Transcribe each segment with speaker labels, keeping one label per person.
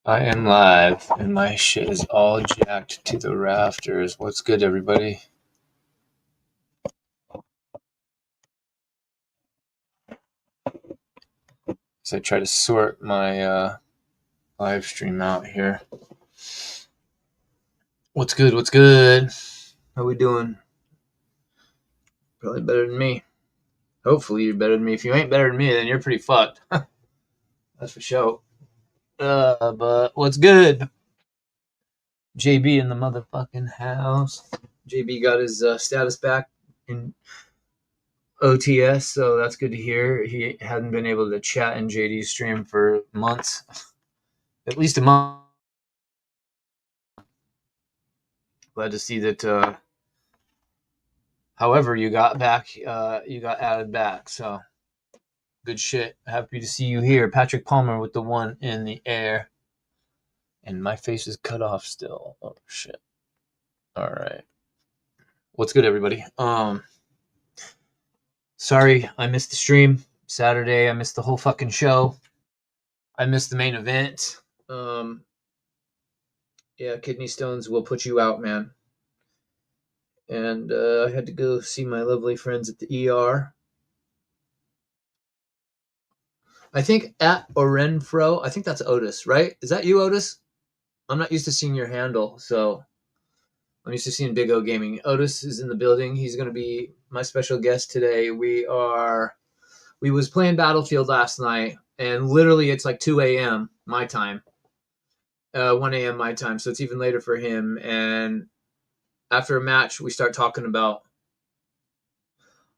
Speaker 1: I am live, and my shit is all jacked to the rafters. What's good, everybody? So I try to sort my live stream out here. What's good? What's good? How we doing? Probably better than me. Hopefully you're better than me. If you ain't better than me, then you're pretty fucked. That's for sure. But what's good? JB in the motherfucking house. JB got his status back in OTS, so that's good to hear. He hadn't been able to chat in JD's stream for months, at least a month. Glad to see that. However, you got back, you got added back. So good shit. Happy to see you here, Patrick Palmer with the one in the air, and my face is cut off still. Oh shit. All right. What's good, everybody? Sorry I missed the stream Saturday. I missed the whole fucking show. I missed the main event. Yeah, kidney stones will put you out, man. And I had to go see my lovely friends at the ER. I think at Orenfro, I think that's Otis, right? Is that you, Otis? I'm not used to seeing your handle, so I'm used to seeing Big O Gaming. Otis is in the building. He's going to be my special guest today. We was playing Battlefield last night, and literally it's like 2 a.m. my time, 1 a.m. my time, so it's even later for him. And after a match, we start talking about,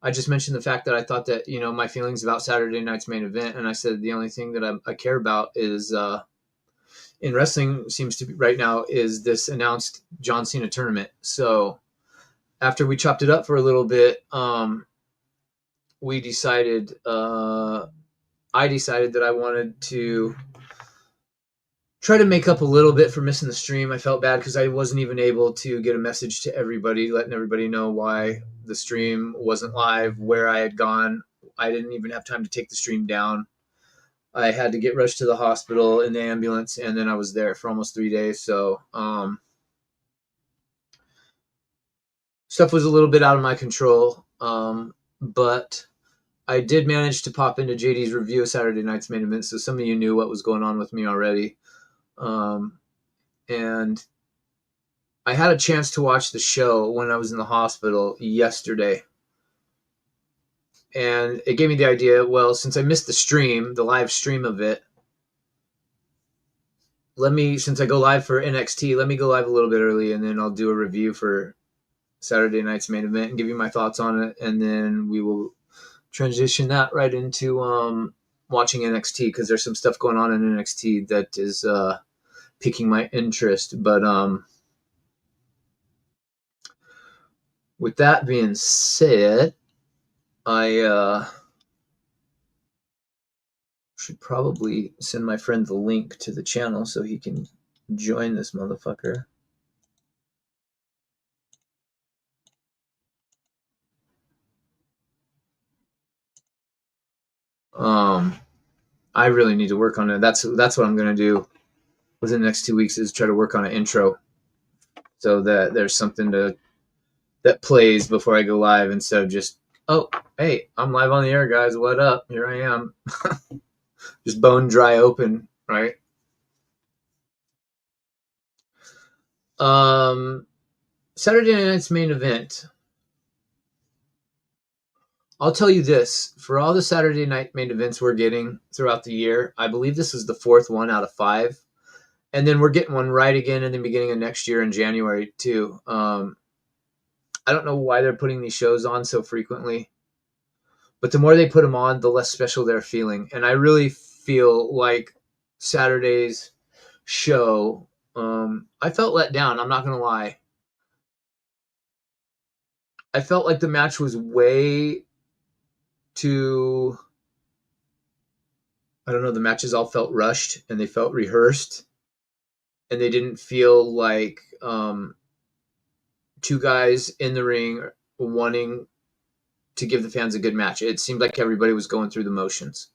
Speaker 1: I just mentioned the fact that I thought that, my feelings about Saturday night's main event. And I said, the only thing that I care about is, in wrestling seems to be right now, is this announced John Cena tournament. So after we chopped it up for a little bit, we decided, I decided that I wanted to try to make up a little bit for missing the stream. I felt bad because I wasn't even able to get a message to everybody, letting everybody know why the stream wasn't live, where I had gone. I didn't even have time to take the stream down. I had to get rushed to the hospital in the ambulance, and then I was there for almost 3 days. So stuff was a little bit out of my control, but I did manage to pop into JD's review of Saturday night's main event, so some of you knew what was going on with me already. And I had a chance to watch the show when I was in the hospital yesterday. And it gave me the idea, well, since I missed the live stream of it, since I go live for NXT, let me go live a little bit early, and then I'll do a review for Saturday night's main event and give you my thoughts on it. And then we will transition that right into watching NXT, because there's some stuff going on in NXT that is piquing my interest. But with that being said, I should probably send my friend the link to the channel so he can join this motherfucker. I really need to work on it. That's what I'm going to do within the next 2 weeks, is try to work on an intro so that there's something that plays before I go live, instead of just, oh, hey, I'm live on the air, guys. What up? Here I am. Just bone dry open, right? Saturday night's main event. I'll tell you this, for all the Saturday night main events we're getting throughout the year, I believe this is the 4th one out of 5. And then we're getting one right again in the beginning of next year in January too. I don't know why they're putting these shows on so frequently, but the more they put them on, the less special they're feeling. And I really feel like Saturday's show, I felt let down. I'm not going to lie. I felt like the match was way too, I don't know, the matches all felt rushed and they felt rehearsed, and they didn't feel like two guys in the ring wanting to give the fans a good match. It seemed like everybody was going through the motions.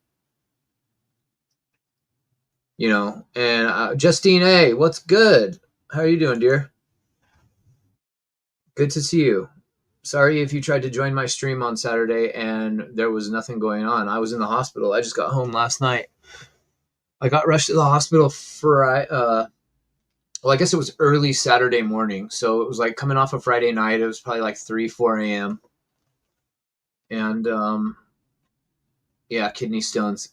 Speaker 1: And Justine A, what's good? How are you doing, dear? Good to see you. Sorry if you tried to join my stream on Saturday and there was nothing going on. I was in the hospital. I just got home last night. I got rushed to the hospital for I guess it was early Saturday morning. So it was like coming off a Friday night. It was probably like 3, 4 a.m. And yeah, kidney stones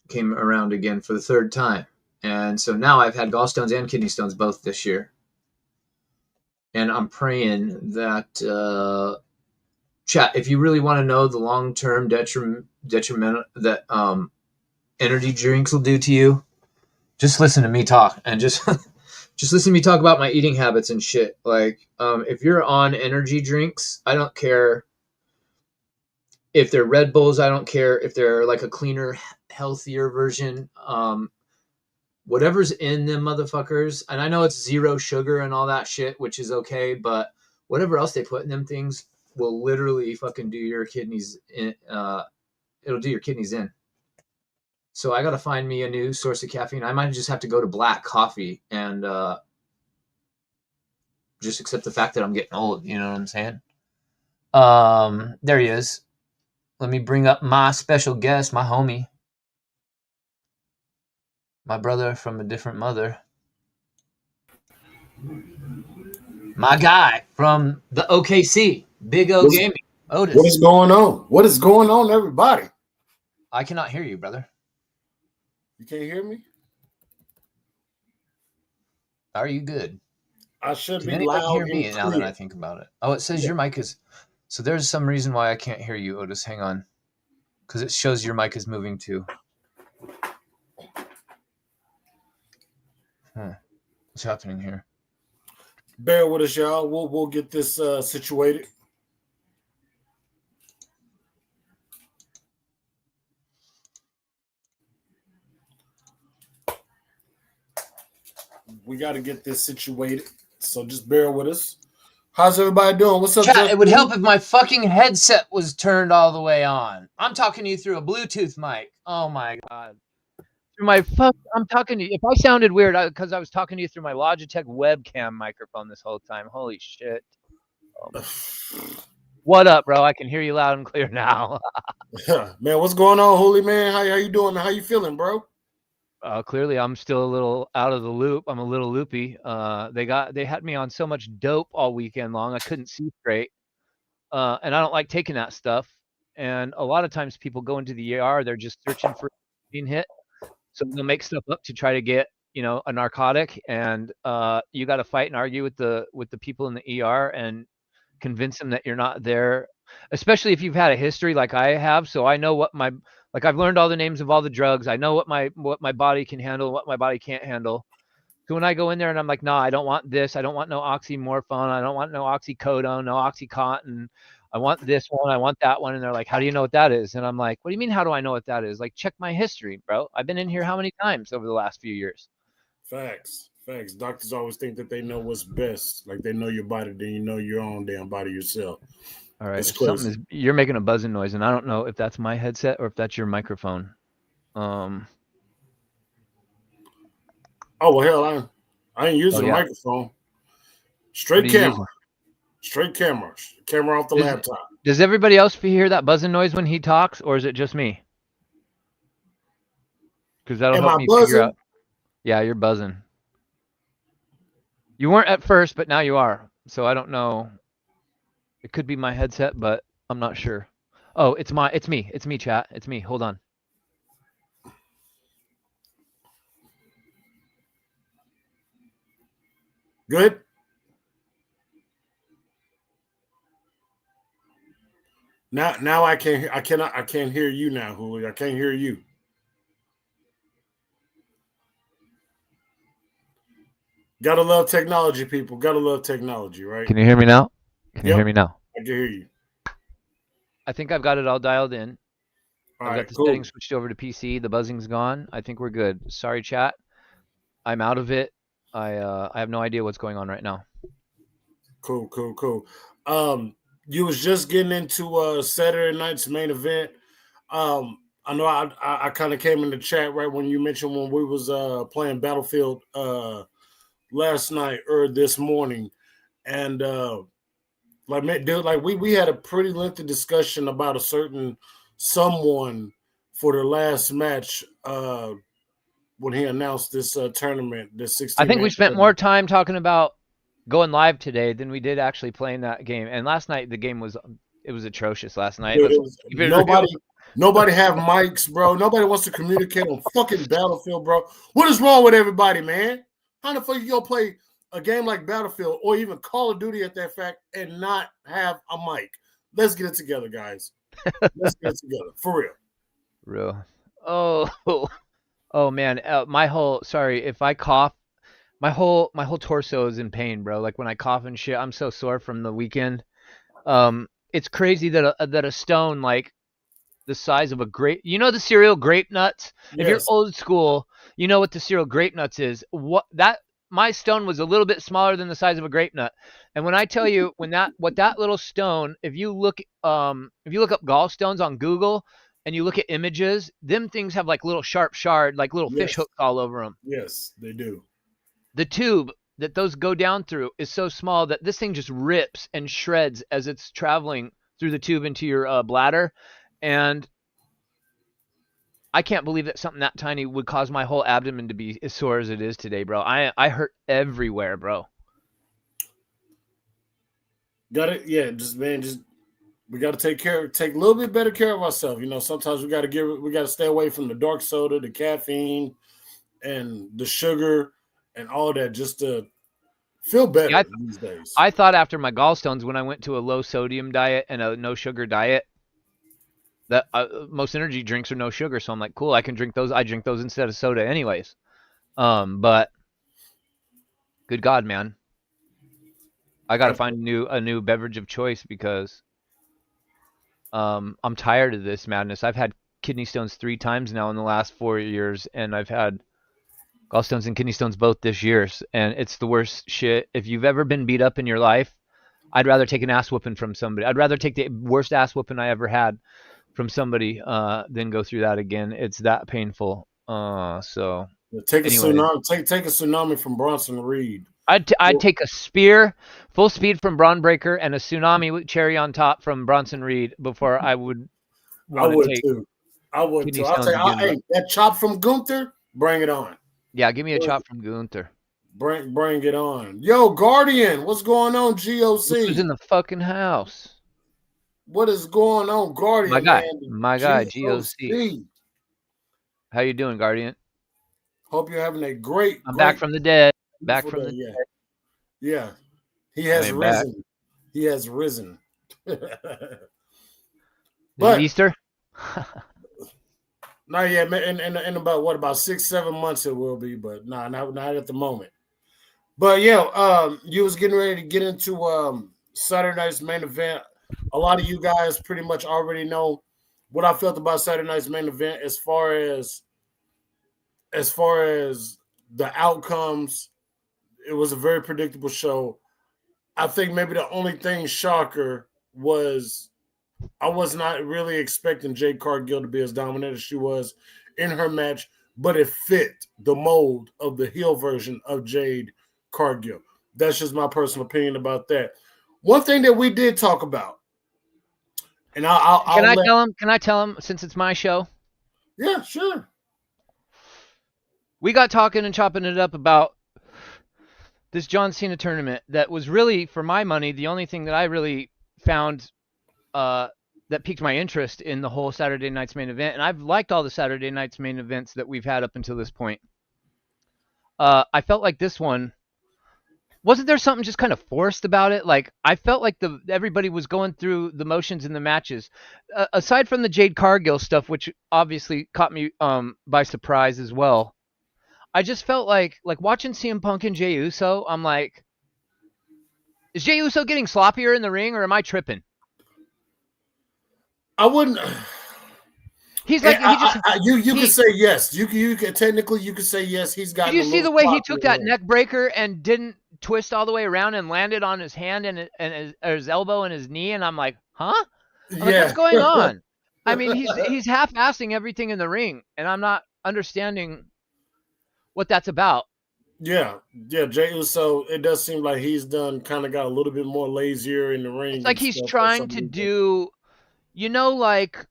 Speaker 1: came around again for the third time. And so now I've had gallstones and kidney stones both this year. And I'm praying that chat, if you really want to know the long-term detriment that energy drinks will do to you, just listen to me talk and just listen to me talk about my eating habits and shit. Like, if you're on energy drinks, I don't care if they're Red Bulls. I don't care if they're like a cleaner, healthier version. Whatever's in them motherfuckers, and I know it's zero sugar and all that shit, which is okay, but whatever else they put in them things will literally fucking do your kidneys in. It'll do your kidneys in. So I gotta find me a new source of caffeine. I might just have to go to black coffee and just accept the fact that I'm getting old. You know what I'm saying? There he is. Let me bring up my special guest, my homie, my brother from a different mother, my guy from the OKC, Big O Gaming, Otis.
Speaker 2: What is going on? What is going on, everybody?
Speaker 1: I cannot hear you, brother.
Speaker 2: You can't hear me?
Speaker 1: Are you good?
Speaker 2: I should
Speaker 1: Can
Speaker 2: be
Speaker 1: anybody
Speaker 2: loud
Speaker 1: hear me
Speaker 2: and
Speaker 1: now
Speaker 2: clear.
Speaker 1: that I think about it? Oh, it says your mic is... So there's some reason why I can't hear you, Otis. Hang on. Because it shows your mic is moving too. What's happening here?
Speaker 2: Bear with us, y'all. We'll get this situated. We got to get this situated. So just bear with us. How's everybody doing? What's up,
Speaker 1: Chat,
Speaker 2: Justin?
Speaker 1: it would help if my fucking headset was turned all the way on. I'm talking to you through a Bluetooth mic. Oh my god. I'm talking to you. If I sounded weird, because I was talking to you through my Logitech webcam microphone this whole time. Holy shit. What up, bro? I can hear you loud and clear now.
Speaker 2: Man, what's going on, Holy man? How you doing? How you feeling, bro?
Speaker 1: Clearly, I'm still a little out of the loop. I'm a little loopy. They had me on so much dope all weekend long. I couldn't see straight. And I don't like taking that stuff. And a lot of times people go into the ER, they're just searching for being hit. So they'll make stuff up to try to get, a narcotic. And you got to fight and argue with the people in the ER and convince them that you're not there, especially if you've had a history like I have. So I know what I've learned all the names of all the drugs. I know what my body can handle, what my body can't handle. So when I go in there and I'm like, nah, I don't want this. I don't want no oxymorphone. I don't want no oxycodone, no oxycontin. I want this one. I want that one. And they're like, how do you know what that is? And I'm like, what do you mean? How do I know what that is? Like, check my history, bro. I've been in here how many times over the last few years?
Speaker 2: Facts. Doctors always think that they know what's best. Like they know your body, then you know your own damn body yourself.
Speaker 1: All right. You're making a buzzing noise, and I don't know if that's my headset or if that's your microphone.
Speaker 2: Oh well, hell, I ain't using a microphone. Straight camera off the laptop.
Speaker 1: Does everybody else hear that buzzing noise when he talks, or is it just me? Because that'll help me figure out. Yeah, you're buzzing. You weren't at first, but now you are. So I don't know. It could be my headset, but I'm not sure. Oh, it's me. It's me, chat. It's me. Hold on.
Speaker 2: Good. Now I can't hear you now, Julio. I can't hear you. Gotta love technology, people. Gotta love technology, right?
Speaker 1: Can you hear me now? You hear me now?
Speaker 2: I can hear you.
Speaker 1: I think I've got it all dialed in.
Speaker 2: I've
Speaker 1: got the settings switched over to PC. The buzzing's gone. I think we're good. Sorry, chat. I'm out of it. I have no idea what's going on right now.
Speaker 2: Cool. You was just getting into Saturday night's main event. I know I kind of came in the chat right when you mentioned when we was playing Battlefield last night or this morning, and like man, dude, like we had a pretty lengthy discussion about a certain someone for the last match when he announced this tournament, this 16.
Speaker 3: I think we spent more time talking about going live today than we did actually playing that game. And last night the game was atrocious. Last night,
Speaker 2: dude, nobody have mics, bro. Nobody wants to communicate on fucking Battlefield, bro. What is wrong with everybody, man? How the fuck you gonna play a game like Battlefield or even Call of Duty at that fact and not have a mic? Let's get it together, guys. Let's get it together for real.
Speaker 3: Real. Oh man. Sorry if I cough. My whole torso is in pain, bro. Like when I cough and shit, I'm so sore from the weekend. It's crazy that a stone like the size of a grape. You know the cereal Grape Nuts? Yes. If you're old school, you know what the cereal Grape Nuts is. My stone was a little bit smaller than the size of a grape nut. And when I tell you what that little stone, if you look up gallstones on Google and you look at images, them things have like little sharp shard, like little fish hooks all over them.
Speaker 2: Yes, they do.
Speaker 3: The tube that those go down through is so small that this thing just rips and shreds as it's traveling through the tube into your bladder. And I can't believe that something that tiny would cause my whole abdomen to be as sore as it is today, bro. I hurt everywhere, bro.
Speaker 2: Got it? Yeah, we got to take a little bit better care of ourselves. You know, sometimes we got to stay away from the dark soda, the caffeine, and the sugar, and all that, just to feel better these days.
Speaker 3: I thought after my gallstones, when I went to a low sodium diet and a no sugar diet, that most energy drinks are no sugar, so I'm like, cool, I can drink those. I drink those instead of soda, anyways. But good God, man, I gotta find a new beverage of choice because I'm tired of this madness. I've had kidney stones 3 times now in the last 4 years, and I've had gallstones and kidney stones both this year, and it's the worst shit. If you've ever been beat up in your life, I'd rather take an ass whooping from somebody. I'd rather take the worst ass whooping I ever had from somebody than go through that again. It's that painful.
Speaker 2: Take a tsunami from Bronson Reed.
Speaker 3: I'd take a spear full speed from Braun Breaker and a tsunami with cherry on top from Bronson Reed before I would take
Speaker 2: too. I would too. I'll say, that chop from Gunther, bring it on.
Speaker 3: Yeah, give me a chop from Gunther.
Speaker 2: Bring it on. Yo, Guardian, what's going on, GOC?
Speaker 3: Who's in the fucking house?
Speaker 2: What is going on, Guardian?
Speaker 3: My guy, GOC. How you doing, Guardian?
Speaker 2: Hope you're having a great.
Speaker 3: I'm back from the dead. Back from the dead.
Speaker 2: Yeah, he has risen. Back. He has risen.
Speaker 3: But Easter?
Speaker 2: Not yet. In about 6-7 months it will be, but not at the moment. But yeah, you was getting ready to get into Saturday night's main event. A lot of you guys pretty much already know what I felt about Saturday night's main event as far as the outcomes. It was a very predictable show. I think maybe the only thing shocker was I was not really expecting Jade Cargill to be as dominant as she was in her match, but it fit the mold of the heel version of Jade Cargill. That's just my personal opinion about that. One thing that we did talk about, and
Speaker 3: Can I tell him since it's my show?
Speaker 2: Yeah, sure.
Speaker 3: We got talking and chopping it up about this John Cena tournament that was really, for my money, the only thing that I really found that piqued my interest in the whole Saturday night's main event. And I've liked all the Saturday night's main events that we've had up until this point. I felt like this one, wasn't there something just kind of forced about it? Like, I felt like everybody was going through the motions in the matches. Aside from the Jade Cargill stuff, which obviously caught me by surprise as well. I just felt like watching CM Punk and Jey Uso, I'm like, is Jey Uso getting sloppier in the ring, or am I tripping?
Speaker 2: I wouldn't.
Speaker 3: He's like,
Speaker 2: you can say yes. You can technically you can say yes. He's got.
Speaker 3: Did you see the way he took that neck breaker and didn't twist all the way around and landed on his hand and his elbow and his knee? And I'm like, huh? Like, what's going on? I mean, he's half-assing everything in the ring, and I'm not understanding what that's about.
Speaker 2: Yeah, Jey Uso. It does seem like he's kind of got a little bit more lazier in the ring.
Speaker 3: It's like
Speaker 2: and
Speaker 3: he's
Speaker 2: stuff for
Speaker 3: trying
Speaker 2: some
Speaker 3: to
Speaker 2: reason.
Speaker 3: do, like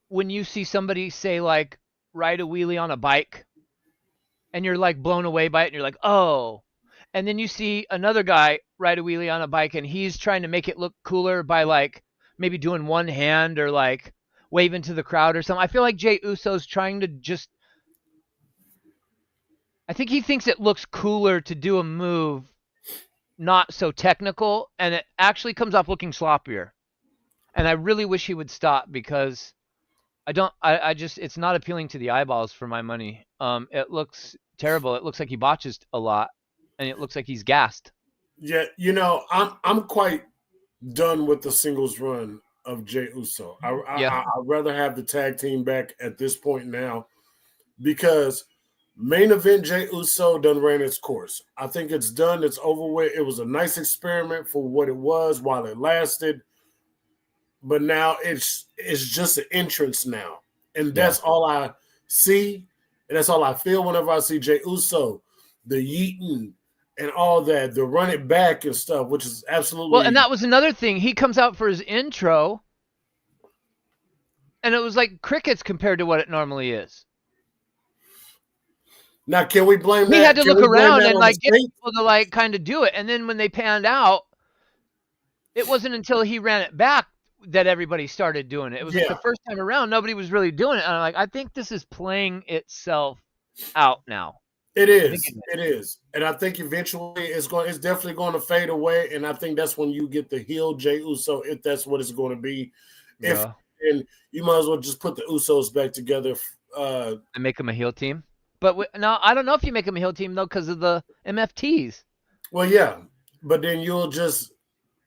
Speaker 3: when you see somebody say like ride a wheelie on a bike, and you're like blown away by it, and you're like, oh. And then you see another guy ride a wheelie on a bike, and he's trying to make it look cooler by like maybe doing one hand or like waving to the crowd or something. I feel like Jey Uso's trying to just. I think he thinks it looks cooler to do a move not so technical, and it actually comes off looking sloppier. And I really wish he would stop because I just it's not appealing to the eyeballs for my money. It looks terrible. It looks like he botches a lot, and it looks like he's gassed.
Speaker 2: Yeah, I'm quite done with the singles run of Jey Uso. I'd rather have the tag team back at this point now, because main event Jey Uso done ran its course. I think it's done. It's over with. It was a nice experiment for what it was while it lasted. But now it's just an entrance now. And that's all I see. And that's all I feel whenever I see Jey Uso. The yeeting and all that. The run it back and stuff, which is absolutely...
Speaker 3: Well, and that was another thing. He comes out for his intro, and it was like crickets compared to what it normally is.
Speaker 2: Now, can we blame that?
Speaker 3: We had to look around and like get
Speaker 2: state?
Speaker 3: people to like kind of do it. And then when they panned out, it wasn't until he ran it back that everybody started doing it. It was like the first time around, nobody was really doing it. And I'm like, I think this is playing itself out now.
Speaker 2: It is. It is. And I think eventually it's definitely going to fade away. And I think that's when you get the heel Jey Uso, if that's what it's going to be. And you might as well just put the Usos back together.
Speaker 3: And make them a heel team. But now I don't know if you make them a heel team, though, because of the MFTs.
Speaker 2: Well, yeah. But then you'll just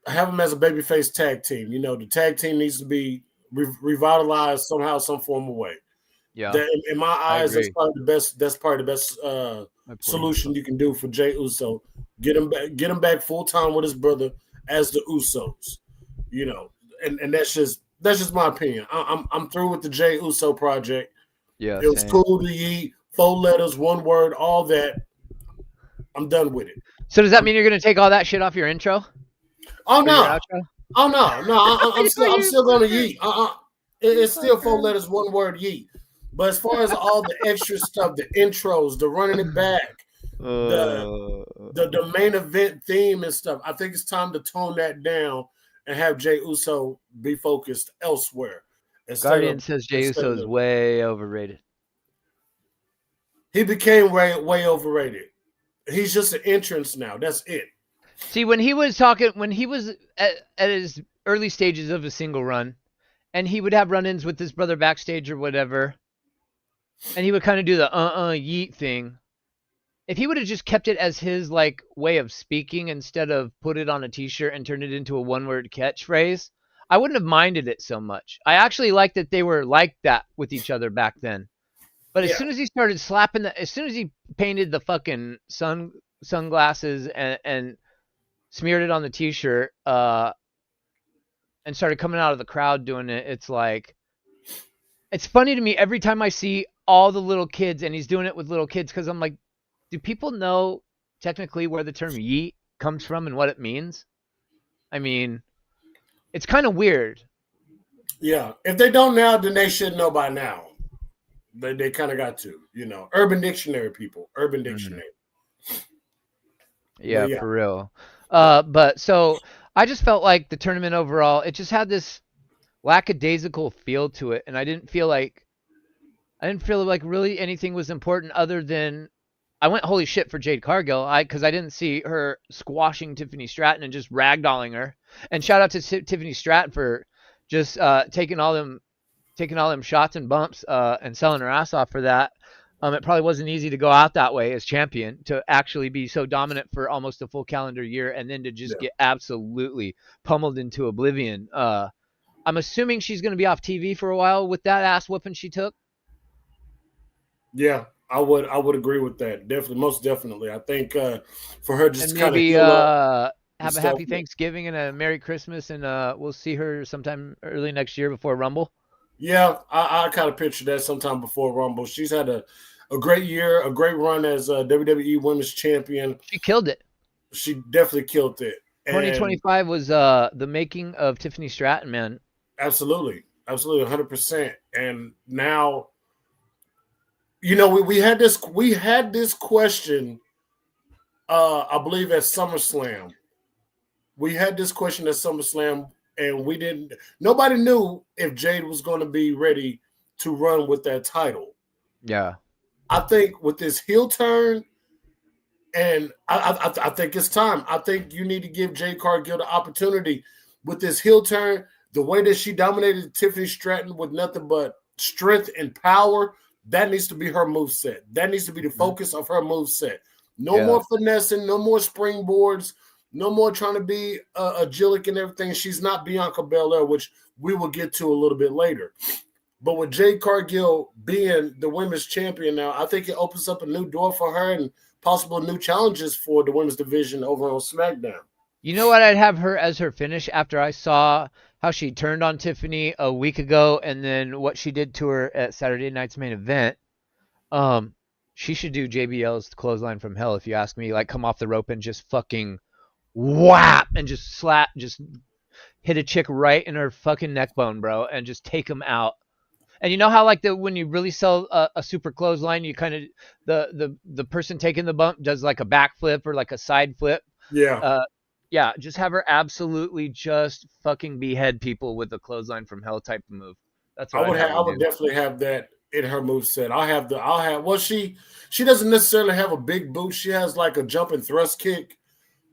Speaker 2: have them as a babyface tag team. The tag team needs to be revitalized somehow, some form of way.
Speaker 3: Yeah.
Speaker 2: In my eyes, that's probably the best solution you can do for Jey Uso. Get him back full time with his brother as the Usos. And that's just my opinion. I'm through with the Jey Uso project.
Speaker 3: Yeah.
Speaker 2: It was cool to yeet, 4 letters, 1 word, all that. I'm done with it.
Speaker 3: So does that mean you're going to take all that shit off your intro?
Speaker 2: Oh no! Oh no! I'm still going to yeet. It's still 4 letters, 1 word, yeet. But as far as all the extra stuff, the intros, the running it back, the main event theme and stuff, I think it's time to tone that down and have Jey Uso be focused elsewhere.
Speaker 3: Guardian says Jey Uso is way overrated.
Speaker 2: He became way overrated. He's just an entrance now. That's it.
Speaker 3: See, when he was at his early stages of a single run, and he would have run-ins with his brother backstage or whatever, and he would kind of do the yeet thing. If he would have just kept it as his like way of speaking instead of put it on a t-shirt and turned it into a 1-word catchphrase, I wouldn't have minded it so much. I actually liked that they were like that with each other back then. But as soon as he started slapping as soon as he painted the fucking sunglasses and smeared it on the t-shirt, and started coming out of the crowd doing it, it's like, it's funny to me every time I see all the little kids and he's doing it with little kids, because I'm like, do people know technically where the term yeet comes from and what it means? I mean, it's kind of weird. Yeah.
Speaker 2: If they don't now, then they should know by now. They kind of got to, Urban Dictionary people. Urban Dictionary.
Speaker 3: Yeah, for real. But so I just felt like the tournament overall, it just had this lackadaisical feel to it, and I didn't feel like really anything was important other than I went holy shit for Jade Cargill, because I didn't see her squashing Tiffany Stratton and just ragdolling her. And shout out to Tiffany Stratton for just taking all them shots and bumps and selling her ass off for that. It probably wasn't easy to go out that way as champion, to actually be so dominant for almost a full calendar year and then to just get absolutely pummeled into oblivion. I'm assuming she's going to be off TV for a while with that ass whooping she took.
Speaker 2: Yeah, I would agree with that. Definitely, most definitely. I think for her just kind of
Speaker 3: have a happy Thanksgiving and a Merry Christmas, and we'll see her sometime early next year before Rumble.
Speaker 2: Yeah, I kind of pictured that sometime before Rumble. She's had a great year, a great run as a WWE Women's Champion.
Speaker 3: She killed it.
Speaker 2: She definitely killed it. And
Speaker 3: 2025 was the making of Tiffany Stratton, man.
Speaker 2: absolutely, 100%. And now, you know, we had this question. I believe at SummerSlam, we had this question at SummerSlam, and we didn't. Nobody knew if Jade was going to be ready to run with that title.
Speaker 3: Yeah.
Speaker 2: I think with this heel turn, and I think it's time. I think you need to give Jade Cargill the opportunity with this heel turn. The way that she dominated Tiffany Stratton with nothing but strength and power, that needs to be her moveset. That needs to be the focus of her moveset. No more finessing, no more springboards, no more trying to be agilic and everything. She's not Bianca Belair, which we will get to a little bit later. But with Jade Cargill being the women's champion now, I think it opens up a new door for her and possible new challenges for the women's division over on SmackDown.
Speaker 3: You know what? I'd have her as her finish after I saw how she turned on Tiffany a week ago and then what she did to her at Saturday night's main event. She should do JBL's clothesline from hell, if you ask me. Like, come off the rope and just fucking whap and just slap, just hit a chick right in her fucking neck bone, bro, and just take them out. And you know how like when you really sell a super clothesline, you kind of the person taking the bump does like a backflip or like a side flip.
Speaker 2: Yeah.
Speaker 3: Yeah, just have her absolutely just fucking behead people with the clothesline from hell type of move. That's what
Speaker 2: I would definitely have that in her moveset. Well, she doesn't necessarily have a big boot. She has like a jump and thrust kick.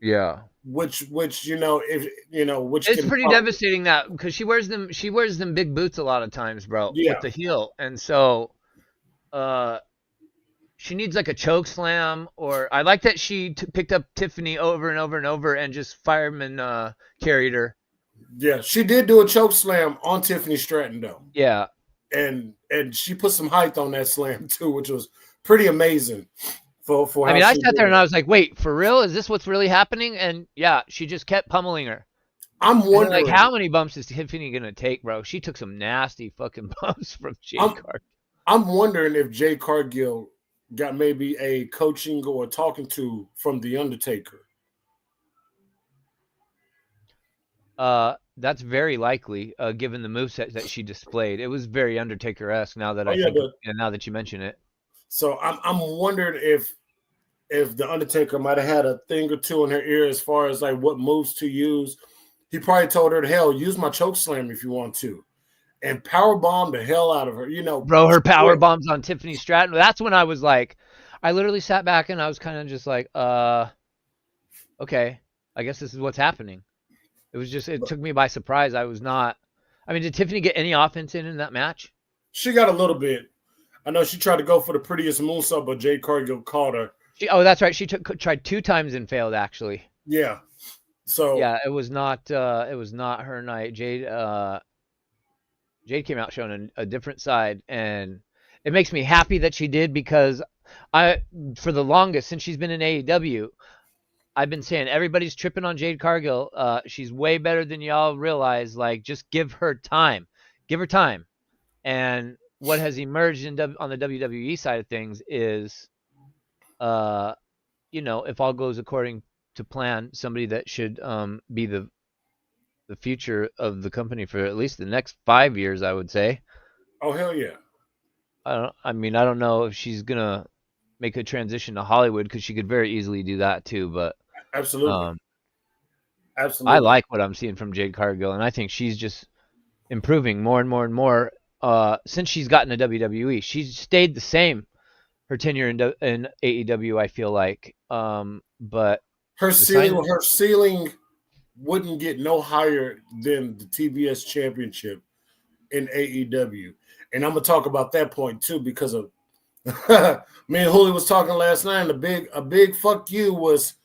Speaker 3: Yeah.
Speaker 2: Which you know, if you know, which
Speaker 3: it's pretty devastating that because she wears them big boots a lot of times, bro.
Speaker 2: Yeah.
Speaker 3: With the heel. And so she needs like a choke slam, or I like that she picked up Tiffany over and over and over and just fireman carried her.
Speaker 2: Yeah, she did do a choke slam on Tiffany Stratton though.
Speaker 3: Yeah.
Speaker 2: And she put some height on that slam too, which was pretty amazing.
Speaker 3: I mean, I sat there and I was like, wait, for real? Is this what's really happening? And yeah, she just kept pummeling her.
Speaker 2: I'm wondering,
Speaker 3: like, how many bumps is Tiffany going to take, bro? She took some nasty fucking bumps from Jade Cargill.
Speaker 2: I'm wondering if Jade Cargill got maybe a coaching or talking to from The Undertaker.
Speaker 3: That's very likely, given the moveset that she displayed. It was very Undertaker-esque now that now that you mention it.
Speaker 2: So I'm wondering if the Undertaker might have had a thing or two in her ear as far as like what moves to use. He probably told her, hell, use my choke slam if you want to. And powerbomb the hell out of her. You know,
Speaker 3: bro, her power bombs on Tiffany Stratton. That's when I was like, I literally sat back and I was kind of just like, okay, I guess this is what's happening. It took me by surprise. I mean, did Tiffany get any offense in that match?
Speaker 2: She got a little bit. I know she tried to go for the prettiest moonsault, but Jade Cargill caught her.
Speaker 3: That's right. She tried 2 times and failed, actually.
Speaker 2: Yeah. So
Speaker 3: yeah, it was not her night. Jade came out showing a different side, and it makes me happy that she did, because for the longest since she's been in AEW, I've been saying everybody's tripping on Jade Cargill. She's way better than y'all realize. Like, just give her time. Give her time. And what has emerged on the WWE side of things is, if all goes according to plan, somebody that should be the future of the company for at least the next 5 years, I would say.
Speaker 2: Oh, hell yeah.
Speaker 3: I don't know if she's going to make a transition to Hollywood, because she could very easily do that too, but
Speaker 2: absolutely.
Speaker 3: I like what I'm seeing from Jade Cargill, and I think she's just improving more and more and more since she's gotten to WWE. She's stayed the same her tenure in AEW, I feel like, but
Speaker 2: her ceiling wouldn't get no higher than the TBS championship in AEW. And I'm gonna talk about that point too, because of me and Julio was talking last night, and a big fuck you was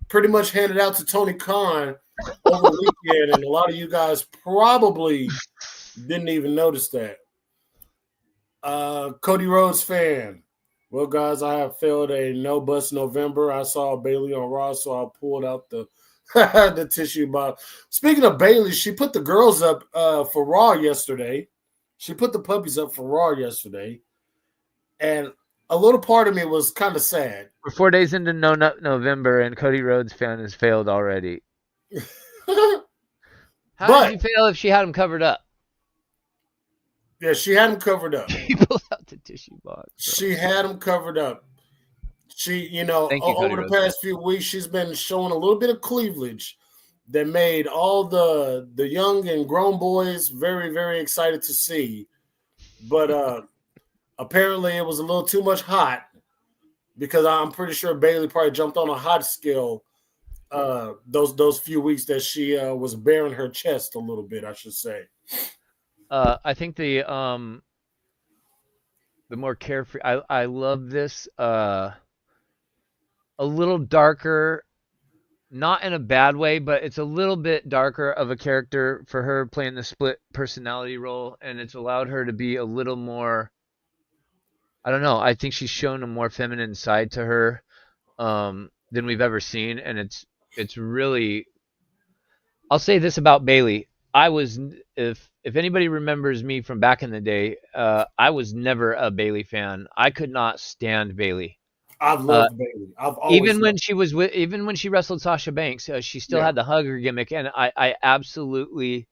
Speaker 2: pretty much handed out to Tony Khan over the weekend, and a lot of you guys probably didn't even notice that. Cody Rhodes fan. Well, guys, I have failed a no bust November. I saw Bayley on Raw, so I pulled out the tissue box. Speaking of Bayley, she put the girls up for Raw yesterday. She put the puppies up for Raw yesterday, and a little part of me was kind of sad.
Speaker 3: We're 4 days into November, and Cody Rhodes fan has failed already. How did you fail if she had him covered up?
Speaker 2: Yeah, she had him covered up.
Speaker 3: She pulled out the tissue box. Bro.
Speaker 2: She had him covered up. She, over the past few weeks, she's been showing a little bit of cleavage that made all the young and grown boys very, very excited to see. But apparently it was a little too much hot, because I'm pretty sure Bayley probably jumped on a hot scale those few weeks that she was bearing her chest a little bit, I should say.
Speaker 3: I think the more carefree. I love this. A little darker, not in a bad way, but it's a little bit darker of a character for her, playing the split personality role, and it's allowed her to be a little more. I don't know. I think she's shown a more feminine side to her than we've ever seen, and it's really. I'll say this about Bayley. I was, if anybody remembers me from back in the day, I was never a Bayley fan. I could not stand Bayley.
Speaker 2: I've loved Bayley. I've always
Speaker 3: even when she wrestled Sasha Banks, she still had the hugger gimmick, and I absolutely,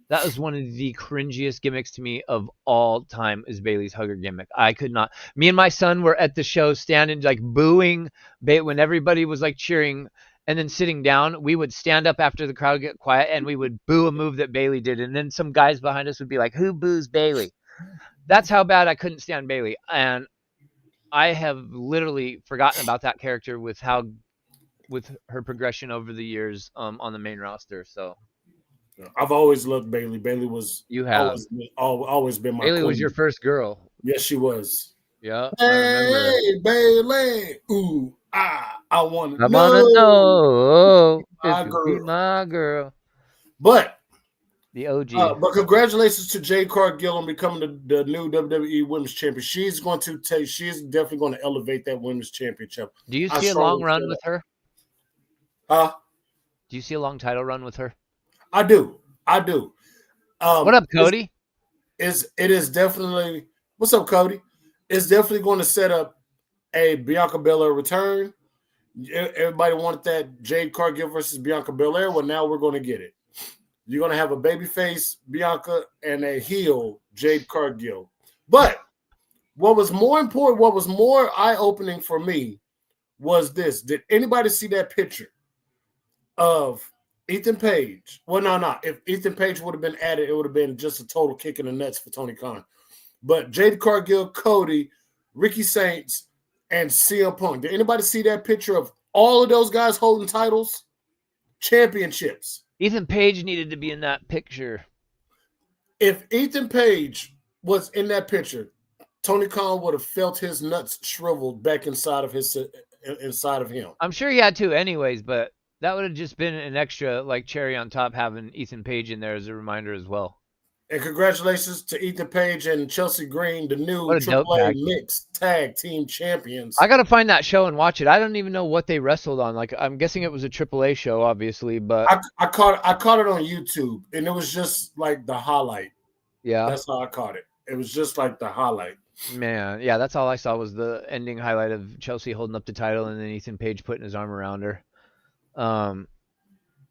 Speaker 3: that was one of the cringiest gimmicks to me of all time, is Bayley's hugger gimmick. I could not. Me and my son were at the show standing like booing when everybody was like cheering. And then sitting down, we would stand up after the crowd get quiet, and we would boo a move that Bayley did. And then some guys behind us would be like, "Who boos Bayley?" That's how bad I couldn't stand Bayley. And I have literally forgotten about that character with her progression over the years on the main roster. So
Speaker 2: I've always loved Bayley. Bayley was always been my
Speaker 3: Bayley
Speaker 2: queen.
Speaker 3: Was your first girl.
Speaker 2: Yes, she was.
Speaker 3: Yeah,
Speaker 2: hey, Bayley. Ooh. I want to
Speaker 3: know if you be my girl.
Speaker 2: But
Speaker 3: the OG.
Speaker 2: But congratulations to Jade Cargill on becoming the new WWE Women's Champion. She's definitely going to elevate that Women's Championship.
Speaker 3: Do you see a long run with her?
Speaker 2: Do
Speaker 3: you see a long title run with her?
Speaker 2: I do.
Speaker 3: What up, Cody?
Speaker 2: It is definitely. What's up, Cody? It's definitely going to set up a Bianca Belair return. Everybody wanted that Jade Cargill versus Bianca Belair. Well, now we're going to get it. You're going to have a babyface Bianca and a heel Jade Cargill. But what was more important, what was more eye-opening for me was this. Did anybody see that picture of Ethan Page? Well, no. If Ethan Page would have been added, it would have been just a total kick in the nuts for Tony Khan. But Jade Cargill, Cody, Ricky Saints, and CM Punk. Did anybody see that picture of all of those guys holding titles? Championships.
Speaker 3: Ethan Page needed to be in that picture.
Speaker 2: If Ethan Page was in that picture, Tony Khan would have felt his nuts shriveled back inside of him.
Speaker 3: I'm sure he had to anyways, but that would have just been an extra like cherry on top, having Ethan Page in there as a reminder as well.
Speaker 2: And congratulations to Ethan Page and Chelsea Green, the new AAA Mixed Tag Team Champions.
Speaker 3: I got to find that show and watch it. I don't even know what they wrestled on. Like, I'm guessing it was a AAA show, obviously, but
Speaker 2: I caught it on YouTube, and it was just like the highlight.
Speaker 3: Yeah,
Speaker 2: that's how I caught it. It was just like the highlight.
Speaker 3: Man, yeah, that's all I saw was the ending highlight of Chelsea holding up the title and then Ethan Page putting his arm around her.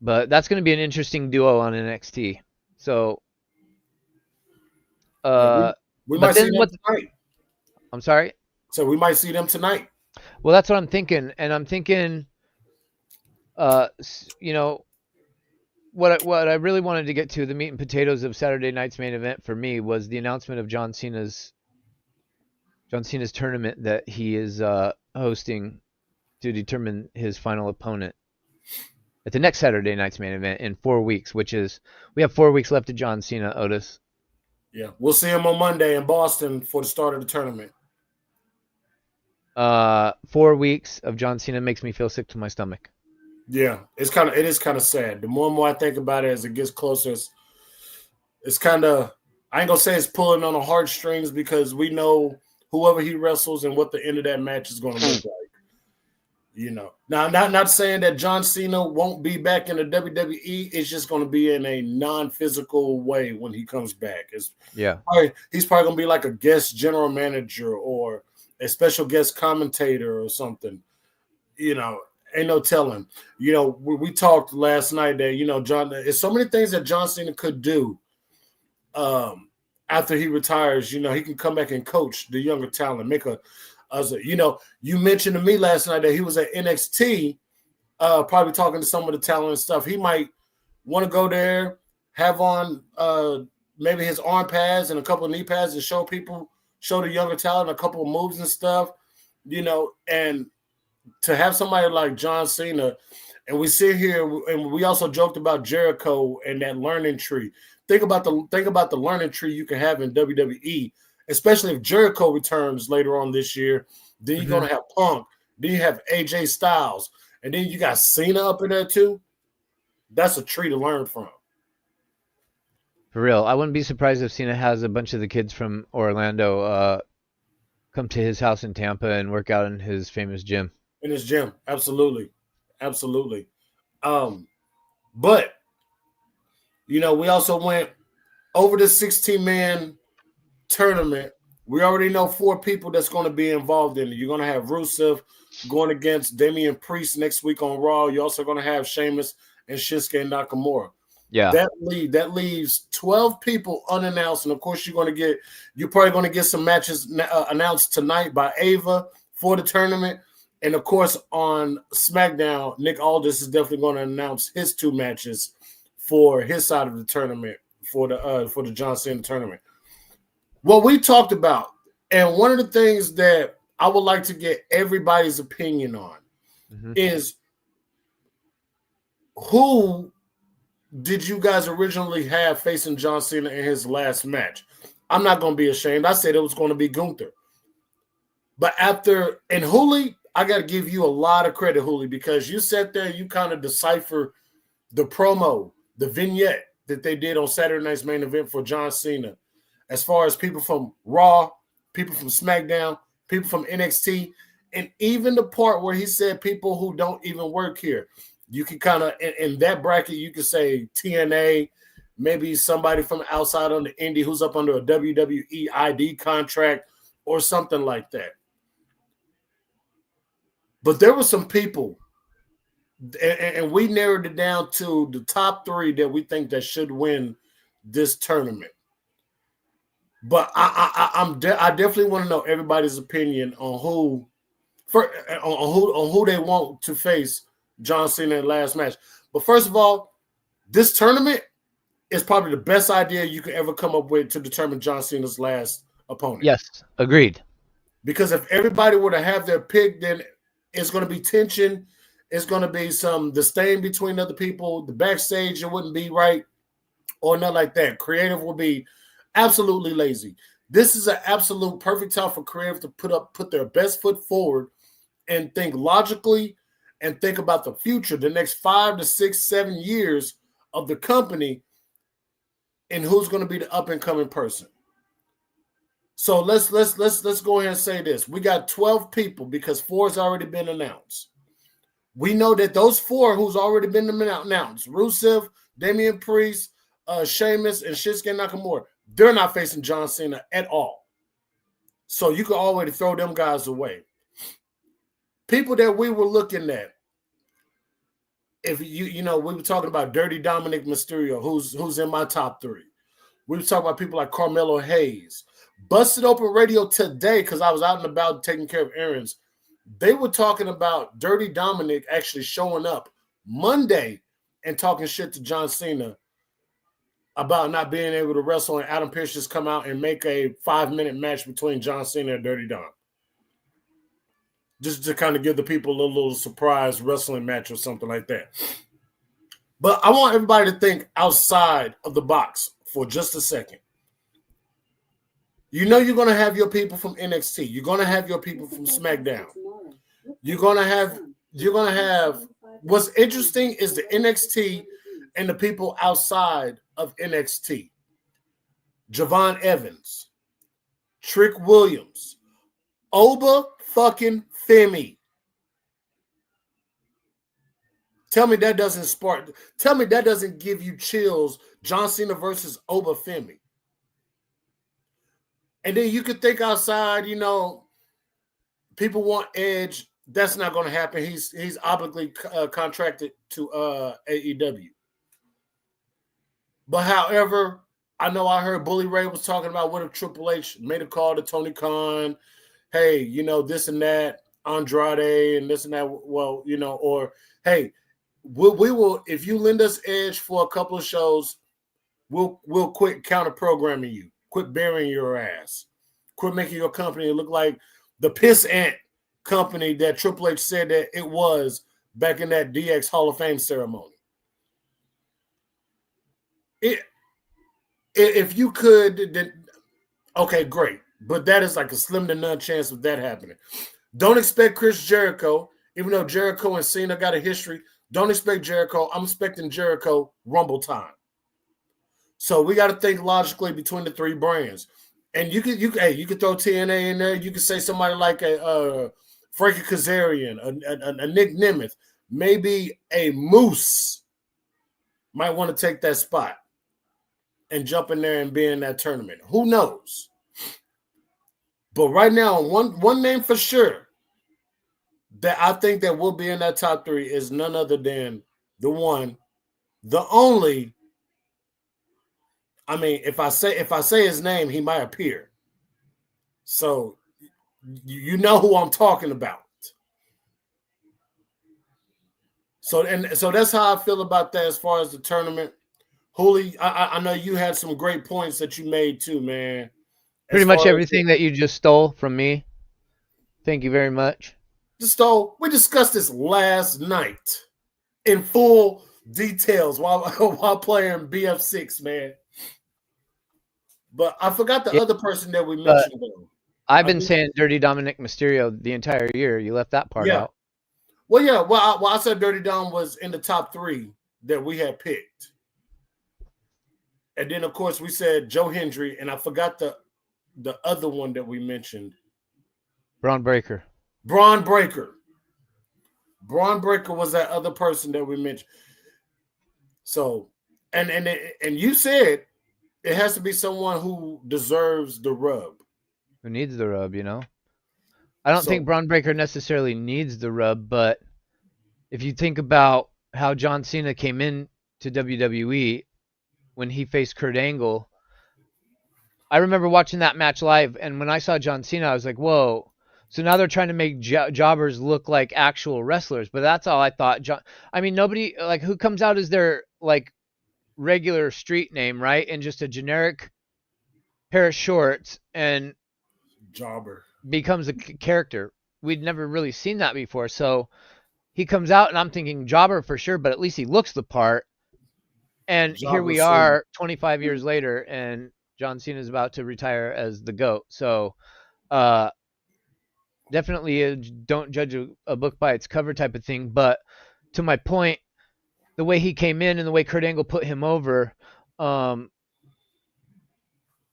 Speaker 3: But that's going to be an interesting duo on NXT. So.
Speaker 2: We might see them tonight.
Speaker 3: I'm sorry?
Speaker 2: So we might see them tonight.
Speaker 3: Well, that's what I'm thinking. And I'm thinking, you know, what I really wanted to get to, the meat and potatoes of Saturday night's main event for me, was the announcement of John Cena's tournament that he is hosting to determine his final opponent at the next Saturday night's main event in 4 weeks, we have 4 weeks left of John Cena, Otis.
Speaker 2: Yeah, we'll see him on Monday in Boston for the start of the tournament.
Speaker 3: 4 weeks of John Cena makes me feel sick to my stomach.
Speaker 2: Yeah, it is kind of sad. The more and more I think about it as it gets closer, it's kind of, I ain't gonna say it's pulling on the heartstrings, because we know whoever he wrestles and what the end of that match is going to look like. You know, now not saying that John Cena won't be back in the WWE. It's just going to be in a non-physical way when he comes back. He's probably going to be like a guest general manager or a special guest commentator or something. You know, ain't no telling. You know, we talked last night that, you know, there's so many things that John Cena could do after he retires. You know, he can come back and coach the younger talent, you know, you mentioned to me last night that he was at NXT, probably talking to some of the talent and stuff. He might want to go there, have on maybe his arm pads and a couple of knee pads and show the younger talent a couple of moves and stuff, you know, and to have somebody like John Cena, and we sit here and we also joked about Jericho and that learning tree. Think about the learning tree you can have in WWE, especially if Jericho returns later on this year. Then you're going to have Punk. Then you have AJ Styles. And then you got Cena up in there too. That's a tree to learn from.
Speaker 3: For real. I wouldn't be surprised if Cena has a bunch of the kids from Orlando come to his house in Tampa and work out in his famous gym.
Speaker 2: In his gym. Absolutely. Absolutely. But, you know, we also went over the 16-man tournament. We already know 4 people that's going to be involved in it. You're going to have Rusev going against Damian Priest next week on Raw. You're also going to have Sheamus and Shinsuke Nakamura.
Speaker 3: Yeah,
Speaker 2: that leaves 12 people unannounced, and of course you're probably going to get some matches announced tonight by Ava for the tournament, and of course on SmackDown, Nick Aldis is definitely going to announce his 2 matches for his side of the tournament for the John Cena tournament. What we talked about, and one of the things that I would like to get everybody's opinion on is who did you guys originally have facing John Cena in his last match? I'm not going to be ashamed. I said it was going to be Gunther. But and Hooley, I got to give you a lot of credit, Hooley, because you sat there, you kind of decipher the promo, the vignette that they did on Saturday night's main event for John Cena, as far as people from Raw, people from SmackDown, people from NXT, and even the part where he said people who don't even work here. You can kind of, in that bracket, you could say TNA, maybe somebody from outside on the indie who's up under a WWE ID contract or something like that. But there were some people, and we narrowed it down to the top 3 that we think that should win this tournament. But I definitely want to know everybody's opinion on who they want to face John Cena in the last match. But first of all, this tournament is probably the best idea you could ever come up with to determine John Cena's last opponent.
Speaker 3: Yes, agreed.
Speaker 2: Because if everybody were to have their pick, then it's going to be tension. It's going to be some disdain between other people. The backstage, it wouldn't be right or nothing like that. Creative will be absolutely lazy. This is an absolute perfect time for creative to put their best foot forward and think logically and think about the future, the next 5 to 6, 7 years of the company, and who's going to be the up and coming person. So let's go ahead and say this. We got 12 people because 4 has already been announced. We know that those 4 who's already been announced, Rusev, Damian Priest, Sheamus, and Shinsuke Nakamura, they're not facing John Cena at all. So you can already throw them guys away. People that we were looking at, if we were talking about Dirty Dominic Mysterio, who's in my top 3. We were talking about people like Carmelo Hayes. Busted Open Radio today, because I was out and about taking care of errands. They were talking about Dirty Dominic actually showing up Monday and talking shit to John Cena about not being able to wrestle, and Adam Pearce just come out and make a 5-minute match between John Cena and Dirty Dom. Just to kind of give the people a little surprise wrestling match or something like that. But I want everybody to think outside of the box for just a second. You know you're going to have your people from NXT. You're going to have your people from SmackDown. You're going to have what's interesting is the NXT and the people outside of NXT. Javon Evans, Trick Williams, Oba fucking Femi. Tell me that doesn't spark. Tell me that doesn't give you chills. John Cena versus Obafemi. And then you could think outside, you know, people want Edge. That's not going to happen. He's obviously contracted to AEW. But however, I know I heard Bully Ray was talking about what if Triple H made a call to Tony Khan. Hey, you know, this and that, Andrade and this and that. Well, you know, or hey, we will, if you lend us Edge for a couple of shows, we'll quit counter programming you, quit burying your ass, quit making your company look like the piss ant company that Triple H said that it was back in that DX Hall of Fame ceremony. If you could, then okay, great. But that is like a slim to none chance of that happening. Don't expect Chris Jericho, even though Jericho and Cena got a history. Don't expect Jericho. I'm expecting Jericho Rumble time. So we got to think logically between the three brands. And you could throw TNA in there. You could say somebody like a Frankie Kazarian, a Nick Nemeth, maybe a Moose might want to take that spot and jump in there and be in that tournament. Who knows? But right now, one name for sure that I think that will be in that top three is none other than the one, the only. I mean, if I say his name, he might appear. So you know who I'm talking about. So that's how I feel about that as far as the tournament. Hooli, I know you had some great points that you made too, man.
Speaker 3: Pretty much everything that you just stole from me. Thank you very much.
Speaker 2: We discussed this last night in full details while playing BF6, man. But I forgot the other person that we mentioned.
Speaker 3: I've been saying Dirty Dominic Mysterio the entire year. You left that part out.
Speaker 2: Well, yeah. Well, I said Dirty Dom was in the top three that we had picked. And then, of course, we said Joe Hendry, and I forgot the other one that we mentioned.
Speaker 3: Braun Breaker.
Speaker 2: Braun Breaker was that other person that we mentioned. So, and you said it has to be someone who deserves the rub.
Speaker 3: Who needs the rub, you know? I don't think Braun Breaker necessarily needs the rub, but if you think about how John Cena came in to WWE when he faced Kurt Angle, I remember watching that match live, and when I saw John Cena, I was like, whoa. So now they're trying to make jobbers look like actual wrestlers, but that's all I thought. I mean, nobody, like, who comes out as their, like, regular street name, right? And just a generic pair of shorts and
Speaker 2: jobber
Speaker 3: becomes a character. We'd never really seen that before. So he comes out and I'm thinking jobber for sure, but at least he looks the part. And here we are 25 years later and John Cena is about to retire as the GOAT. So definitely don't judge a book by its cover type of thing. But to my point, the way he came in and the way Kurt Angle put him over, the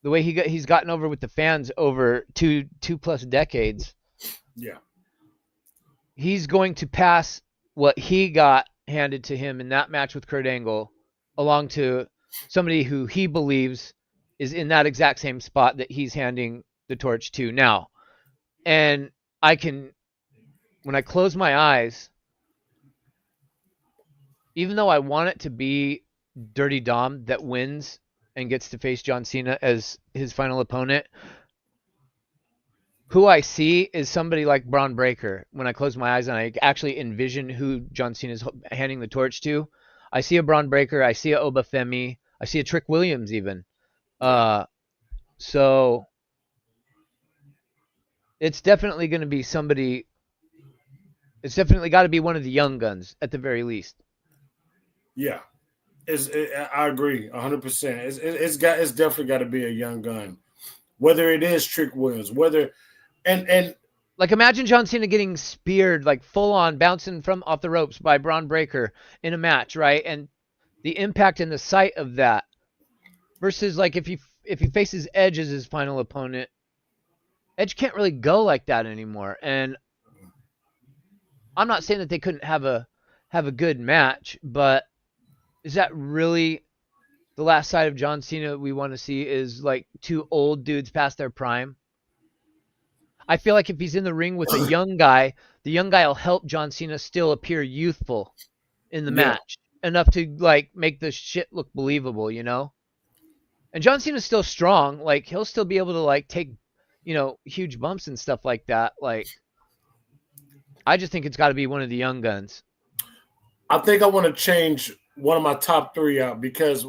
Speaker 3: way he's gotten over with the fans over two plus decades.
Speaker 2: Yeah.
Speaker 3: He's going to pass what he got handed to him in that match with Kurt Angle along to somebody who he believes is in that exact same spot that he's handing the torch to now. And when I close my eyes, even though I want it to be Dirty Dom that wins and gets to face John Cena as his final opponent, who I see is somebody like Braun Breaker. When I close my eyes and I actually envision who John Cena is handing the torch to, I see a Braun Breaker, I see a Obafemi, I see a Trick Williams even. So it's definitely going to be somebody. It's definitely got to be one of the young guns at the very least.
Speaker 2: Yeah, I agree 100%. It's definitely got to be a young gun, whether it is Trick Williams, and
Speaker 3: like imagine John Cena getting speared like full on, bouncing from off the ropes by Braun Breaker in a match, right? And the impact and the sight of that versus like if he faces Edge as his final opponent, Edge can't really go like that anymore. And I'm not saying that they couldn't have have a good match, but is that really the last side of John Cena we want to see? Is like two old dudes past their prime? I feel like if he's in the ring with a young guy, the young guy will help John Cena still appear youthful in the
Speaker 2: Yeah.
Speaker 3: match enough to like make the shit look believable, you know? And John Cena's still strong. Like he'll still be able to like take, huge bumps and stuff like that. Like I just think it's got to be one of the young guns.
Speaker 2: I think I want to change one of my top 3 out because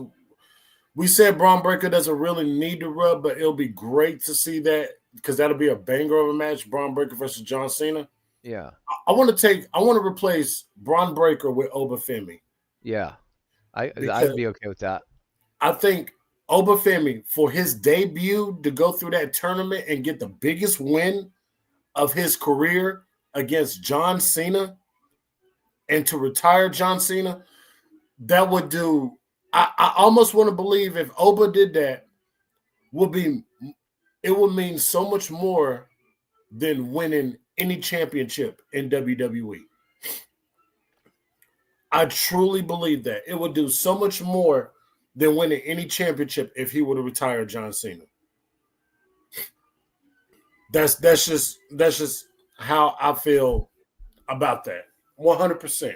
Speaker 2: we said Braun Breaker doesn't really need to rub, but it'll be great to see that because that'll be a banger of a match, Braun Breaker versus John Cena.
Speaker 3: Yeah.
Speaker 2: I want to replace Braun Breaker with Obafemi.
Speaker 3: Yeah. I'd be okay with that.
Speaker 2: I think Obafemi, for his debut to go through that tournament and get the biggest win of his career against John Cena and to retire John Cena, that would do. I almost want to believe if Oba did that, it would mean so much more than winning any championship in WWE. I truly believe that it would do so much more than winning any championship if he would have retired John Cena. That's just how I feel about that. 100%.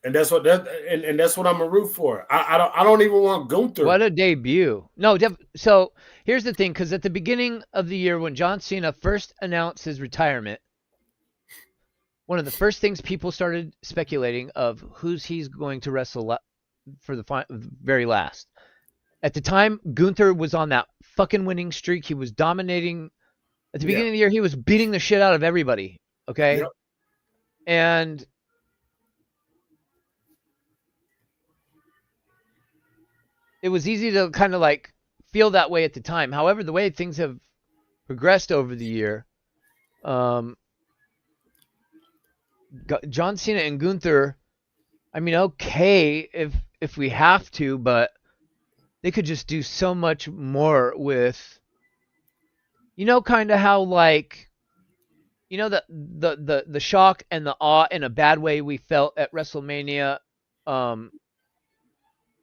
Speaker 2: And that's what that's what I'm a root for. I don't even want Gunther.
Speaker 3: What a debut! No, so here's the thing, because at the beginning of the year when John Cena first announced his retirement, one of the first things people started speculating of who's he's going to wrestle for the very last. At the time, Gunther was on that fucking winning streak. He was dominating. At the beginning of the year, he was beating the shit out of everybody. Okay, and it was easy to kind of like feel that way at the time. However, the way things have progressed over the year, John Cena and Gunther, I mean, okay, if we have to, but they could just do so much more with, kind of how like, the shock and the awe in a bad way we felt at WrestleMania.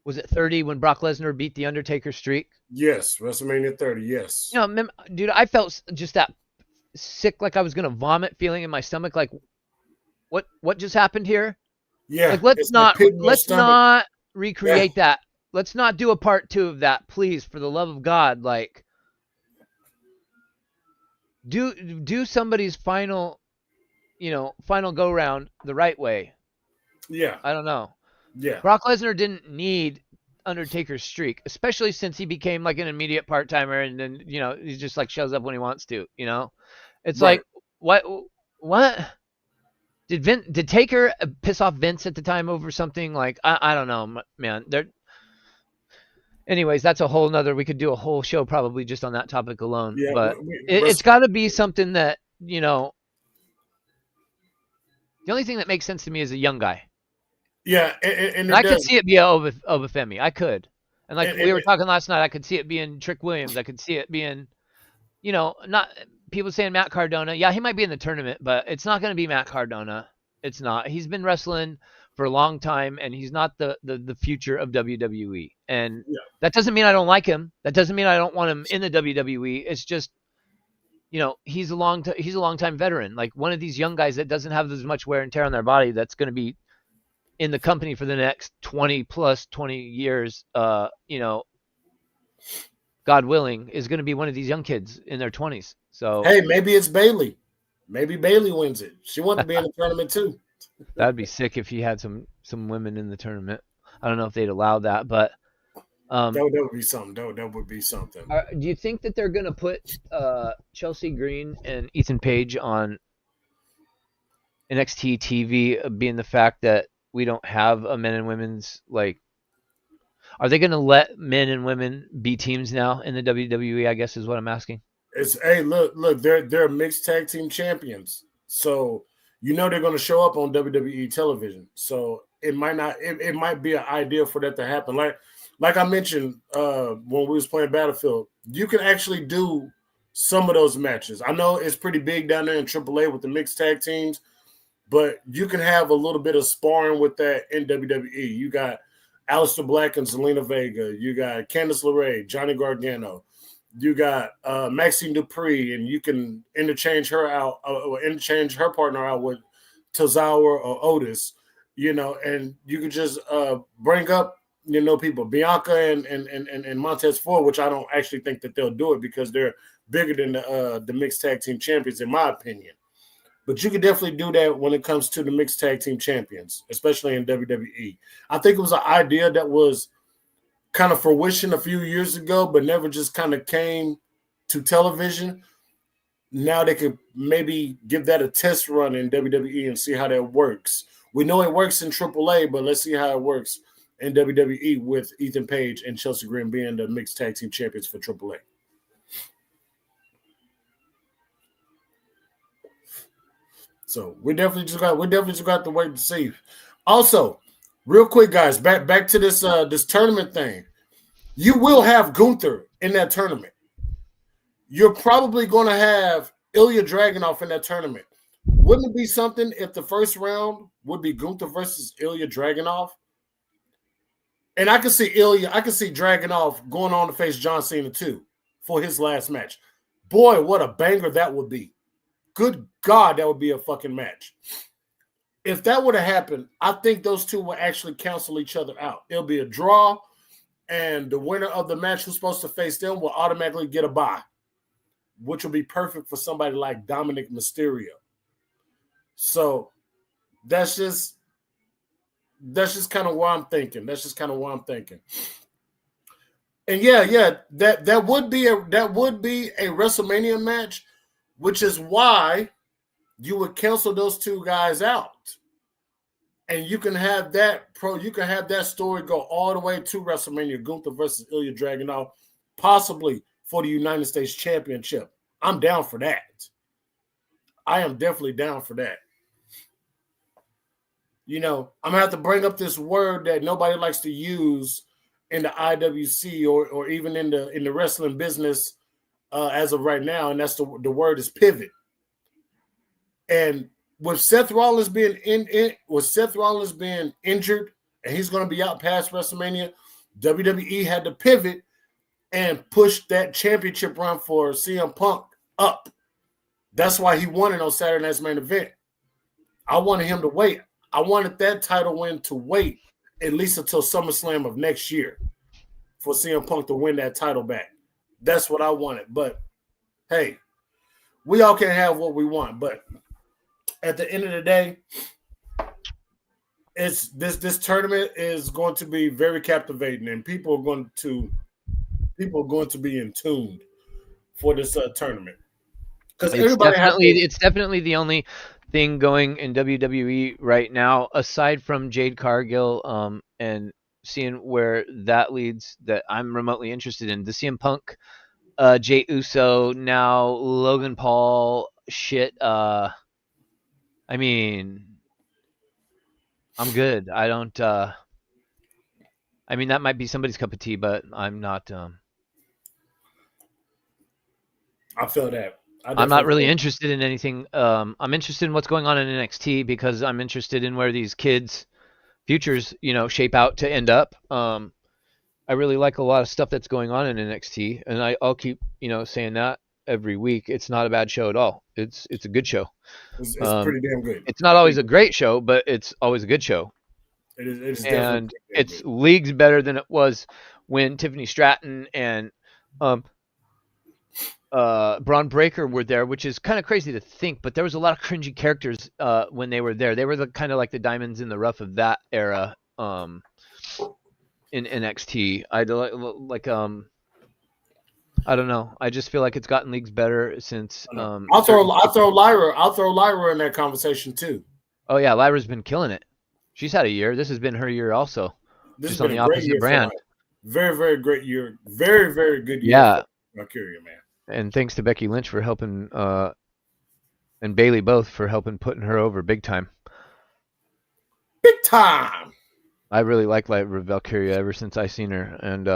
Speaker 3: Was it 30 when Brock Lesnar beat the Undertaker streak?
Speaker 2: Yes, WrestleMania 30. Yes.
Speaker 3: Dude, I felt just that sick, like I was gonna vomit, feeling in my stomach. Like, what just happened here?
Speaker 2: Yeah.
Speaker 3: Like, let's not recreate that. Let's not do a part 2 of that, please, for the love of God. Like, do somebody's final go round the right way.
Speaker 2: Yeah.
Speaker 3: I don't know.
Speaker 2: Yeah.
Speaker 3: Brock Lesnar didn't need Undertaker's streak, especially since he became like an immediate part-timer and then, he just like shows up when he wants to, It's
Speaker 2: right.
Speaker 3: Like, what? Did Taker piss off Vince at the time over something? Like, I don't know, man. Anyways, that's a whole nother, we could do a whole show probably just on that topic alone.
Speaker 2: Yeah,
Speaker 3: but it's got to be something that, the only thing that makes sense to me is a young guy.
Speaker 2: Yeah, and
Speaker 3: I could see it be Obafemi. I could. And like we were talking last night, I could see it being Trick Williams. I could see it being, not people saying Matt Cardona. Yeah, he might be in the tournament, but it's not going to be Matt Cardona. It's not. He's been wrestling for a long time, and he's not the future of WWE. And that doesn't mean I don't like him. That doesn't mean I don't want him in the WWE. It's just, he's a long time veteran. Like one of these young guys that doesn't have as much wear and tear on their body that's going to be in the company for the next 20 years, God willing, is going to be one of these young kids in their 20s. So
Speaker 2: hey, maybe it's Bayley. Maybe Bayley wins it. She wants to be in the tournament too.
Speaker 3: That'd be sick if he had some women in the tournament. I don't know if they'd allow that, but
Speaker 2: that would be something. That would be something.
Speaker 3: Do you think that they're going to put Chelsea Green and Ethan Page on NXT TV, being the fact that we don't have a men and women's, like, are they going to let men and women be teams now in the WWE, I guess is what I'm asking.
Speaker 2: Look, they're mixed tag team champions. So, they're going to show up on WWE television. So it might be an idea for that to happen. Like I mentioned when we was playing Battlefield, you can actually do some of those matches. I know it's pretty big down there in AAA with the mixed tag teams, but you can have a little bit of sparring with that in WWE. You got Aleister Black and Zelina Vega. You got Candice LeRae, Johnny Gargano. You got Maxine Dupree, and you can interchange her out, or interchange her partner out with Tozawa or Otis, and you can just bring up, people, Bianca and Montez Ford, which I don't actually think that they'll do it because they're bigger than the mixed tag team champions, in my opinion. But you can definitely do that when it comes to the mixed tag team champions, especially in WWE. I think it was an idea that was kind of fruition a few years ago, but never just kind of came to television. Now they could maybe give that a test run in WWE and see how that works. We know it works in AAA, but let's see how it works in WWE with Ethan Page and Chelsea Green being the mixed tag team champions for AAA. So we definitely just got to wait and see. Also, real quick, guys, back to this this tournament thing. You will have Gunther in that tournament. You're probably going to have Ilya Dragunov in that tournament. Wouldn't it be something if the first round would be Gunther versus Ilya Dragunov? And I can see Dragunov going on to face John Cena too for his last match. Boy, what a banger that would be. Good God, that would be a fucking match. If that would have happened, I think those two will actually cancel each other out. It'll be a draw, and the winner of the match who's supposed to face them will automatically get a bye, which will be perfect for somebody like Dominic Mysterio. So that's just kind of what I'm thinking. And yeah, that would be a WrestleMania match, which is why you would cancel those two guys out. And you can have that story go all the way to WrestleMania, Gunther versus Ilya Dragunov, possibly for the United States Championship. I'm down for that. I am definitely down for that. I'm gonna have to bring up this word that nobody likes to use in the IWC or even in the wrestling business as of right now, and that's the word is pivot. And with Seth Rollins being injured and he's going to be out past WrestleMania, WWE had to pivot and push that championship run for CM Punk up. That's why he won it on Saturday Night's Main Event. I wanted him to wait. I wanted that title win to wait at least until SummerSlam of next year for CM Punk to win that title back. That's what I wanted. But, hey, we all can have what we want. But at the end of the day, it's this tournament is going to be very captivating, and people are going to be in tune for this tournament. Because
Speaker 3: it's definitely the only thing going in WWE right now, aside from Jade Cargill, and seeing where that leads, that I'm remotely interested in. The CM Punk, Jey Uso, now Logan Paul shit. I mean, I'm good. I don't. I mean, that might be somebody's cup of tea, but I'm not.
Speaker 2: I feel that.
Speaker 3: I'm not really interested in anything. I'm interested in what's going on in NXT because I'm interested in where these kids' futures, shape out to end up. I really like a lot of stuff that's going on in NXT, and I'll keep, saying that every week. It's not a bad show at all. It's a good show.
Speaker 2: It's pretty damn good.
Speaker 3: It's not always a great show, but it's always a good show.
Speaker 2: It is
Speaker 3: and it's good. Leagues better than it was when Tiffany Stratton and Braun Breaker were there, which is kind of crazy to think, but there was a lot of cringy characters when they were there. They were kind of like the diamonds in the rough of that era in NXT. I don't know. I just feel like it's gotten leagues better since.
Speaker 2: I'll throw Lyra in that conversation too.
Speaker 3: Oh yeah, Lyra's been killing it. She's had a year. This has been her year also. Just on the opposite brand.
Speaker 2: Very, very great year. Very, very good year.
Speaker 3: Yeah.
Speaker 2: Mercury, man.
Speaker 3: And thanks to Becky Lynch for helping, and Bayley both for helping putting her over big time.
Speaker 2: Big time.
Speaker 3: I really like Valkyria ever since I seen her, and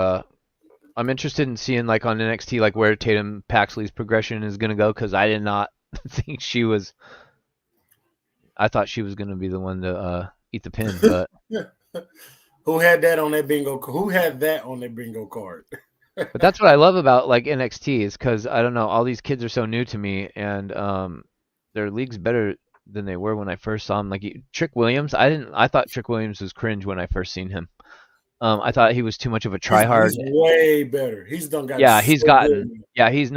Speaker 3: I'm interested in seeing on NXT where Tatum Paxley's progression is gonna go, because I did not think she was. I thought she was going to be the one to eat the pin, but
Speaker 2: Who had that on that bingo? Who had that on their bingo card?
Speaker 3: but that's what I love about like NXT is because I don't know, all these kids are so new to me, and their league's better than they were when I first saw them. Like Trick Williams, I thought Trick Williams was cringe when I first seen him. I thought he was too much of a tryhard.
Speaker 2: He's way better. He's done got
Speaker 3: Yeah,
Speaker 2: so
Speaker 3: he's gotten.
Speaker 2: good.
Speaker 3: Yeah, he's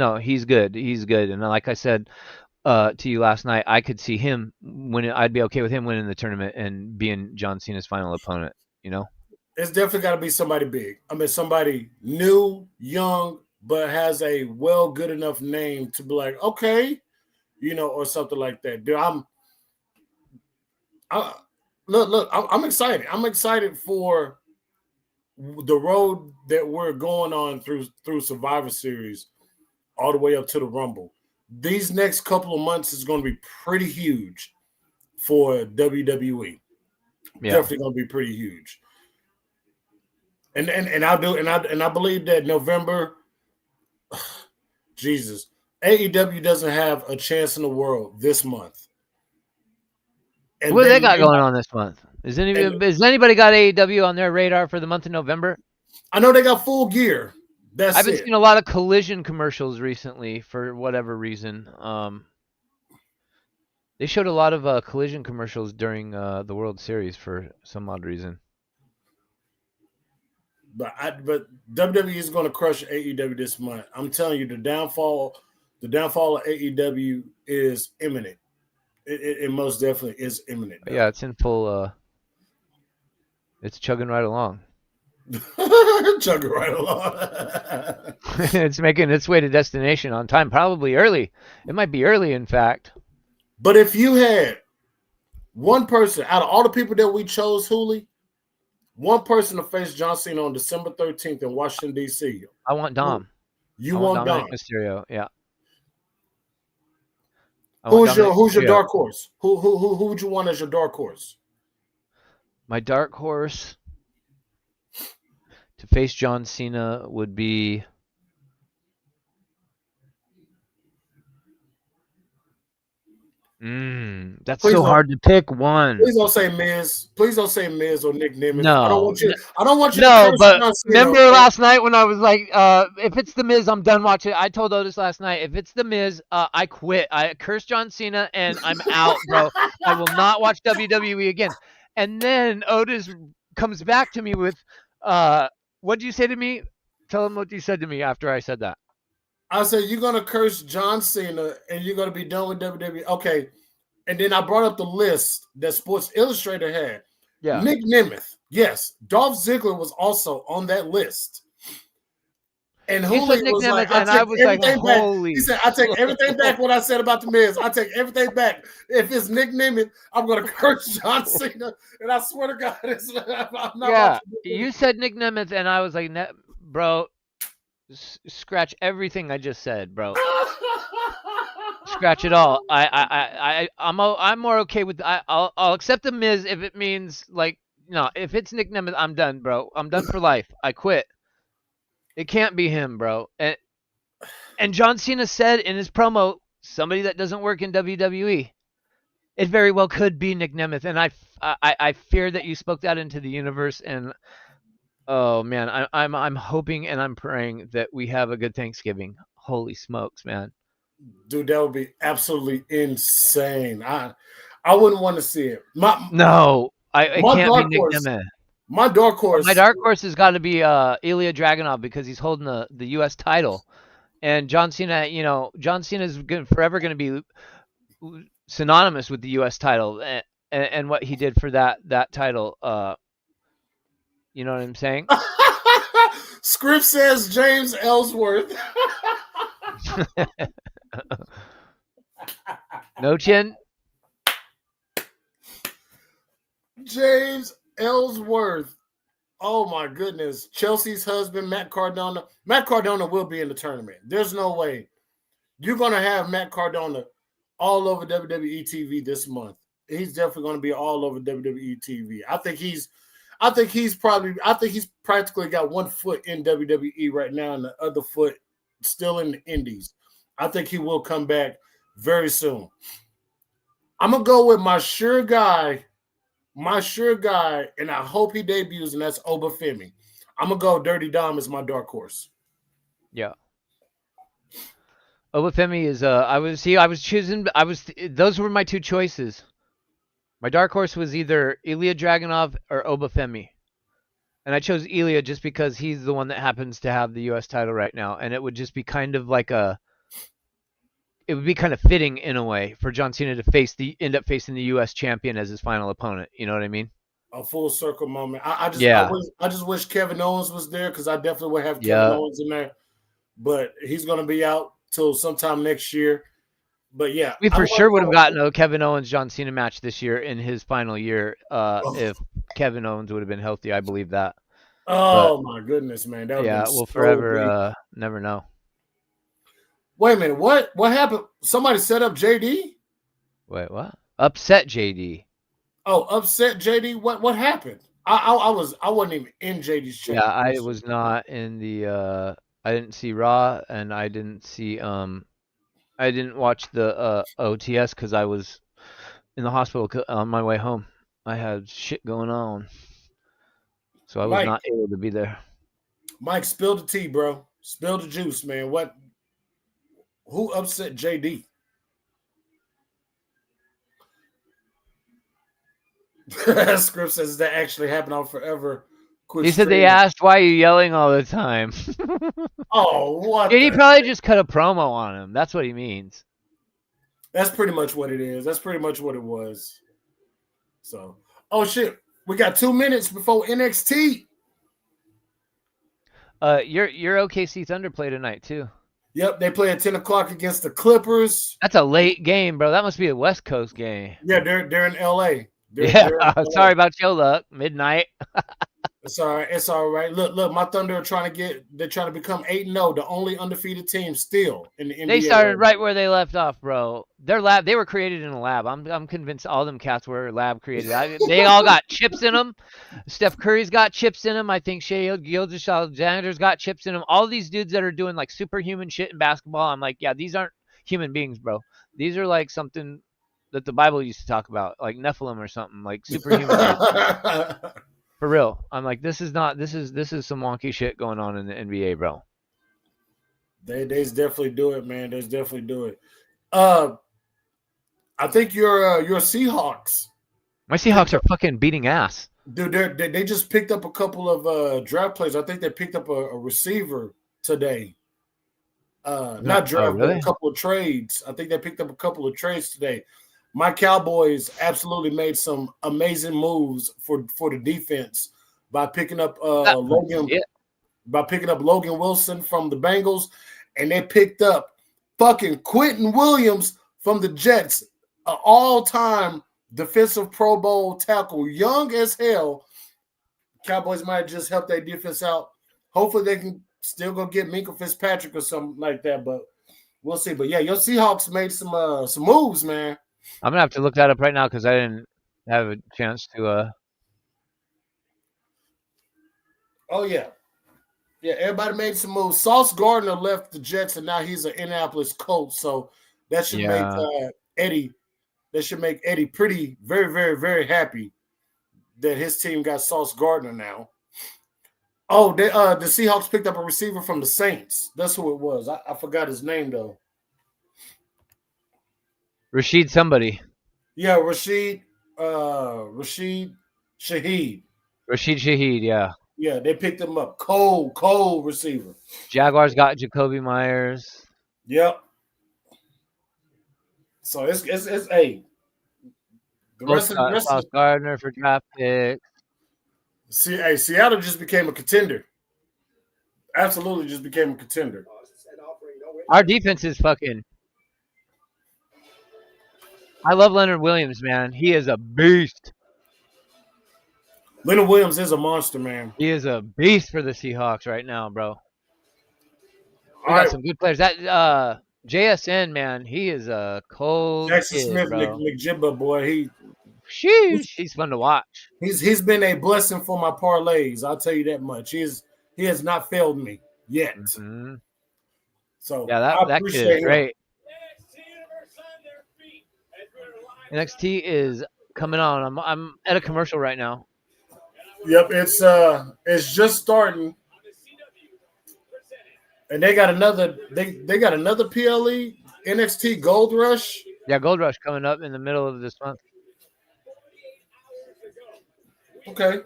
Speaker 3: good. He's good. And like I said to you last night, I could see him winning. I'd be okay with him winning the tournament and being John Cena's final opponent. You know,
Speaker 2: It's definitely got to be somebody big. I mean, somebody new, young, but has a good enough name to be like, okay, you know, or something like that. Dude, I'm excited. I'm excited for the road that we're going on through Survivor Series all the way up to the Rumble. These next couple of months is going to be pretty huge for WWE.
Speaker 3: yeah.
Speaker 2: Definitely going to be pretty huge. And I believe that November, Jesus, AEW doesn't have a chance in the world this month. And
Speaker 3: What do they got going on this month? Has anybody got AEW on their radar for the month of November?
Speaker 2: I know they got Full Gear.
Speaker 3: I've been seeing a lot of Collision commercials recently for whatever reason. They showed a lot of Collision commercials during the World Series for some odd reason.
Speaker 2: But WWE is going to crush AEW this month. I'm telling you, the downfall of AEW is imminent. It most definitely is imminent.
Speaker 3: Yeah, it's in full. It's chugging right along.
Speaker 2: Chugging right along.
Speaker 3: It's making its way to destination on time, probably early. It might be early, in fact.
Speaker 2: But if you had one person out of all the people that we chose, Hooley, one person to face John Cena on December 13th in Washington, D.C.
Speaker 3: I want Dom.
Speaker 2: You want Dom.
Speaker 3: Mysterio, yeah.
Speaker 2: Who's your dark horse? Who would you want as your dark horse?
Speaker 3: My dark horse to face John Cena would be that's so hard to pick one.
Speaker 2: Please don't say Miz. Please don't say Miz or Nick Nemeth.
Speaker 3: No,
Speaker 2: I don't want you.
Speaker 3: No, but remember last night when I was like, if it's the Miz, I'm done watching. I told Otis last night, if it's the Miz, I quit. I curse John Cena and I'm out, bro. I will not watch WWE again. And then Otis comes back to me with, what'd you say to me? Tell him what you said to me after I said that.
Speaker 2: I said, you're going to curse John Cena and you're going to be done with WWE. Okay. And then I brought up the list that Sports Illustrated had.
Speaker 3: Yeah.
Speaker 2: Nick Nemeth. Yes. Dolph Ziggler was also on that list. And Hooley was
Speaker 3: Nemeth,
Speaker 2: like,
Speaker 3: I was like, holy.
Speaker 2: He said, I take everything back what I said about the Miz. I take everything back. If it's Nick Nemeth, I'm going to curse John Cena. And I swear to God, I'm not.
Speaker 3: Yeah. You said Nick Nemeth, and I was like, bro, scratch everything I just said, bro. Scratch it all. I'm more okay with. I'll accept the Miz if it means like no. If it's Nick Nemeth, I'm done, bro. I'm done for life. I quit. It can't be him, bro. And John Cena said in his promo, somebody that doesn't work in WWE. It very well could be Nick Nemeth, and I fear that you spoke that into the universe. And oh man, I'm hoping and I'm praying that we have a good Thanksgiving. Holy smokes, man.
Speaker 2: Dude, that would be absolutely insane. I wouldn't want to see it.
Speaker 3: I can't be Nick Nemeth.
Speaker 2: My dark horse
Speaker 3: has got to be Ilya Dragunov because he's holding the U.S. title, and John Cena. You know, John Cena is forever going to be synonymous with the U.S. title and what he did for that title. You know what I'm saying?
Speaker 2: Script says James Ellsworth.
Speaker 3: No chin.
Speaker 2: James Ellsworth. Oh my goodness. Chelsea's husband, Matt Cardona. Matt Cardona will be in the tournament. There's no way. You're going to have Matt Cardona all over WWE TV this month. He's definitely going to be all over WWE TV. I think he's practically got one foot in WWE right now and the other foot still in the Indies. I think he will come back very soon. I'm gonna go with my sure guy, and I hope he debuts, and that's Obafemi. I'm gonna go Dirty Dom as my dark horse.
Speaker 3: Yeah. Obafemi is those were my two choices. My dark horse was either Ilya Dragunov or Obafemi. And I chose Ilya just because he's the one that happens to have the US title right now, and it would just be kind of like it would be kind of fitting in a way for John Cena to end up facing the US champion as his final opponent. You know what I mean?
Speaker 2: A full circle moment. I just wish Kevin Owens was there, because I definitely would have Kevin Owens in there. But he's gonna be out till sometime next year. But yeah,
Speaker 3: we for sure would have gotten a Kevin Owens John Cena match this year in his final year if Kevin Owens would have been healthy. I believe that.
Speaker 2: Oh my goodness, man! That
Speaker 3: we'll forever never know.
Speaker 2: Wait a minute, what happened? Somebody set up JD?
Speaker 3: Wait, what? Upset JD?
Speaker 2: Oh, upset JD? What happened? I wasn't even in JD's chat.
Speaker 3: Yeah, I was not in the. I didn't see Raw, and I didn't see I didn't watch the OTS because I was in the hospital on my way home. I had shit going on, so I was not able to be there.
Speaker 2: Mike, spill the tea, bro. Spill the juice, man. Who upset JD? Script says that actually happened on Forever.
Speaker 3: He said they asked, why are you yelling all the time?
Speaker 2: Oh, what?
Speaker 3: JD probably just cut a promo on him. That's what he means.
Speaker 2: That's pretty much what it is. That's pretty much what it was. So, oh shit, we got 2 minutes before NXT.
Speaker 3: Your OKC Thunder play tonight too.
Speaker 2: Yep, they play at 10 o'clock against the Clippers.
Speaker 3: That's a late game, bro. That must be a West Coast game.
Speaker 2: Yeah, they're in LA.
Speaker 3: Sorry about your luck. Midnight.
Speaker 2: It's all right. It's all right. Look, my Thunder are trying to become 8-0, the only undefeated team still in the NBA.
Speaker 3: They started right where they left off, bro. They were created in a lab. I'm convinced all them cats were lab created. They all got chips in them. Steph Curry's got chips in him. I think Shai Gilgeous-Alexander's got chips in him. All these dudes that are doing like superhuman shit in basketball, I'm like, yeah, these aren't human beings, bro. These are like something that the Bible used to talk about, like Nephilim or something, like superhuman. For real. I'm like, this is some wonky shit going on in the NBA, bro.
Speaker 2: They definitely do it, man. They definitely do it. I think your Seahawks.
Speaker 3: My Seahawks are fucking beating ass.
Speaker 2: Dude, they just picked up a couple of draft players. I think they picked up a receiver today. Not draft, but a couple of trades. I think they picked up a couple of trades today. My Cowboys absolutely made some amazing moves for the defense by picking up Logan Wilson from the Bengals, and they picked up fucking Quentin Williams from the Jets, an all-time defensive Pro Bowl tackle, young as hell. Cowboys might just help their defense out. Hopefully they can still go get Minkah Fitzpatrick or something like that, but we'll see. But yeah, your Seahawks made some moves, man.
Speaker 3: I'm gonna have to look that up right now because I didn't have a chance to.
Speaker 2: Oh yeah, everybody made some moves. Sauce Gardner left the Jets, and now he's an Indianapolis Colt. So that should make Eddie. That should make Eddie pretty, very, very, very happy that his team got Sauce Gardner now. Oh, the Seahawks picked up a receiver from the Saints. That's who it was. I forgot his name though.
Speaker 3: Rashid somebody.
Speaker 2: Yeah, Rashid Shaheed.
Speaker 3: Rashid Shaheed, yeah.
Speaker 2: Yeah, they picked him up. Cold receiver.
Speaker 3: Jaguars got Jacoby Myers.
Speaker 2: Yep. So it's the rest of
Speaker 3: Gardner for draft picks.
Speaker 2: Seattle just became a contender. Absolutely just became a contender.
Speaker 3: Our defense is fucking. I love Leonard Williams, man. He is a beast.
Speaker 2: Leonard Williams is a monster, man.
Speaker 3: He is a beast for the Seahawks right now, bro. We got some good players. That JSN, man, he is a cold
Speaker 2: Jackson
Speaker 3: kid,
Speaker 2: Smith,
Speaker 3: bro.
Speaker 2: McJibba, boy.
Speaker 3: He's fun to watch.
Speaker 2: He's been a blessing for my parlays. I'll tell you that much. He has not failed me yet.
Speaker 3: Mm-hmm.
Speaker 2: So
Speaker 3: yeah, that kid is great. NXT is coming on. I'm at a commercial right now.
Speaker 2: Yep, it's just starting, and they got another PLE NXT Gold Rush.
Speaker 3: Yeah, Gold Rush coming up in the middle of this month.
Speaker 2: Okay.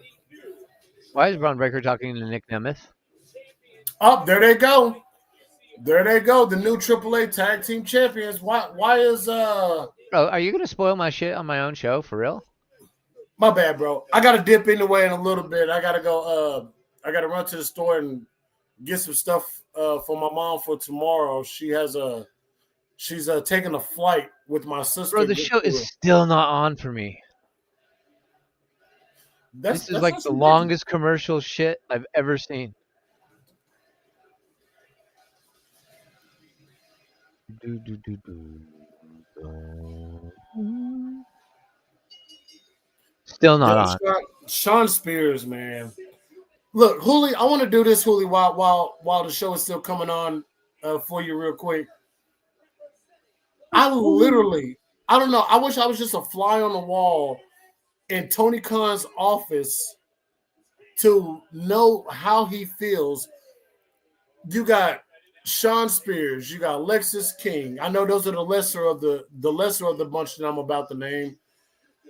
Speaker 3: Why is Braun Breaker talking to Nick Nemeth?
Speaker 2: Oh, there they go. There they go. The new AAA Tag Team Champions. Why is
Speaker 3: Bro, are you gonna spoil my shit on my own show for real?
Speaker 2: My bad, bro. I gotta dip anyway in a little bit. I gotta go. I gotta run to the store and get some stuff for my mom for tomorrow. She's taking a flight with my sister.
Speaker 3: Bro, the show is still not on for me. This is like the longest commercial shit I've ever seen. Still not on.
Speaker 2: Sean Spears, man. Look, Hooli, I want to do this, Hooli, while the show is still coming on for you real quick. I don't know. I wish I was just a fly on the wall in Tony Khan's office to know how he feels. You got Sean Spears, you got Lexis King. I know those are the lesser of the bunch that I'm about to name,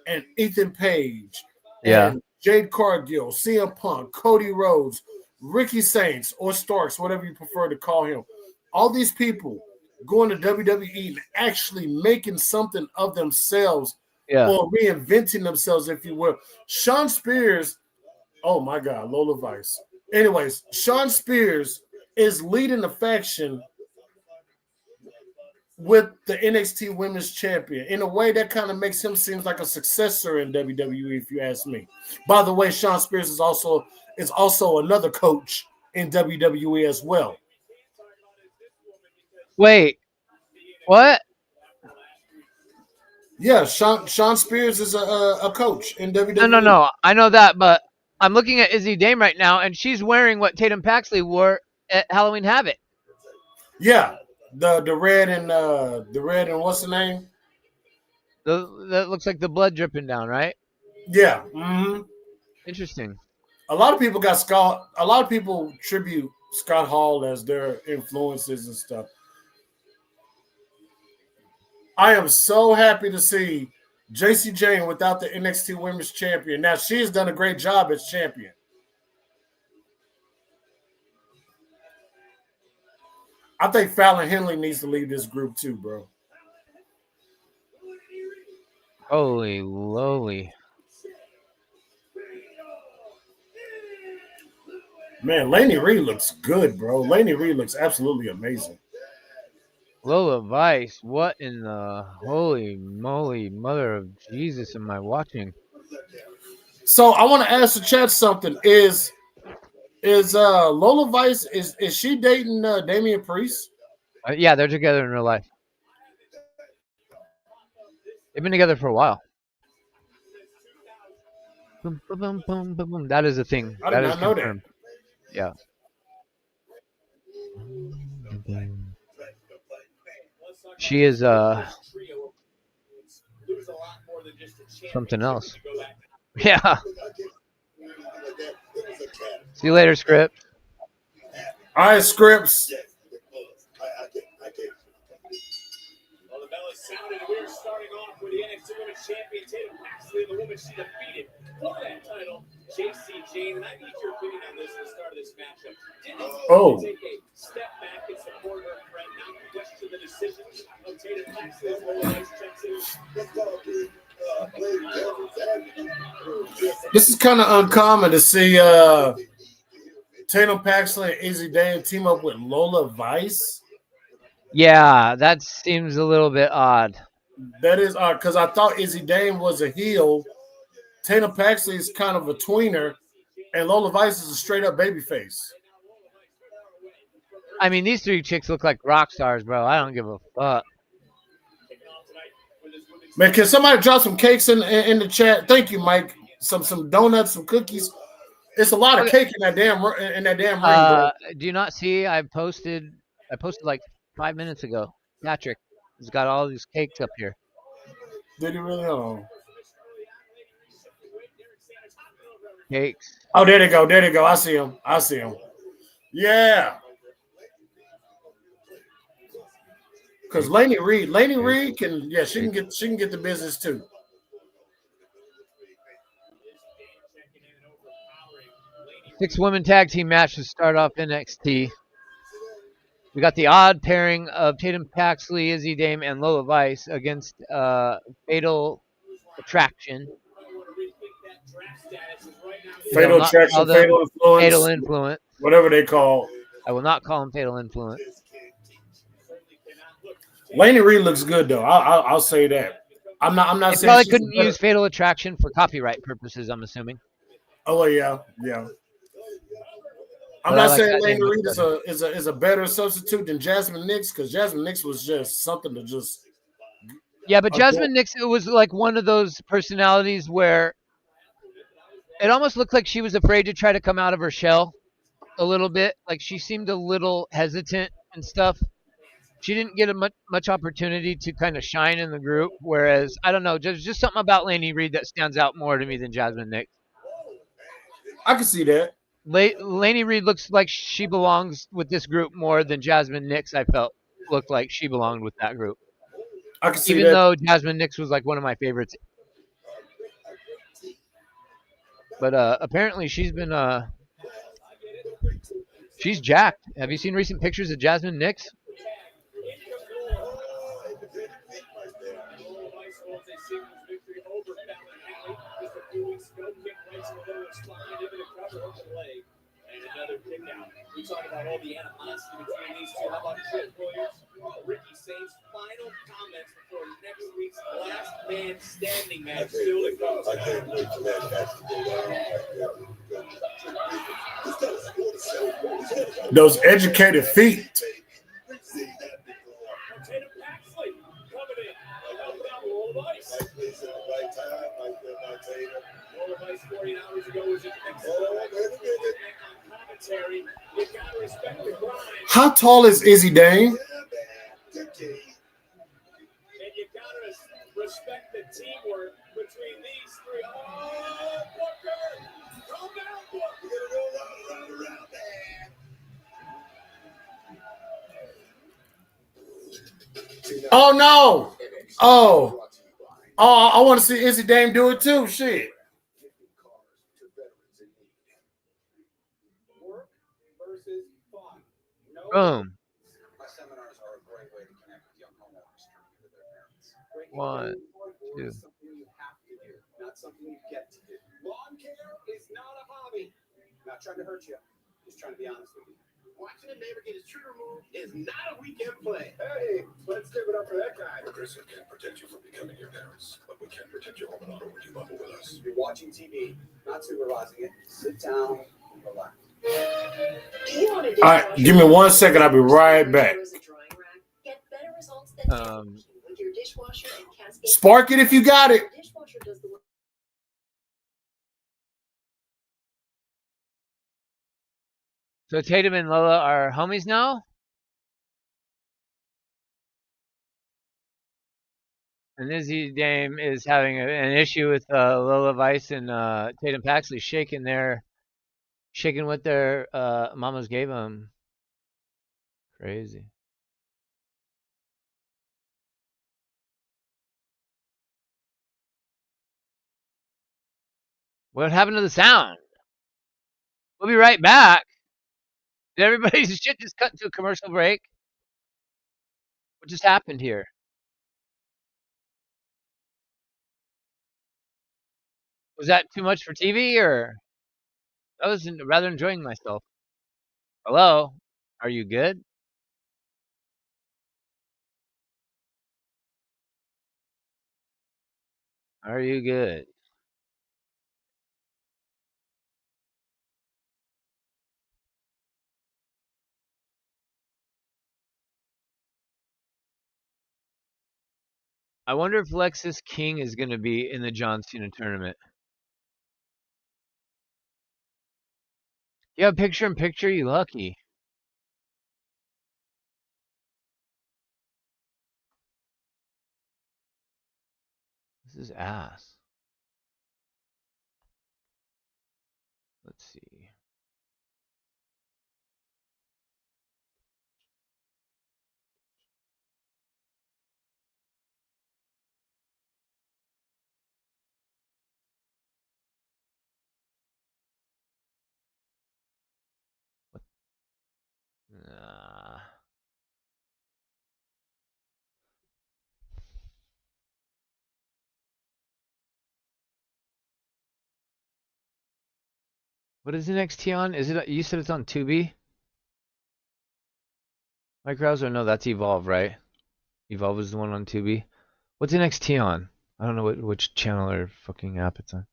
Speaker 2: and Ethan Page, and Jade Cargill, CM Punk, Cody Rhodes, Ricky Saints, or Starks, whatever you prefer to call him. All these people going to WWE and actually making something of themselves, or reinventing themselves, if you will. Sean Spears, oh my God, Lola Vice. Anyways, Sean Spears is leading the faction with the NXT Women's Champion in a way that kind of makes him seem like a successor in WWE, if you ask me. By the way, Sean Spears is also another coach in WWE as well.
Speaker 3: Wait, what?
Speaker 2: Yeah, Sean Spears is a coach in WWE.
Speaker 3: No. I know that, but I'm looking at Izzy Dame right now, and she's wearing what Tatum Paxley wore at Halloween Havoc.
Speaker 2: Yeah, the red and what's the name?
Speaker 3: That looks like the blood dripping down, right?
Speaker 2: Yeah. Mm-hmm.
Speaker 3: Interesting.
Speaker 2: A lot of people tribute Scott Hall as their influences and stuff. I am so happy to see JC Jane without the NXT Women's Champion. Now, she has done a great job as champion. I think Fallon Henley needs to lead this group too, bro.
Speaker 3: Holy lowly.
Speaker 2: Man, Lainey Reed looks good, bro. Lainey Reed looks absolutely amazing.
Speaker 3: Lola Vice, what in the holy moly mother of Jesus am I watching?
Speaker 2: So I want to ask the chat something. Is Lola Vice, is she dating Damian Priest?
Speaker 3: Yeah, they're together in real life. They've been together for a while. Boom, boom, boom, boom, boom. That is a thing.
Speaker 2: I did not know that.
Speaker 3: Yeah. She is something else. Yeah. See you later, Script.
Speaker 2: All right, Scripts.
Speaker 4: Well, the bell is sounded, and we're starting off with the NXT Women's Champion, Tatum Paxley, the woman she defeated for that title, JC Jane. And I need your opinion on this at the start of this matchup. Did take a step back and support her friend, not question the decisions of Tatum Paxley as well as
Speaker 2: This is kind of uncommon to see Tatum Paxley and Izzy Dane team up with Lola Vice.
Speaker 3: Yeah, that seems a little bit odd.
Speaker 2: That is odd because I thought Izzy Dane was a heel. Tatum Paxley is kind of a tweener, and Lola Vice is a straight up babyface.
Speaker 3: I mean, these three chicks look like rock stars, bro. I don't give a fuck.
Speaker 2: Man, can somebody drop some cakes in the chat? Thank you, Mike. Some donuts, some cookies. It's a lot of cake in that damn ring, bro.
Speaker 3: Do you not see? I posted like 5 minutes ago. Patrick has got all these cakes up here.
Speaker 2: Did he really? Oh.
Speaker 3: Cakes.
Speaker 2: Oh, there they go. There they go. I see him. I see him. Yeah. Because Laney Reed can, yeah, she can get the business too.
Speaker 3: 6-woman tag team match to start off NXT. We got the odd pairing of Tatum Paxley, Izzy Dame, and Lola Vice against Fatal Attraction.
Speaker 2: Fatal Attraction, Fatal Influence.
Speaker 3: Fatal Influence.
Speaker 2: Whatever they call.
Speaker 3: I will not call him Fatal Influence.
Speaker 2: Laney Reed looks good though. I'll say that. I'm not
Speaker 3: They
Speaker 2: saying
Speaker 3: probably couldn't use Fatal Attraction for copyright purposes, I'm assuming.
Speaker 2: Oh well, yeah. I'm not saying Laney Reed is a better substitute than Jasmine Nix, because Jasmine Nix was just something to just.
Speaker 3: Yeah, but Jasmine Nix, it was like one of those personalities where it almost looked like she was afraid to try to come out of her shell a little bit. Like she seemed a little hesitant and stuff. She didn't get much opportunity to kind of shine in the group. Whereas, I don't know, just something about Laney Reed that stands out more to me than Jasmine Nix.
Speaker 2: I can see that.
Speaker 3: Laney Reed looks like she belongs with this group more than Jasmine Nix, I felt, looked like she belonged with that group.
Speaker 2: I can see
Speaker 3: Even
Speaker 2: that.
Speaker 3: though Jasmine Nix was like one of my favorites. But apparently she's been she's jacked. Have you seen recent pictures of Jasmine Nix?
Speaker 4: We talk about all the animosity between these two. How about Trick Williams? Ricky Saints' final comments before next week's last man standing match still to come. I can't wait for that match.
Speaker 2: Those educated feet.
Speaker 4: Tatum Paxley coming in. Helping out Lola Vice. Lola Vice 48 hours ago was in commentary. You gotta respect the grind.
Speaker 2: How tall is Izzy Dame?
Speaker 4: And you gotta respect the teamwork between these three. Oh, Booker! Calm down, Booker! You're gonna go around there.
Speaker 2: Oh no! Oh, I want to see Izzy Dame do it too. Shit.
Speaker 3: Boom.
Speaker 5: My seminars are a great way to connect with young homeowners trying to get their parents.
Speaker 3: 1, 2.
Speaker 5: Something you have to do, not something you get to do. Lawn care is not a hobby. I'm not trying to hurt you. Just trying to be honest with you. Watching a neighbor get his tree removed is not a weekend play. Hey, let's give it up for that guy.
Speaker 6: Progressive can't protect you from becoming your parents, but we can protect your home and auto when you bundle with us.
Speaker 5: You're watching TV, not supervising it. Sit down and relax.
Speaker 2: All right, give me 1 second. I'll be right back. Spark it if you got it.
Speaker 3: So Tatum and Lola are homies now? And Izzy Dame is having an issue with Lola Vice and Tatum Paxley shaking what their mamas gave them. Crazy. What happened to the sound? We'll be right back. Did everybody's shit just cut to a commercial break? What just happened here? Was that too much for TV, or I was rather enjoying myself? Hello? Are you good? Are you good? I wonder if Lexis King is going to be in the John Cena tournament. You have picture in picture? You lucky. This is ass. Let's see. Nah. What is NXT on? Is it? You said it's on Tubi? Mike Rouser? No, that's Evolve, right? Evolve is the one on Tubi. What's NXT on? I don't know which channel or fucking app it's on.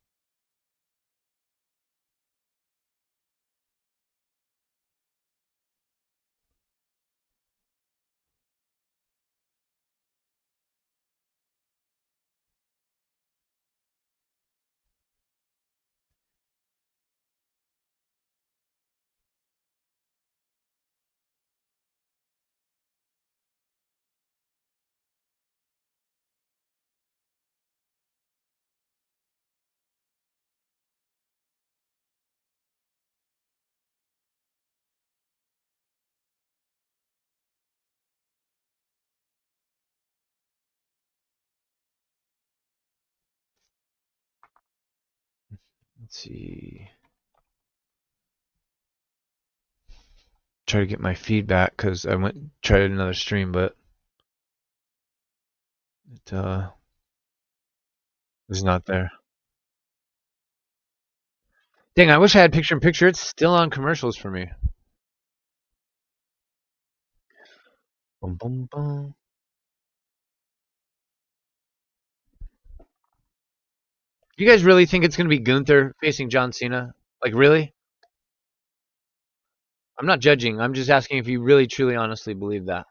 Speaker 3: Let's see. Try to get my feedback because I tried another stream, but it was not there. Dang, I wish I had picture in picture. It's still on commercials for me. Bum, bum, bum. You guys really think it's going to be Gunther facing John Cena? Like, really? I'm not judging. I'm just asking if you really, truly, honestly believe that.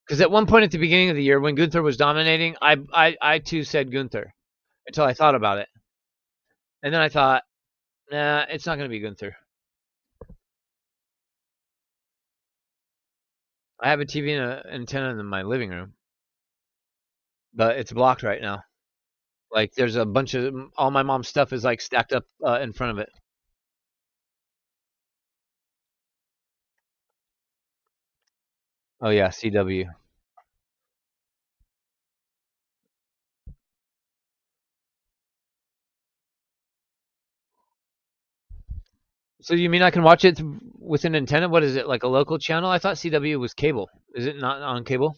Speaker 3: Because at one point at the beginning of the year, when Gunther was dominating, I too said Gunther until I thought about it. And then I thought, nah, it's not going to be Gunther. I have a TV and an antenna in my living room, but it's blocked right now. Like, there's a bunch of all my mom's stuff is like stacked up in front of it. Oh yeah, CW. So you mean I can watch it with an antenna? What is it, like a local channel? I thought CW was cable. Is it not on cable?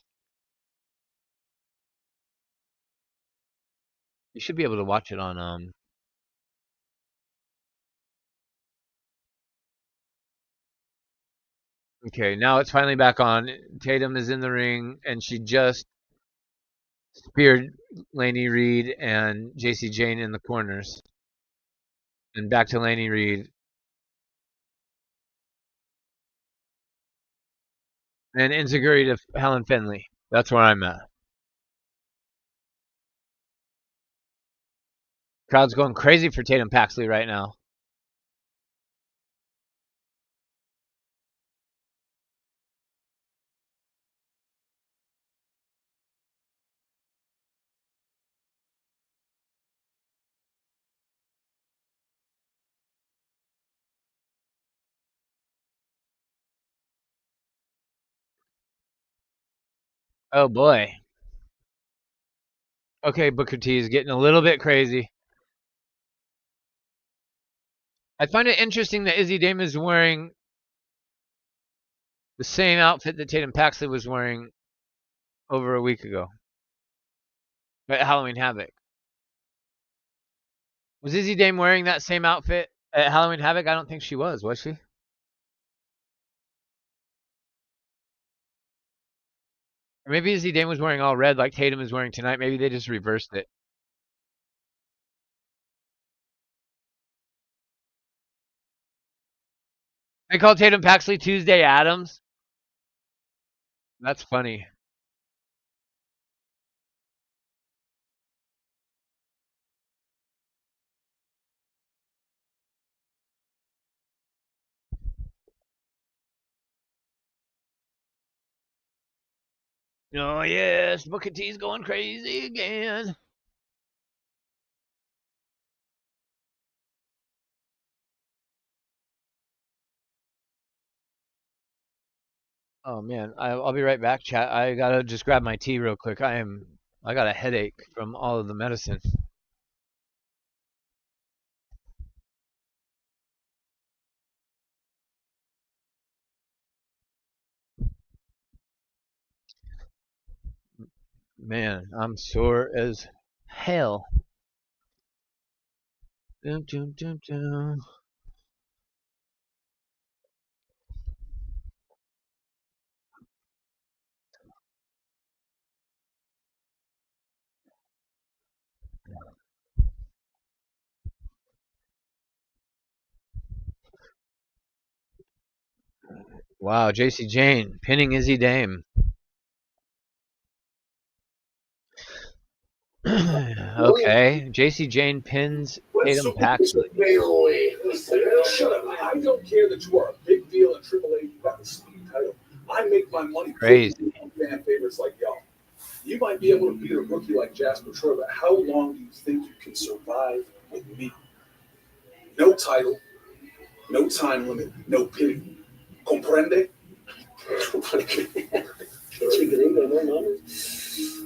Speaker 3: You should be able to watch it on Okay, now it's finally back on. Tatum is in the ring and she just speared Laney Reed and JC Jane in the corners. And back to Laney Reed. And Inzaguri to Helen Finley. That's where I'm at. Crowd's going crazy for Tatum Paxley right now. Oh boy. Okay, Booker T is getting a little bit crazy. I find it interesting that Izzy Dame is wearing the same outfit that Tatum Paxley was wearing over a week ago at Halloween Havoc. Was Izzy Dame wearing that same outfit at Halloween Havoc? I don't think she was she? Or maybe Izzy Dame was wearing all red like Tatum is wearing tonight. Maybe they just reversed it. They called Tatum Paxley Tuesday Adams. That's funny. Oh yes, Booker T's going crazy again. Oh man, I'll be right back, chat. I gotta just grab my tea real quick. I got a headache from all of the medicine. Man, I'm sore as hell. Dum, dum, dum, dum. Wow, JC Jane pinning Izzy Dame. Okay, JC Jane pins Tatum Paxley.
Speaker 6: Shut up. I don't care that you are a big deal in AAA. You got the speed title. I make my money
Speaker 3: Crazy.
Speaker 6: fan favorites like y'all. You might be able to beat a rookie like Jasper Troy, but how long do you think you can survive with me? No title, no time limit, no pity. ¿Comprende?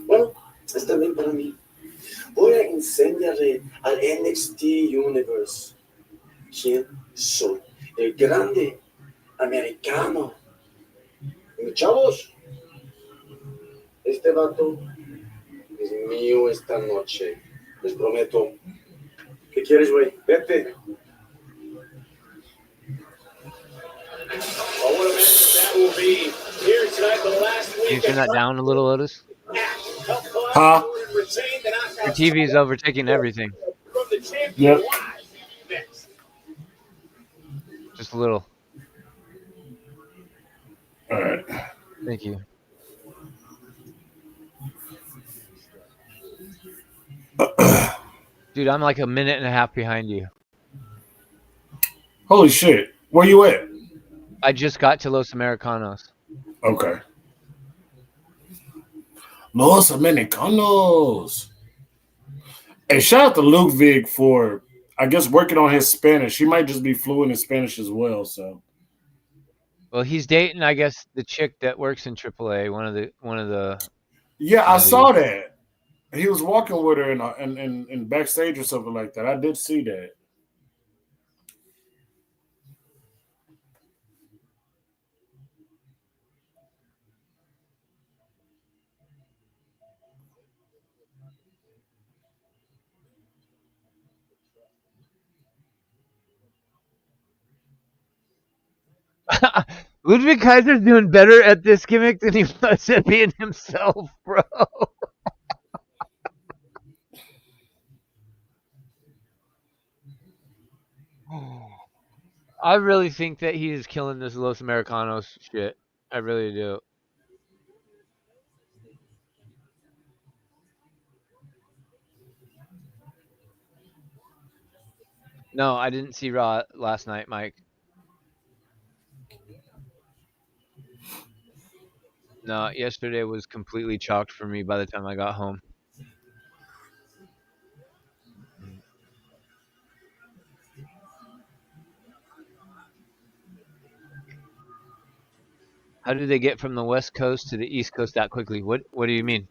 Speaker 5: Bueno, está bien para mí. Voy a enseñarle al NXT Universe quién soy. El grande americano. Y chavos, este vato es mío esta noche. Les prometo. ¿Qué quieres, güey? Vete.
Speaker 4: Oh, what a match that will be here tonight, the last
Speaker 3: Can you
Speaker 4: week.
Speaker 3: turn that down a little, Otis?
Speaker 2: Huh?
Speaker 3: Your TV's overtaking everything.
Speaker 4: From the champion
Speaker 2: Yep.
Speaker 4: live next.
Speaker 3: Just a little.
Speaker 2: All right.
Speaker 3: Thank you. Dude, I'm like a minute and a half behind you.
Speaker 2: Holy shit. Where you at?
Speaker 3: I just got to Los Americanos.
Speaker 2: Okay. Los Americanos. Hey, shout out to Luke Vig for, I guess, working on his Spanish. He might just be fluent in Spanish as well. So.
Speaker 3: Well, he's dating, I guess, the chick that works in AAA. One of the.
Speaker 2: Yeah, I saw that. He was walking with her in backstage or something like that. I did see that.
Speaker 3: Ludwig Kaiser's doing better at this gimmick than he was at being himself, bro. I really think that he is killing this Los Americanos shit. I really do. No, I didn't see Raw last night, Mike. No, yesterday was completely chalked for me by the time I got home. How did they get from the West Coast to the East Coast that quickly? What do you mean?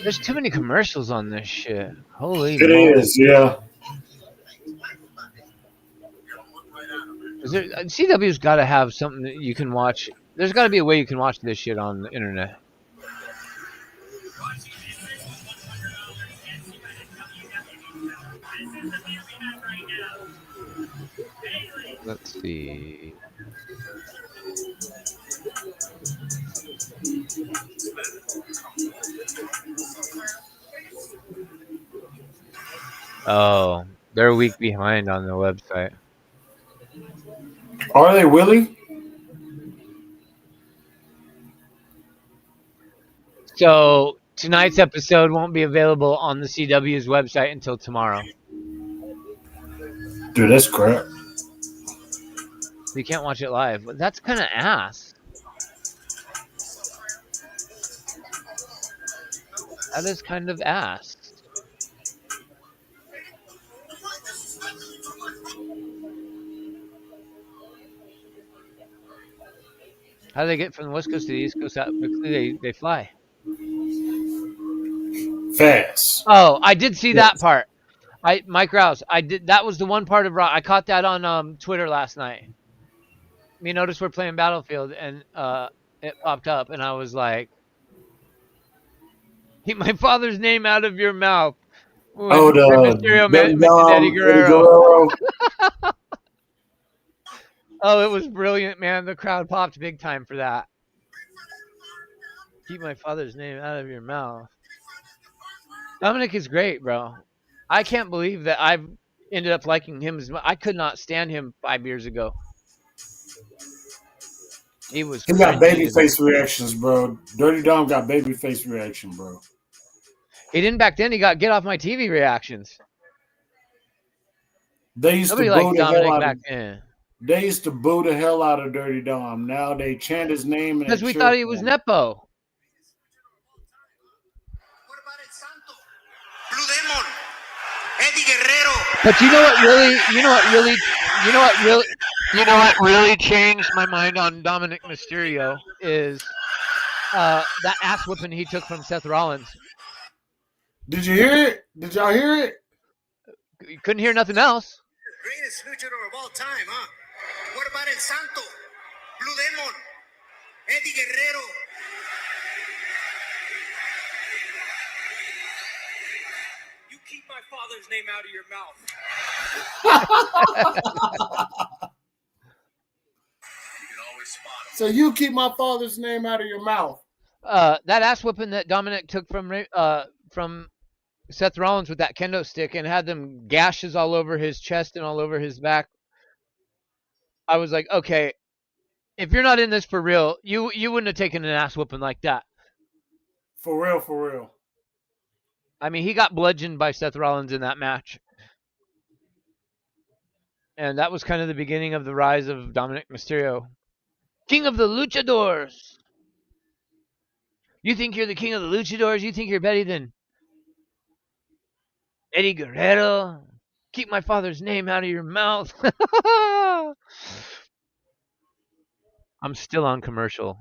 Speaker 3: There's too many commercials on this shit. Holy
Speaker 2: It
Speaker 3: moly.
Speaker 2: is, yeah.
Speaker 3: CW's got to have something that you can watch. There's got to be a way you can watch this shit on the internet. Let's see. Oh, they're a week behind on the website.
Speaker 2: Are they Willie?
Speaker 3: So tonight's episode won't be available on the CW's website until tomorrow.
Speaker 2: Dude, that's crap.
Speaker 3: You can't watch it live. That's kind of ass. That is kind of ass. How do they get from the West Coast to the East Coast? Out quickly they fly.
Speaker 2: Fast.
Speaker 3: Oh, I did see
Speaker 2: Yes.
Speaker 3: that part. Mike Rouse. I did. That was the one part of Raw. I caught that on Twitter last night. Me noticed we're playing Battlefield, and it popped up, and I was like, "Keep my father's name out of your mouth." When
Speaker 2: Oh,
Speaker 3: Rey Mysterio mentioned Eddie Guerrero. Oh, it was brilliant, man. The crowd popped big time for that. Keep my father's name out of your mouth. Dominic is great, bro. I can't believe that I've ended up liking him as much. I could not stand him 5 years ago. He was.
Speaker 2: He got
Speaker 3: cringy
Speaker 2: baby
Speaker 3: to me.
Speaker 2: face reactions, bro. Dirty Dom got baby face reaction, bro.
Speaker 3: He didn't back then. He got get off my TV reactions.
Speaker 2: They used
Speaker 3: Nobody
Speaker 2: to boo
Speaker 3: liked
Speaker 2: the hell
Speaker 3: Dominic
Speaker 2: out
Speaker 3: back
Speaker 2: of.
Speaker 3: then
Speaker 2: They used to boo the hell out of Dirty Dom. Now they chant his name and
Speaker 3: because
Speaker 2: they
Speaker 3: we
Speaker 2: cheer
Speaker 3: thought he
Speaker 2: for
Speaker 3: was
Speaker 2: him.
Speaker 3: Nepo.
Speaker 5: What about El Santo? Blue Demon. Eddie Guerrero.
Speaker 3: But you know what really changed my mind on Dominic Mysterio is that ass whipping he took from Seth Rollins.
Speaker 2: Did you hear it? Did y'all hear it?
Speaker 3: You couldn't hear nothing else.
Speaker 5: Greatest luchador of all time, huh? What about El Santo? Blue Demon. Eddie Guerrero. You keep my father's name out of your mouth. You can always spot him.
Speaker 2: So you keep my father's name out of your mouth.
Speaker 3: That ass whipping that Dominic took from Seth Rollins with that kendo stick and had them gashes all over his chest and all over his back. I was like, okay, if you're not in this for real, you wouldn't have taken an ass whipping like that.
Speaker 2: For real, for real.
Speaker 3: I mean, he got bludgeoned by Seth Rollins in that match. And that was kind of the beginning of the rise of Dominic Mysterio. King of the Luchadors. You think you're the king of the Luchadors? You think you're better than Eddie Guerrero? Keep my father's name out of your mouth. I'm still on commercial.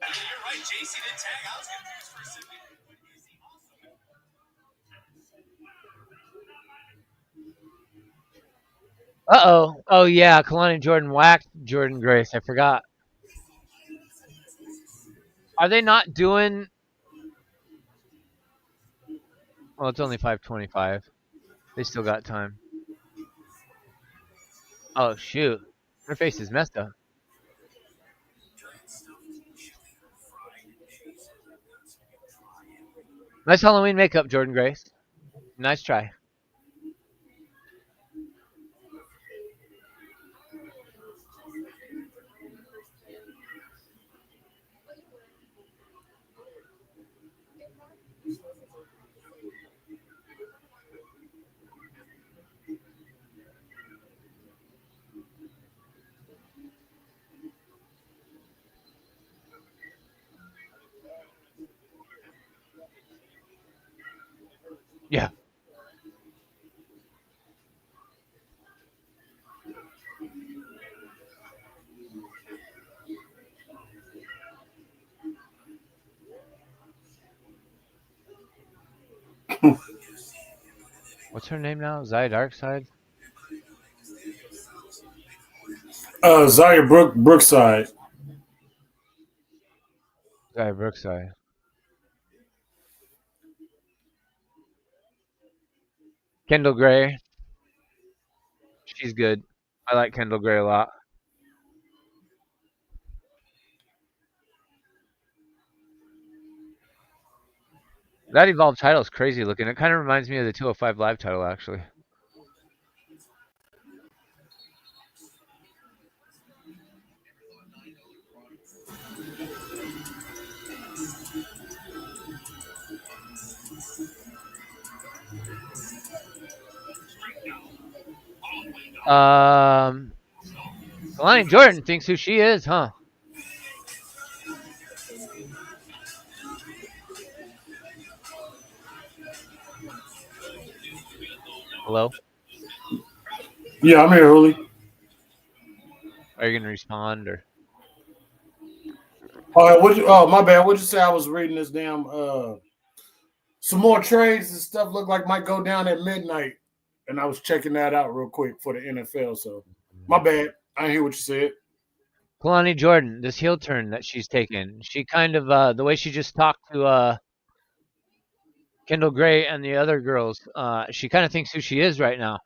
Speaker 5: You're right, JC didn't tag. I was confused for a second. Is he also...
Speaker 3: Uh-oh. Oh, yeah. Kalani Jordan whacked Jordan Grace. I forgot. Are they not doing... Well, it's only 5:25. They still got time. Oh, shoot. Her face is messed up. Nice Halloween makeup, Jordan Grace. Nice try. Yeah. What's her name now? Zaya Darkside?
Speaker 2: Zaya Brookside.
Speaker 3: Zaya Brookside. Kendall Gray. She's good. I like Kendall Gray a lot. That Evolve title is crazy looking. It kind of reminds me of the 205 Live title, actually. Kalani Jordan thinks who she is, huh? Hello?
Speaker 2: Yeah, I'm here, Holy.
Speaker 3: Are you gonna respond or?
Speaker 2: Oh, my bad. What'd you say? I was reading this damn some more trades and stuff look like might go down at midnight. And I was checking that out real quick for the NFL. So my bad. I didn't hear what you said.
Speaker 3: Kalani Jordan, this heel turn that she's taken. She kind of the way she just talked to Kendall Gray and the other girls, she kind of thinks who she is right now.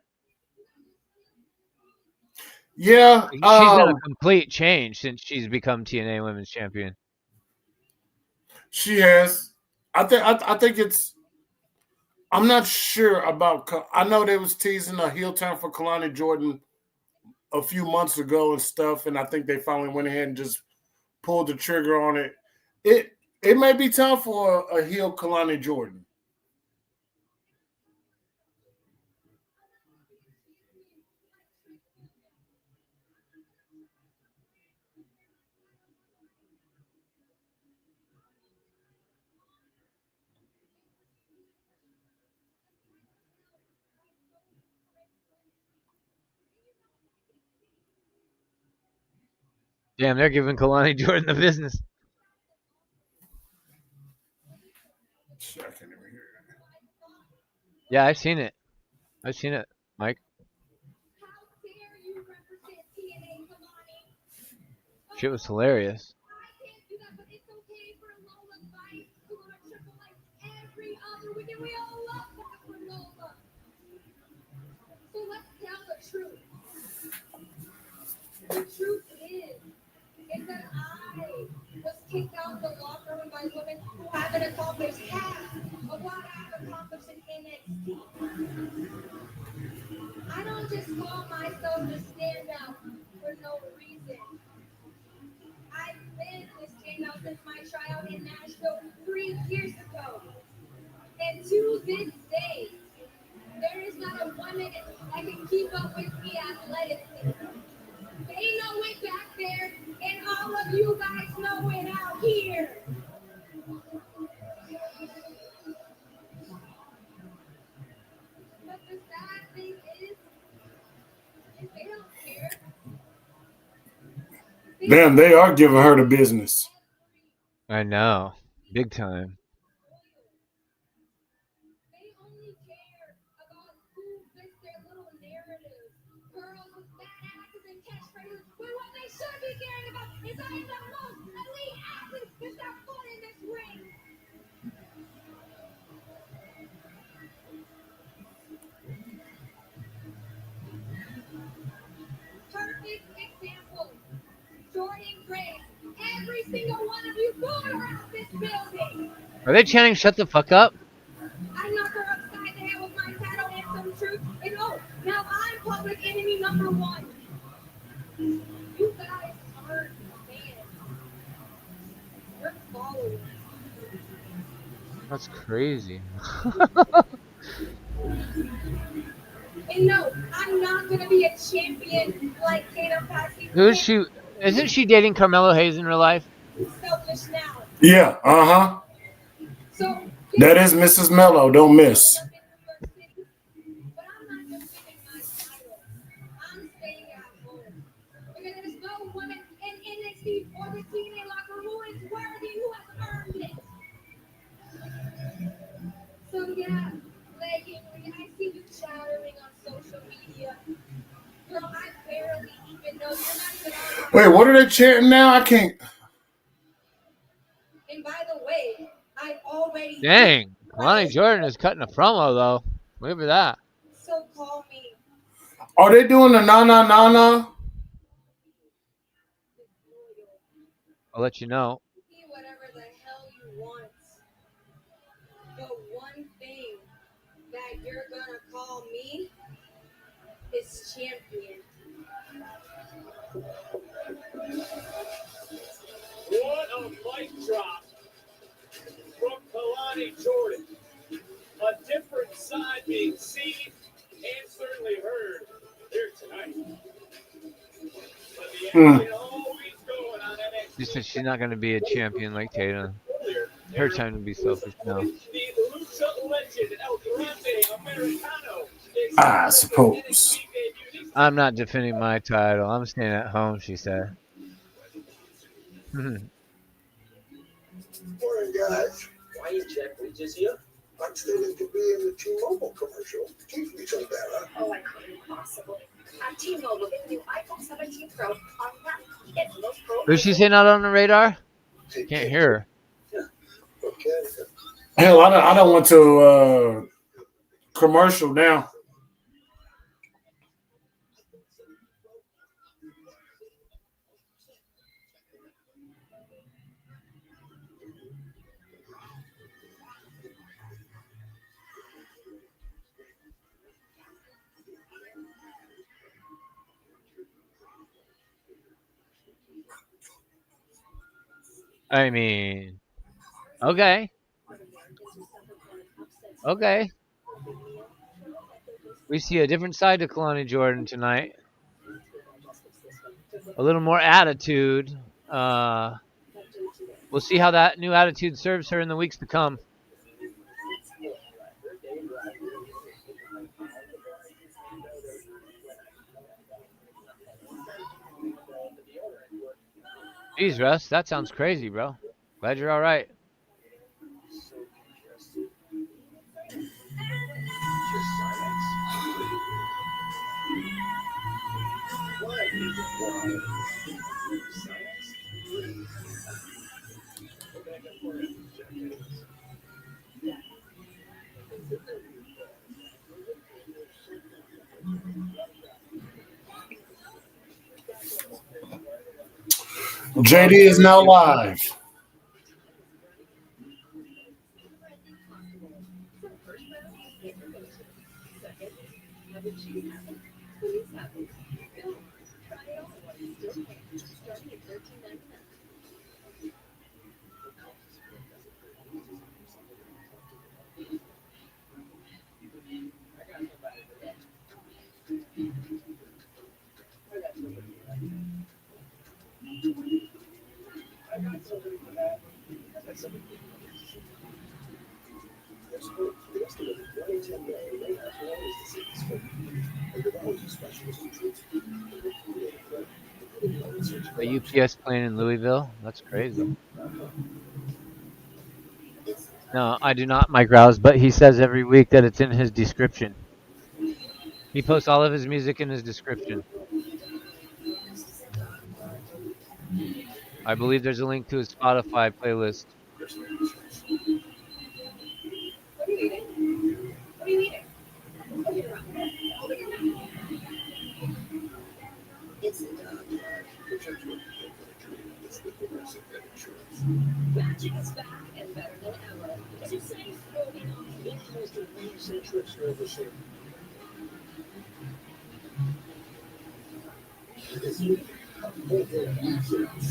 Speaker 2: Yeah.
Speaker 3: She's done a complete change since she's become TNA Women's Champion.
Speaker 2: She has. I think it's. I'm not sure about. I know they was teasing a heel turn for Kalani Jordan a few months ago and stuff, and I think they finally went ahead and just pulled the trigger on it. It may be time for a heel Kalani Jordan.
Speaker 3: Damn, they're giving Kalani Jordan the business.
Speaker 2: I can't even hear it.
Speaker 3: Yeah, I've seen it. Mike. Shit was hilarious.
Speaker 7: The truth is that I was kicked out of the locker room by women who haven't accomplished half of what I've accomplished in NXT. I don't just call myself to stand up for no reason. I've been this stand out since my tryout in Nashville 3 years ago. And to this day, there is not a woman that can keep up with me athletically. They know it back there, and all of you guys know it out here. But the sad thing is they don't care.
Speaker 2: Damn, they are giving her the business.
Speaker 3: I know. Big time.
Speaker 7: They only care about who fits their little narrative. Girls with bad asses and catchphrases. But what they should be caring about is I am the most elite athlete to step foot in this ring. Perfect example. Jordan Grace. Every single one of you going around this building.
Speaker 3: Are they chanting "Shut the fuck up"?
Speaker 7: I knocked her upside the head with my title and some truth. And oh, now I'm public enemy number 1. You guys aren't fans. You're followers.
Speaker 3: That's crazy.
Speaker 7: And no, I'm not gonna be a champion like Tatum Paxi.
Speaker 3: Who is she? Isn't she dating Carmelo Hayes in real life?
Speaker 7: Selfish now.
Speaker 2: Yeah, uh-huh.
Speaker 7: So
Speaker 2: That is Mrs. Mello. Don't miss.
Speaker 7: But I'm not defending my title. I'm staying at home. Because there's no woman in NXT or the TNA locker who is worthy, who has earned it. So yeah, leggingly, I see you chattering on social media. Girl, I barely even know you're not even on.
Speaker 2: Wait, what are they chanting now? I can't.
Speaker 7: And by the way, I already
Speaker 3: Dang, Kalani Jordan is cutting a promo though. Look at that.
Speaker 2: Are they doing the na?
Speaker 3: I'll let you know.
Speaker 7: Be whatever the hell you want. The one thing that you're gonna call me is champion.
Speaker 4: What a mic drop from Kalani Jordan. A different side being seen and certainly heard here tonight. But the action always going on NXT.
Speaker 3: She said she's not going to be a champion like Tatum. Her time to be selfish now.
Speaker 4: The Lucha legend El Grande Americano is
Speaker 2: I suppose.
Speaker 3: I'm not defending my title. I'm staying at home, she said.
Speaker 6: Morning, guys.
Speaker 5: Why is Jack Bridges here?
Speaker 6: I'm studying to be in the T-Mobile commercial. Keeps me so better.
Speaker 7: Oh, I couldn't possibly. At T-Mobile, the new iPhone 17 Pro on that. It's the most pro.
Speaker 3: Who's she saying out on the radar? Can't hear her.
Speaker 6: Okay.
Speaker 2: Hell, I don't want to commercial now.
Speaker 3: I mean, okay. Okay. We see a different side to Kalani Jordan tonight. A little more attitude. We'll see how that new attitude serves her in the weeks to come. Jeez, Russ, that sounds crazy, bro. Glad you're all right.
Speaker 2: JD is now live.
Speaker 3: A UPS plane in Louisville? That's crazy. No, I do not, Mike Rouse, but he says every week that it's in his description. He posts all of his music in his description. I believe there's a link to his Spotify playlist.
Speaker 7: What are you eating? What are you eating? Open your mouth. Open your mouth. It's the dog. Magic is back and better than ever. To say floating on the most amazing trips you've ever seen. This week, over accidents.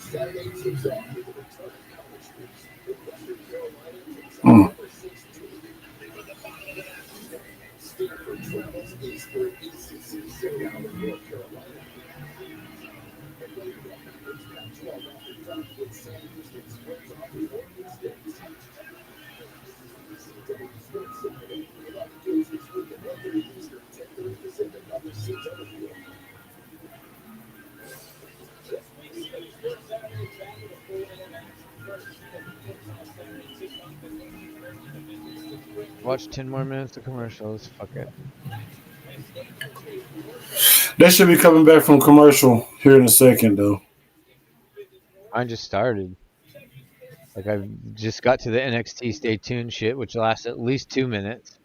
Speaker 7: Saturday, 6 o'clock. Western Carolina takes on number 16. Stanford travels east for ACC sit-down in North Carolina.
Speaker 3: Watch 10 more minutes of commercials. Fuck it.
Speaker 2: They should be coming back from commercial here in a second, though.
Speaker 3: I just started. Like, I've just got to the NXT Stay Tuned shit, which lasts at least 2 minutes.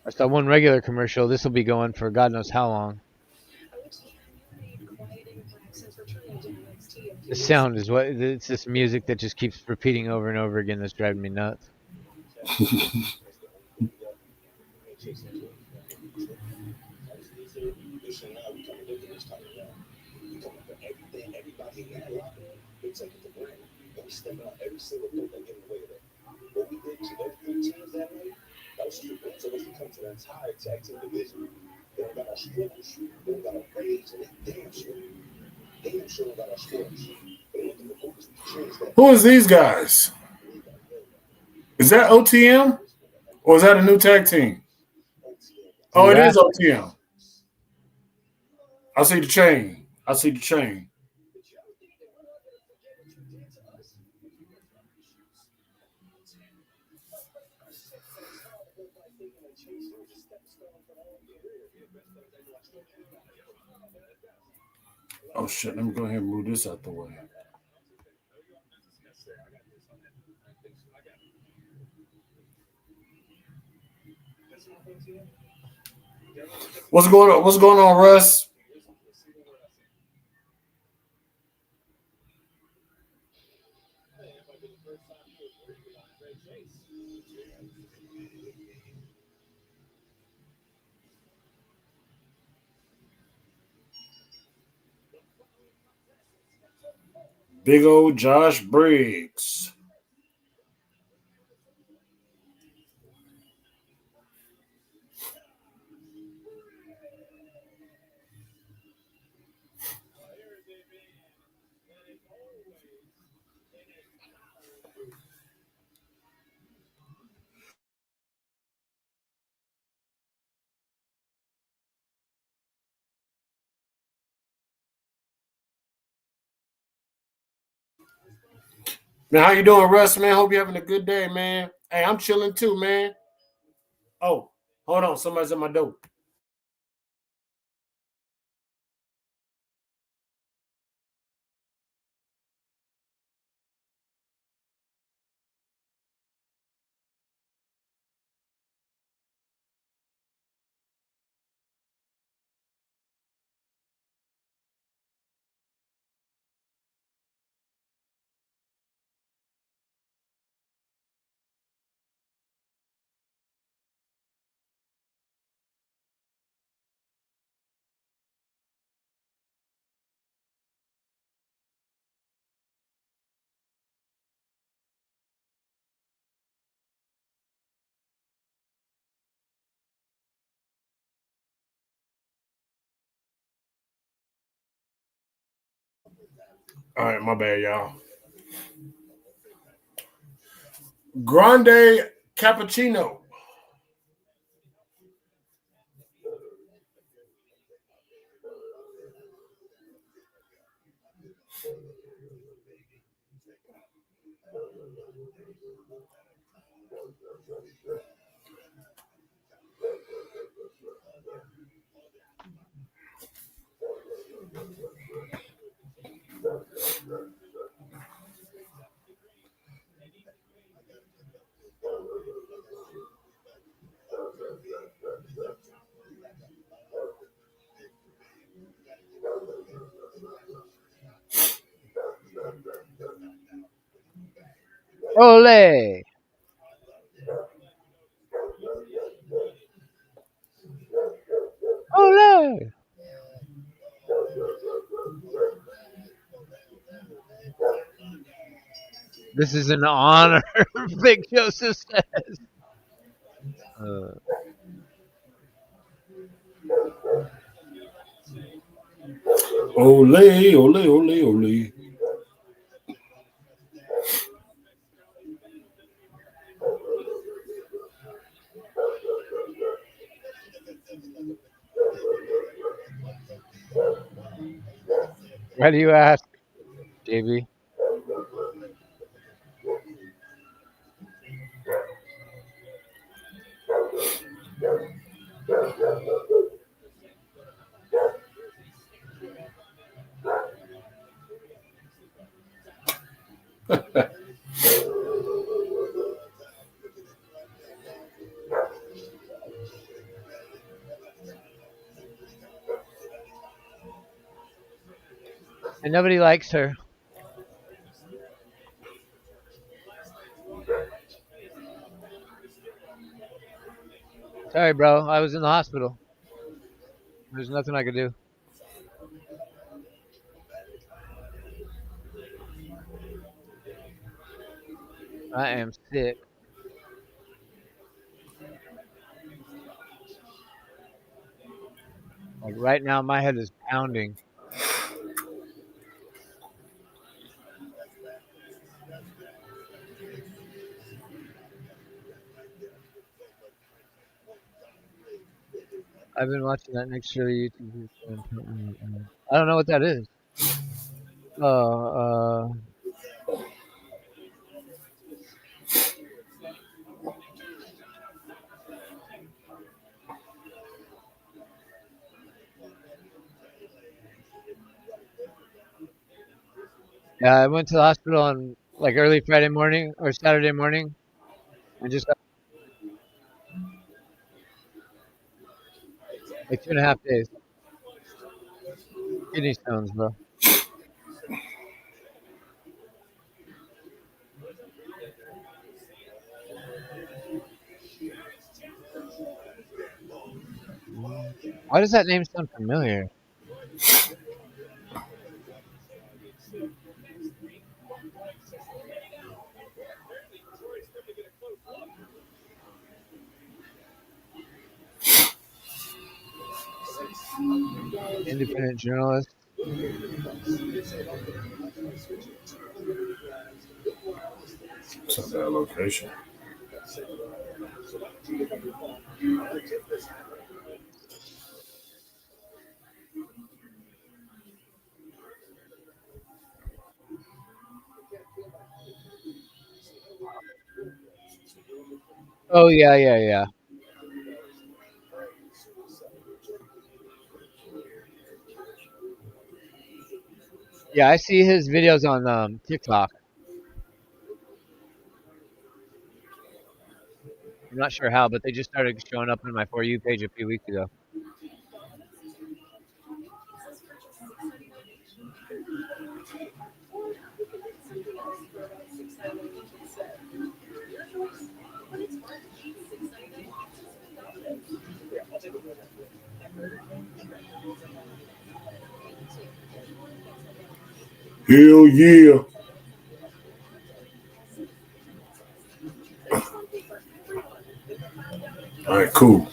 Speaker 3: I saw one regular commercial. This will be going for God knows how long. The sound is what it's this music that just keeps repeating over and over again that's driving me nuts.
Speaker 2: Who is these guys? Is that OTM? Or is that a new tag team? Oh, it is OTM. I see the chain. I see the chain. Oh, shit. Let me go ahead and move this out the way. What's going on? What's going on, Russ? Big old Josh Briggs. Man, how you doing, Russ, man? Hope you're having a good day, man. Hey, I'm chilling too, man. Oh, hold on. Somebody's at my door. All right, my bad, y'all. Grande Cappuccino.
Speaker 3: Ole! Ole! This is an honor, Big Joseph says.
Speaker 2: Ole, ole, ole, ole.
Speaker 3: Why do you ask, JB? And nobody likes her. Sorry, bro. I was in the hospital. There's nothing I could do. I am sick. Like right now, my head is pounding. I've been watching that next year YouTube. I don't know what that is. Oh, yeah, I went to the hospital on like early Friday morning or Saturday morning. I just got like 2.5 days. Kidney stones, bro. Why does that name sound familiar? Independent journalist.
Speaker 2: It's a bad location.
Speaker 3: Oh yeah. Yeah, I see his videos on TikTok. I'm not sure how, but they just started showing up on my For You page a few weeks ago.
Speaker 2: Hell yeah. All right, cool.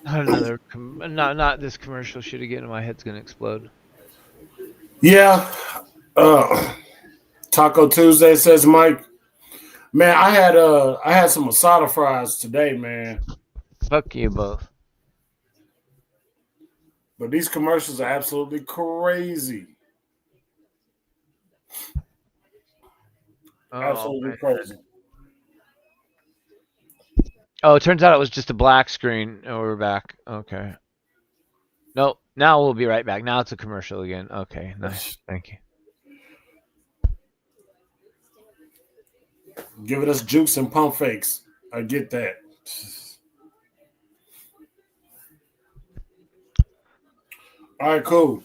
Speaker 3: Not this commercial shit again. My head's gonna explode.
Speaker 2: Yeah. Taco Tuesday, says Mike. Man, I had some asada fries today, man.
Speaker 3: Fuck you both.
Speaker 2: But these commercials are absolutely crazy. Absolutely
Speaker 3: man.
Speaker 2: crazy.
Speaker 3: Oh, it turns out it was just a black screen. Oh, we're back. Okay. Nope. Now we'll be right back. Now it's a commercial again. Okay, nice. Thank you.
Speaker 2: Giving us jukes and pump fakes. I get that. All right, cool.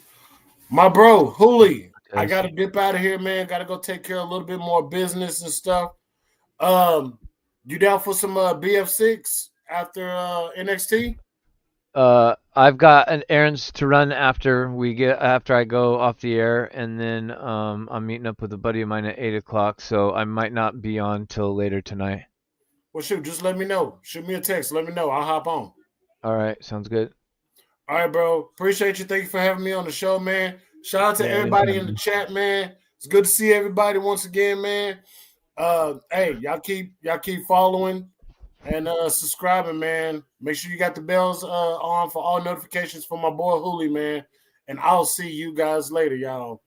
Speaker 2: My bro, Hooli, I got to dip out of here, man. Got to go take care of a little bit more business and stuff. You down for some BF6 after NXT?
Speaker 3: I've got an errands to run after I go off the air, and then I'm meeting up with a buddy of mine at 8:00, so I might not be on till later tonight.
Speaker 2: Well, shoot, just let me know. Shoot me a text. Let me know. I'll hop on.
Speaker 3: All right, sounds good.
Speaker 2: All right, bro. Appreciate you. Thank you for having me on the show, man. Shout out to everybody in the chat, man. It's good to see everybody once again, man. Hey, y'all keep following and subscribing, man. Make sure you got the bells on for all notifications for my boy Hooli, man. And I'll see you guys later, y'all.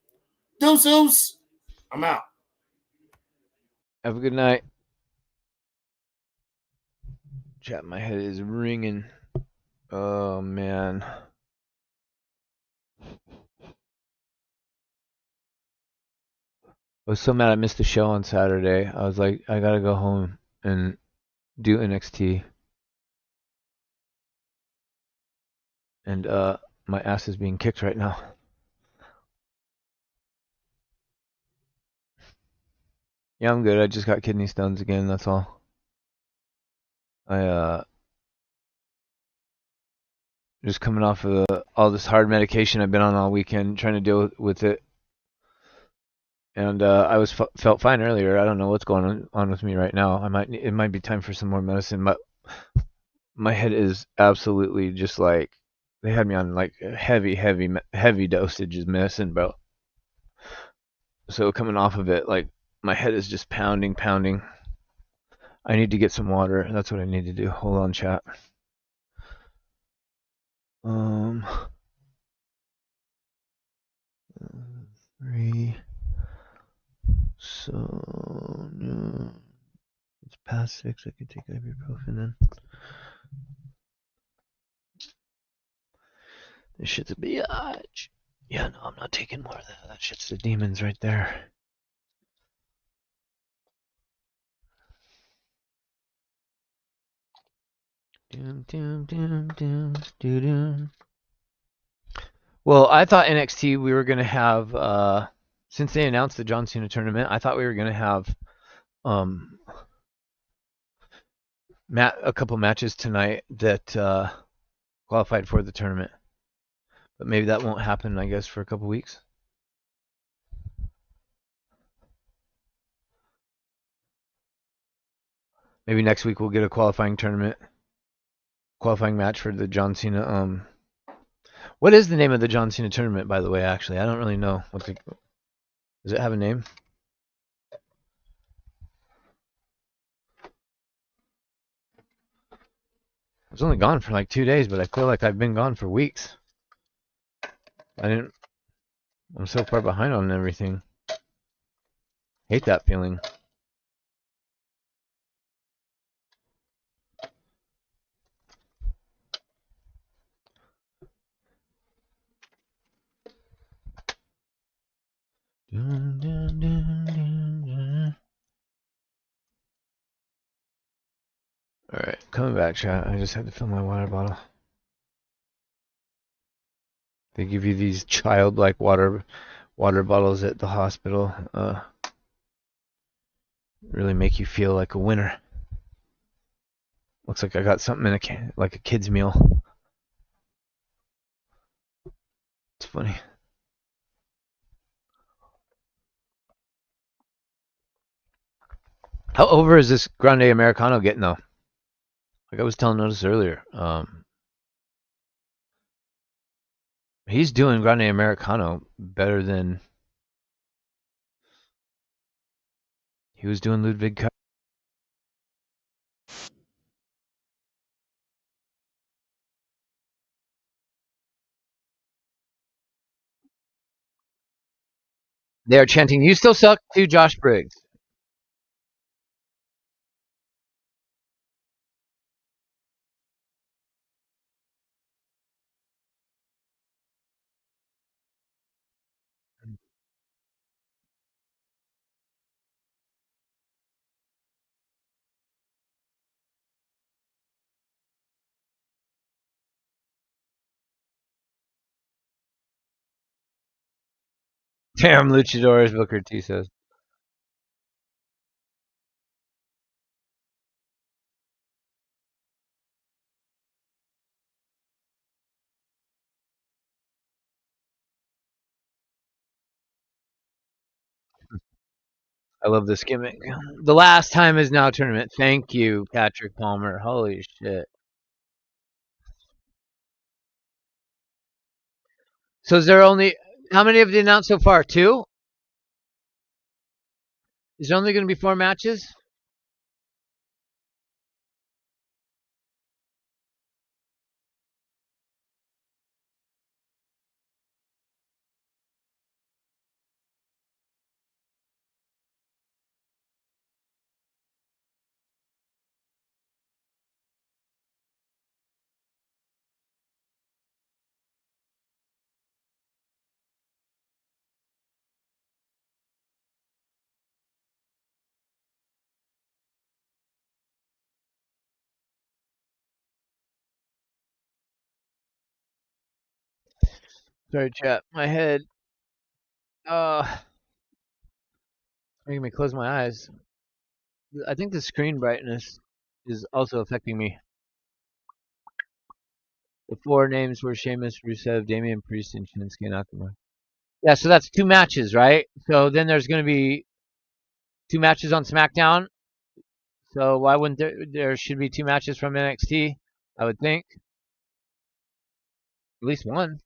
Speaker 2: Deuces. I'm out.
Speaker 3: Have a good night. Chat, my head is ringing. Oh man. I was so mad I missed the show on Saturday. I was like, I gotta go home and do NXT. And my ass is being kicked right now. Yeah, I'm good. I just got kidney stones again. That's all. I just coming off of all this hard medication I've been on all weekend, trying to deal with it. And I was felt fine earlier. I don't know what's going on with me right now. It might be time for some more medicine. But my head is absolutely just like they had me on like heavy dosages medicine, bro. So coming off of it, like my head is just pounding. I need to get some water. That's what I need to do. Hold on, chat. Um, 3. So no, it's past 6. I could take ibuprofen then. This shit's a biatch. Yeah, no, I'm not taking more of that. That shit's the demons right there. Well, I thought NXT we were gonna have since they announced the John Cena tournament, I thought we were gonna have a couple matches tonight that qualified for the tournament. But maybe that won't happen, I guess, for a couple weeks. Maybe next week we'll get a qualifying match for the John Cena. What is the name of the John Cena tournament, by the way? Actually, I don't really know. Does it have a name? I was only gone for like 2 days, but I feel like I've been gone for weeks. I'm so far behind on everything. Hate that feeling. Alright, coming back, chat. I just had to fill my water bottle. They give you these childlike water bottles at the hospital. Really make you feel like a winner. Looks like I got something in like a kid's meal. It's funny. How over is this Grande Americano getting though? Like I was telling Otis earlier, he's doing Grande Americano better than he was doing Ludwig Kaiser. They are chanting, "You still suck," to Josh Briggs. Damn luchadors, Booker T says. I love this gimmick. The last time is now tournament. Thank you, Patrick Palmer. Holy shit. So is there only how many have they announced so far? 2? Is there only going to be 4 matches? Sorry, chat. My head. Uh, making me close my eyes. I think the screen brightness is also affecting me. The 4 names were Sheamus, Rusev, Damian Priest, and Shinsuke Nakamura. Yeah, so that's 2 matches, right? So then there's going to be 2 matches on SmackDown. So why wouldn't there should be 2 matches from NXT? I would think. At least one.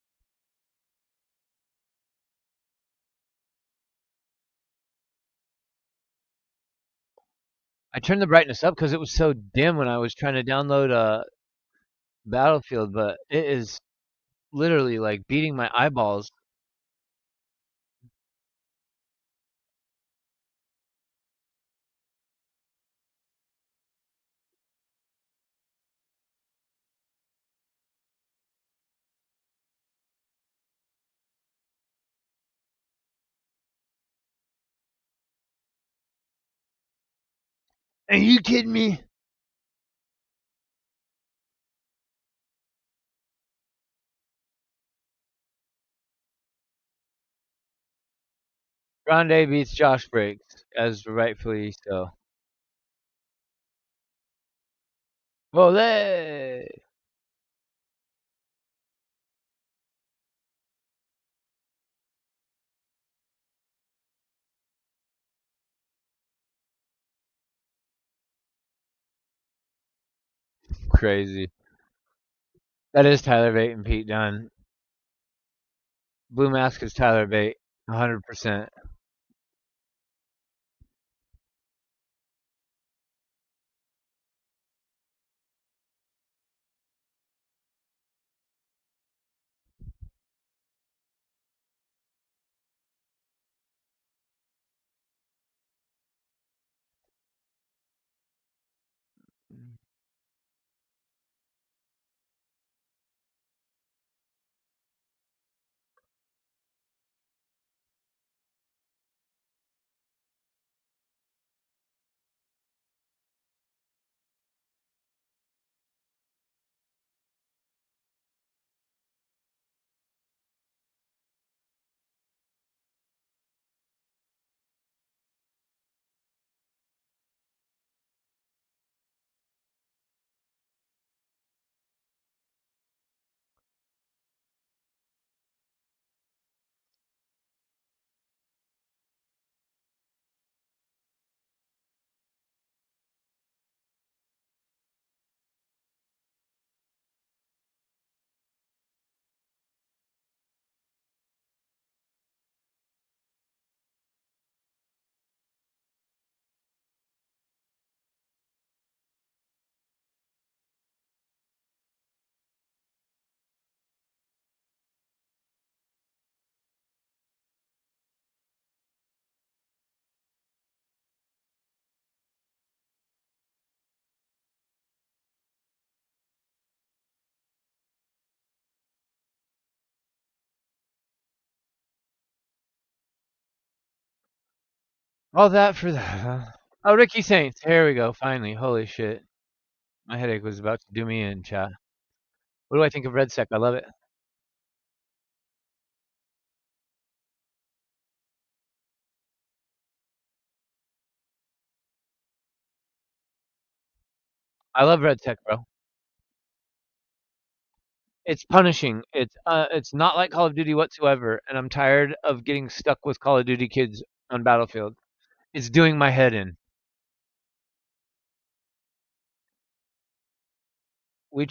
Speaker 3: I turned the brightness up because it was so dim when I was trying to download Battlefield, but it is literally like beating my eyeballs. Are you kidding me? Grande beats Josh Briggs, as rightfully so. Ole! Crazy. That is Tyler Bate and Pete Dunne. Blue Mask is Tyler Bate, 100%. All that for that, huh? Oh, Ricky Saints. Here we go, finally. Holy shit. My headache was about to do me in, chat. What do I think of Red Sec? I love it. I love Red Sec, bro. It's punishing. It's not like Call of Duty whatsoever, and I'm tired of getting stuck with Call of Duty kids on Battlefield. It's doing my head in. Me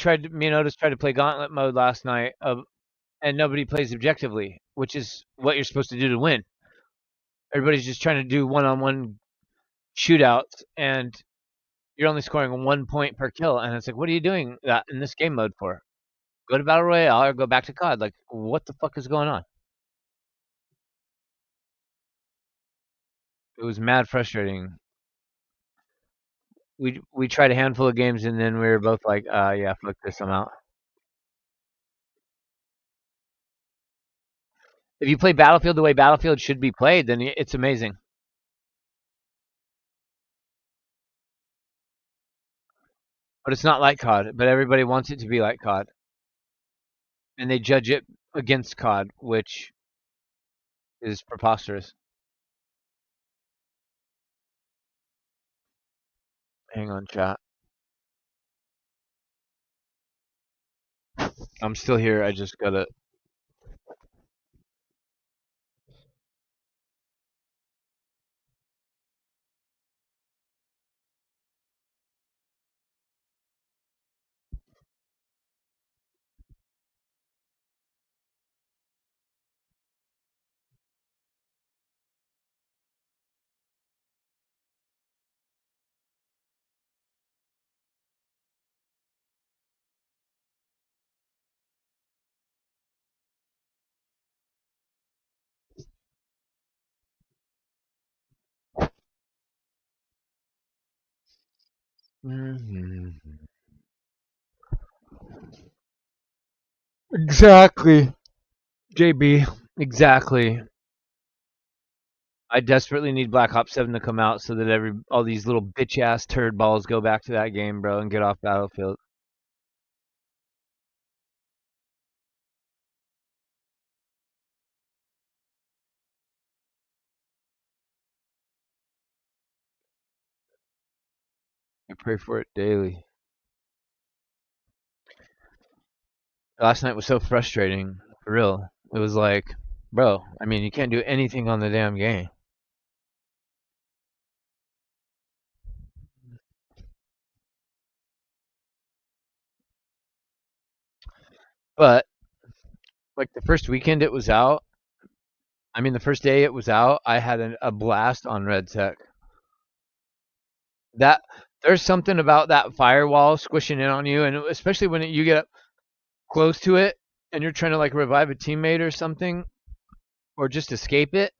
Speaker 3: and Otis tried to play Gauntlet mode last night, and nobody plays objectively, which is what you're supposed to do to win. Everybody's just trying to do one-on-one shootouts, and you're only scoring 1 point per kill, and it's like, what are you doing that in this game mode for? Go to Battle Royale or go back to COD. Like, what the fuck is going on? It was mad frustrating. We tried a handful of games, and then we were both like, yeah, fuck this, I'm out. If you play Battlefield the way Battlefield should be played, then it's amazing. But it's not like COD. But everybody wants it to be like COD, and they judge it against COD, which is preposterous. Hang on, chat. I'm still here. I just gotta. Exactly, JB. Exactly. I desperately need Black Ops 7 to come out so that all these little bitch ass turd balls go back to that game, bro, and get off Battlefield. I pray for it daily. Last night was so frustrating, for real. It was like, bro, I mean, you can't do anything on the damn game. But like the first weekend it was out, the first day it was out, I had a blast on Red Tech. That there's something about that firewall squishing in on you, and especially when you get close to it and you're trying to like revive a teammate or something, or just escape it.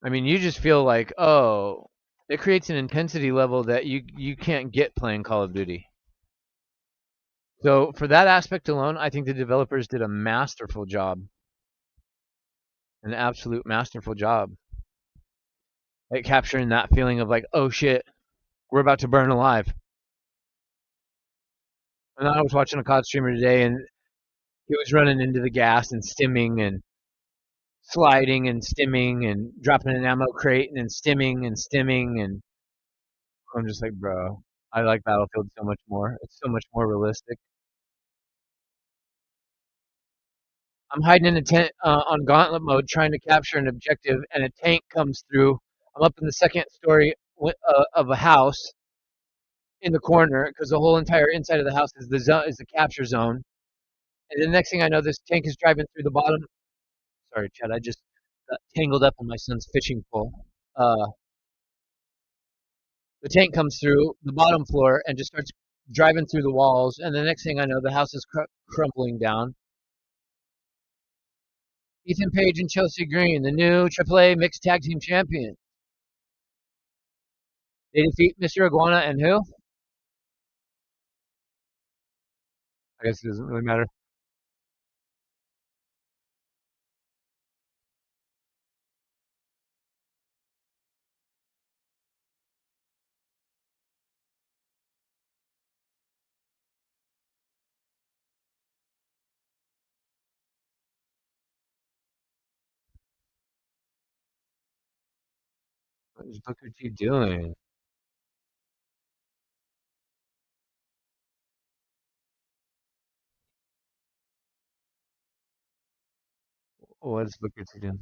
Speaker 3: I mean, you just feel like, oh, it creates an intensity level that you can't get playing Call of Duty. So for that aspect alone, I think the developers did a masterful job, an absolute masterful job at capturing that feeling of like, oh shit, we're about to burn alive. And I was watching a COD streamer today, and he was running into the gas and stimming and sliding and stimming and dropping an ammo crate and then stimming and stimming, and I'm just like, bro, I like Battlefield so much more. It's so much more realistic. I'm hiding in a tent on gauntlet mode trying to capture an objective, and a tank comes through. I'm up in the second story of a house in the corner because the whole entire inside of the house is the capture zone. And the next thing I know, this tank is driving through the bottom. Sorry, Chad, I just got tangled up in my son's fishing pole. Uh, the tank comes through the bottom floor and just starts driving through the walls. And the next thing I know, the house is crumbling down. Ethan Page and Chelsea Green, the new AAA Mixed Tag Team Champion. They defeat Mr. Iguana and who? I guess it doesn't really matter. Look what you doing. What's Booker T doing?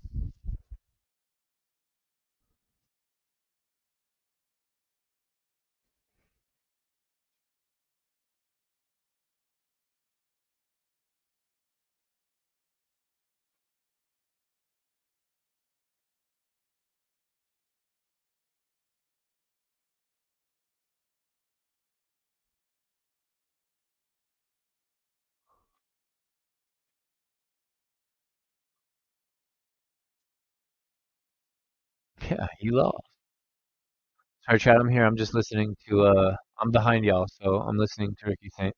Speaker 3: Yeah, you lost. Sorry, Chad, I'm here. I'm just listening to I'm behind y'all, so I'm listening to Ricky Saint.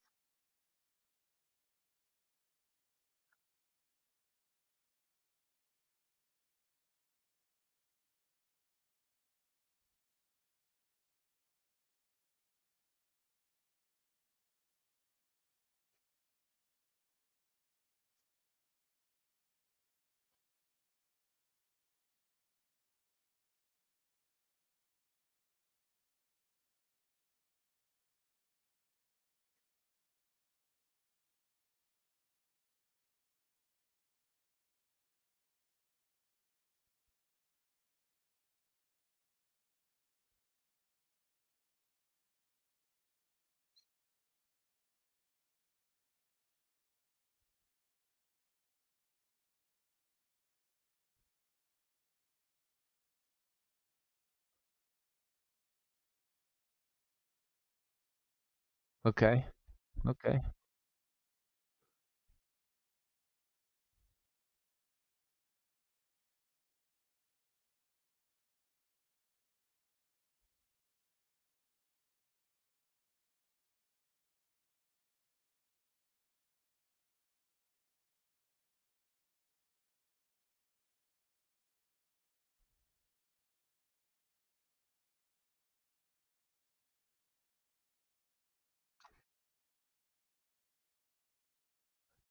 Speaker 3: Okay. Okay.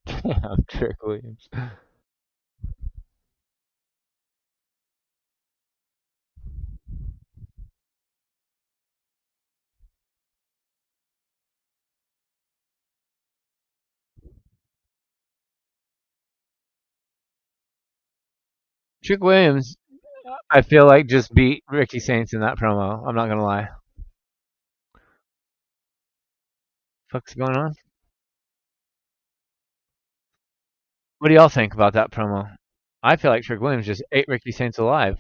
Speaker 3: Damn, Trick Williams. Trick Williams, I feel like just beat Ricky Saints in that promo. I'm not gonna lie. Fuck's going on? What do y'all think about that promo? I feel like Trick Williams just ate Ricky Saints alive.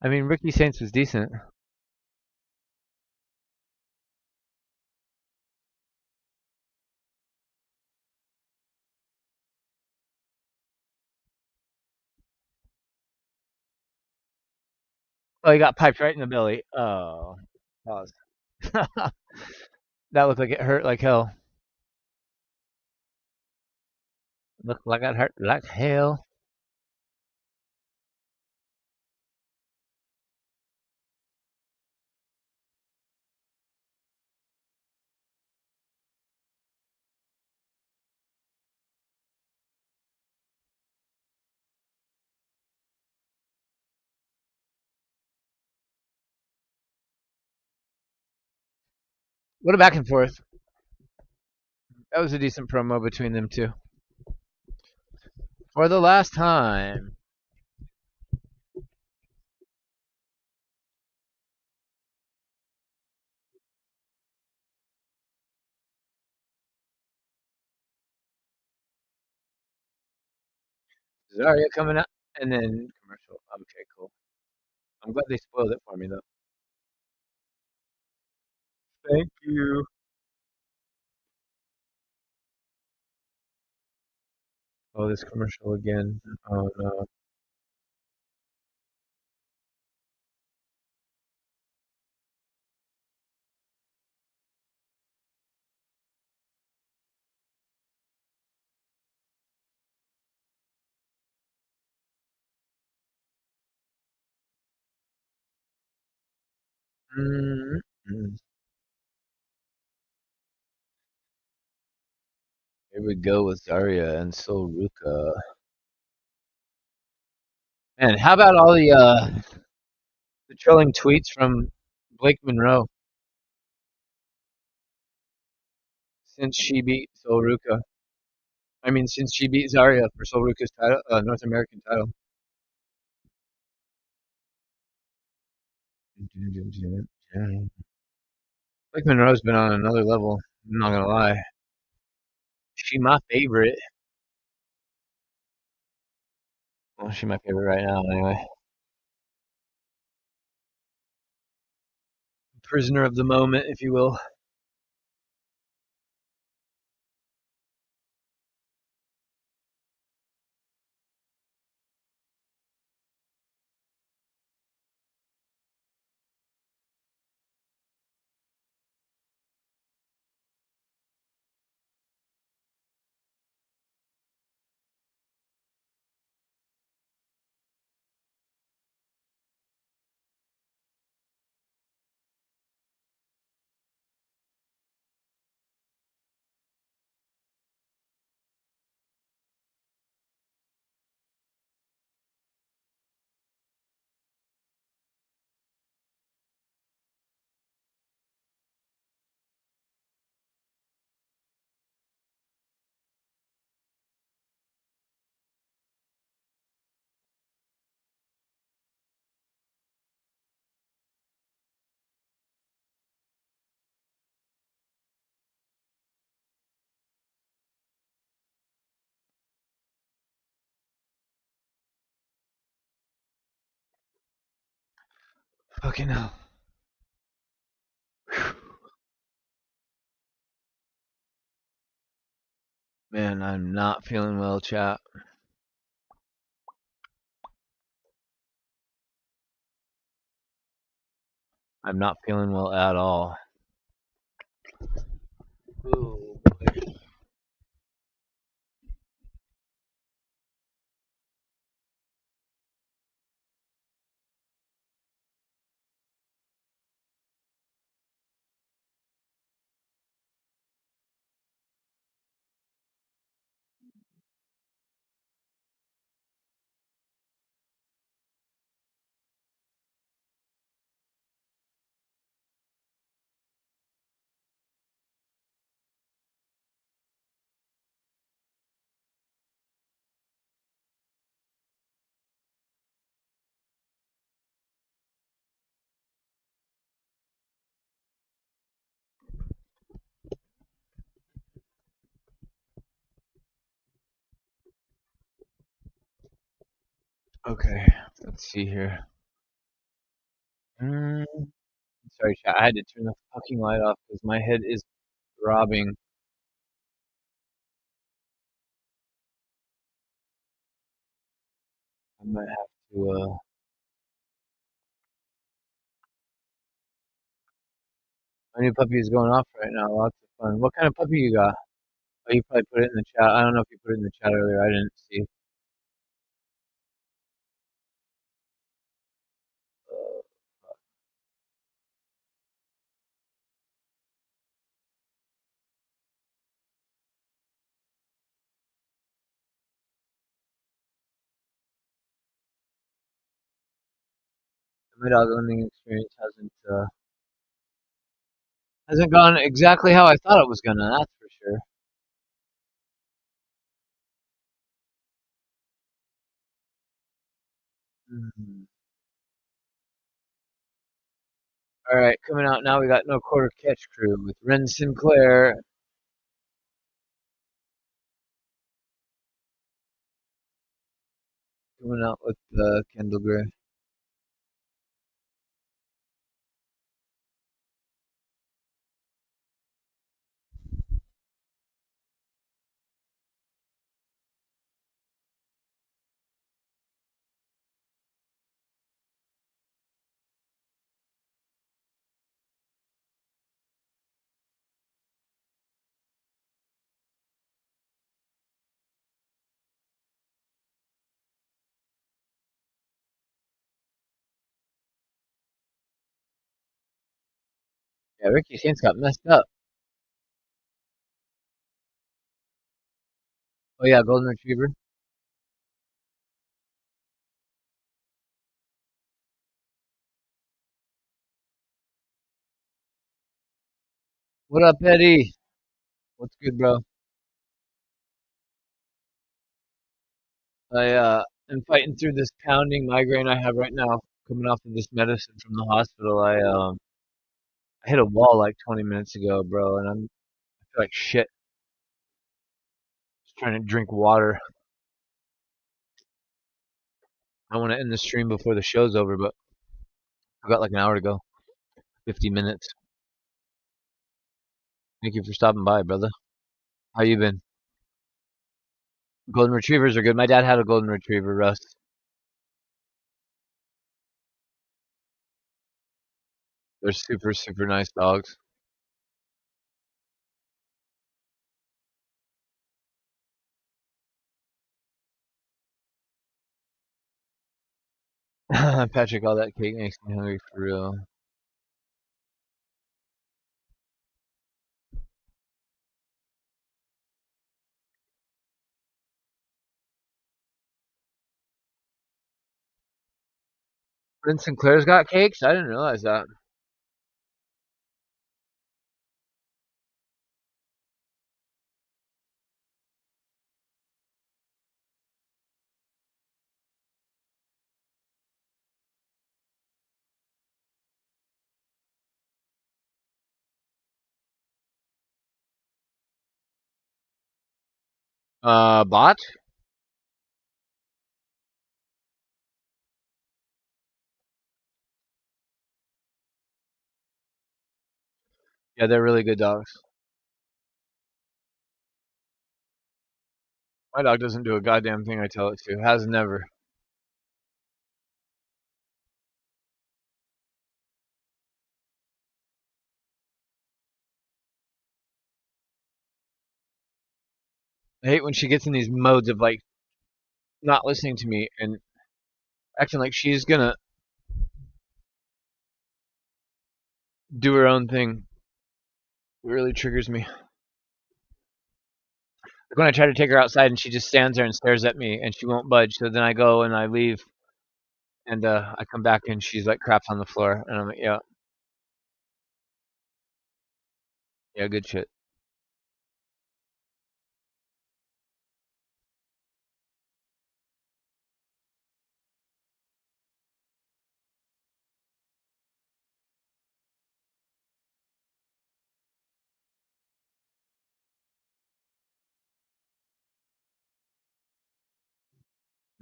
Speaker 3: I mean, Ricky Saints was decent. Oh, he got piped right in the belly. Oh, pause. That looked like it hurt like hell. Looked like it hurt like hell. What a back and forth. That was a decent promo between them two. For the last time. Zarya coming up, and then commercial. Okay, cool. I'm glad they spoiled it for me, though. Thank you. Oh, this commercial again. Oh, no. Mm-hmm. Here we go with Zarya and Sol Ruka. And how about all the trolling tweets from Blake Monroe since she beat Sol Ruka? I mean, since she beat Zarya for Sol Ruka's title, North American title. Blake Monroe's been on another level. I'm not gonna lie. She my favorite. Well, she my favorite right now, anyway. Prisoner of the moment, if you will. Fucking hell. Man, I'm not feeling well, chat. I'm not feeling well at all. Ooh, boy. Okay, let's see here. Sorry, chat. I had to turn the fucking light off because my head is throbbing. I might have to. My new puppy is going off right now. Lots of fun. What kind of puppy you got? Oh, you probably put it in the chat. I don't know if you put it in the chat earlier. I didn't see. My dog owning experience hasn't gone exactly how I thought it was gonna. That's for sure. Mhm. All right, coming out now. We got No Quarter Catch Crew with Ren Sinclair. Coming out with Kendall Gray. Yeah, Ricky Saints got messed up. Oh yeah, Golden Retriever. What up, Eddie? What's good, bro? I am fighting through this pounding migraine I have right now, coming off of this medicine from the hospital. I hit a wall like 20 minutes ago, bro, and I feel like shit. Just trying to drink water. I want to end the stream before the show's over, but I got like an hour to go. 50 minutes. Thank you for stopping by, brother. How you been? Golden Retrievers are good. My dad had a Golden Retriever, Russ. They're super, super nice dogs. Patrick, all that cake makes me hungry for real. Prince Sinclair's got cakes? I didn't realize that. Bot? Yeah, they're really good dogs. My dog doesn't do a goddamn thing I tell it to. Has never. I hate when she gets in these modes of like not listening to me and acting like she's gonna do her own thing. It really triggers me. Like when I try to take her outside and she just stands there and stares at me and she won't budge. So then I go and I leave and I come back and she's like craps on the floor and I'm like, yeah, good shit.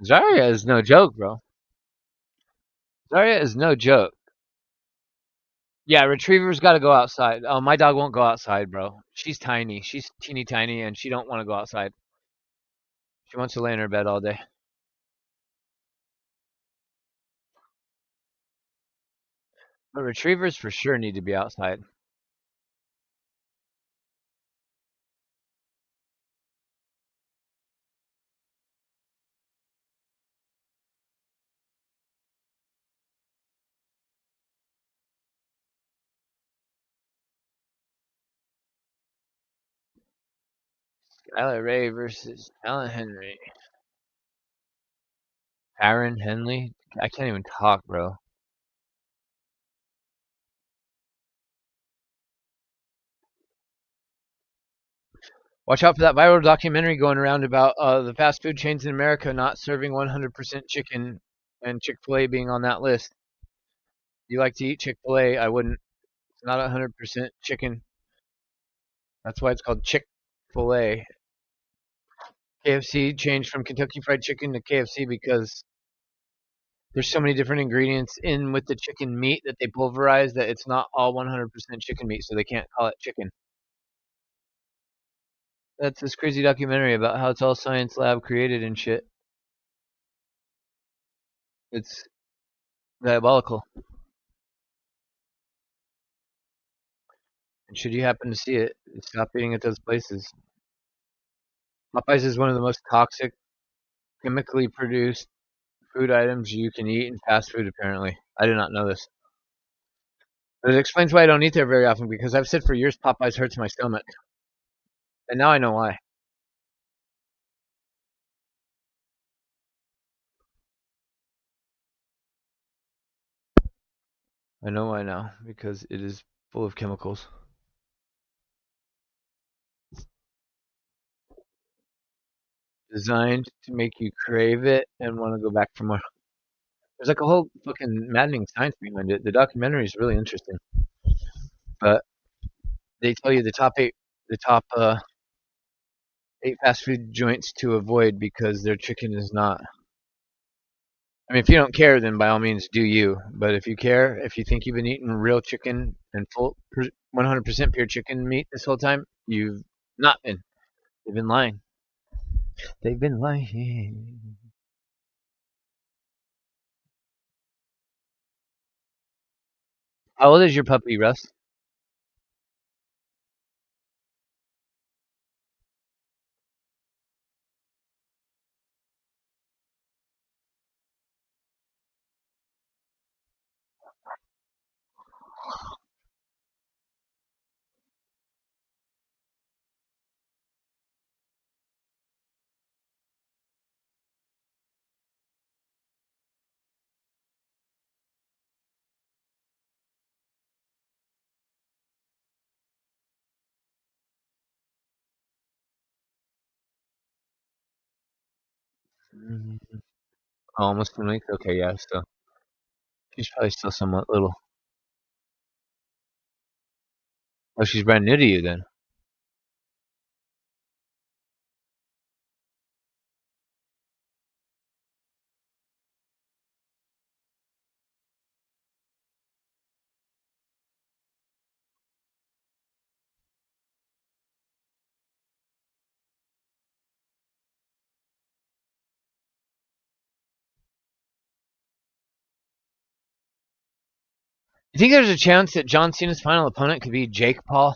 Speaker 3: Zarya is no joke, bro. Zarya is no joke. Yeah, retrievers got to go outside. Oh, my dog won't go outside, bro. She's tiny. She's teeny tiny, and she don't want to go outside. She wants to lay in her bed all day. But retrievers for sure need to be outside. Skylar Ray versus Alan Henry. Aaron Henley? I can't even talk, bro. Watch out for that viral documentary going around about the fast food chains in America not serving 100% chicken and Chick-fil-A being on that list. You like to eat Chick-fil-A, I wouldn't. It's not 100% chicken. That's why it's called Chick-fil-A. KFC changed from Kentucky Fried Chicken to KFC because there's so many different ingredients in with the chicken meat that they pulverize that it's not all 100% chicken meat, so they can't call it chicken. That's this crazy documentary about how it's all science lab created and shit. It's diabolical. And should you happen to see it, stop eating at those places. Popeyes is one of the most toxic, chemically produced food items you can eat in fast food, apparently. I did not know this. But it explains why I don't eat there very often, because I've said for years Popeyes hurts my stomach. And now I know why. I know why now, because it is full of chemicals. Designed to make you crave it and want to go back for more. There's like a whole fucking maddening science behind it. The documentary is really interesting. But they tell you the top eight fast food joints to avoid because their chicken is not. I mean, if you don't care, then by all means do you. But if you care, if you think you've been eating real chicken and full 100% pure chicken meat this whole time, you've not been. They've been lying. They've been lying. How old is your puppy, Russ? Oh, almost 10 weeks? Okay, yeah, still. She's probably still somewhat little. Oh, she's brand new to you then. You think there's a chance that John Cena's final opponent could be Jake Paul?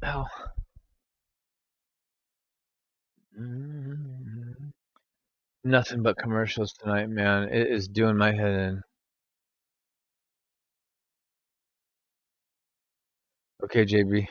Speaker 3: Oh. Nothing but commercials tonight, man. It is doing my head in. Okay, JB.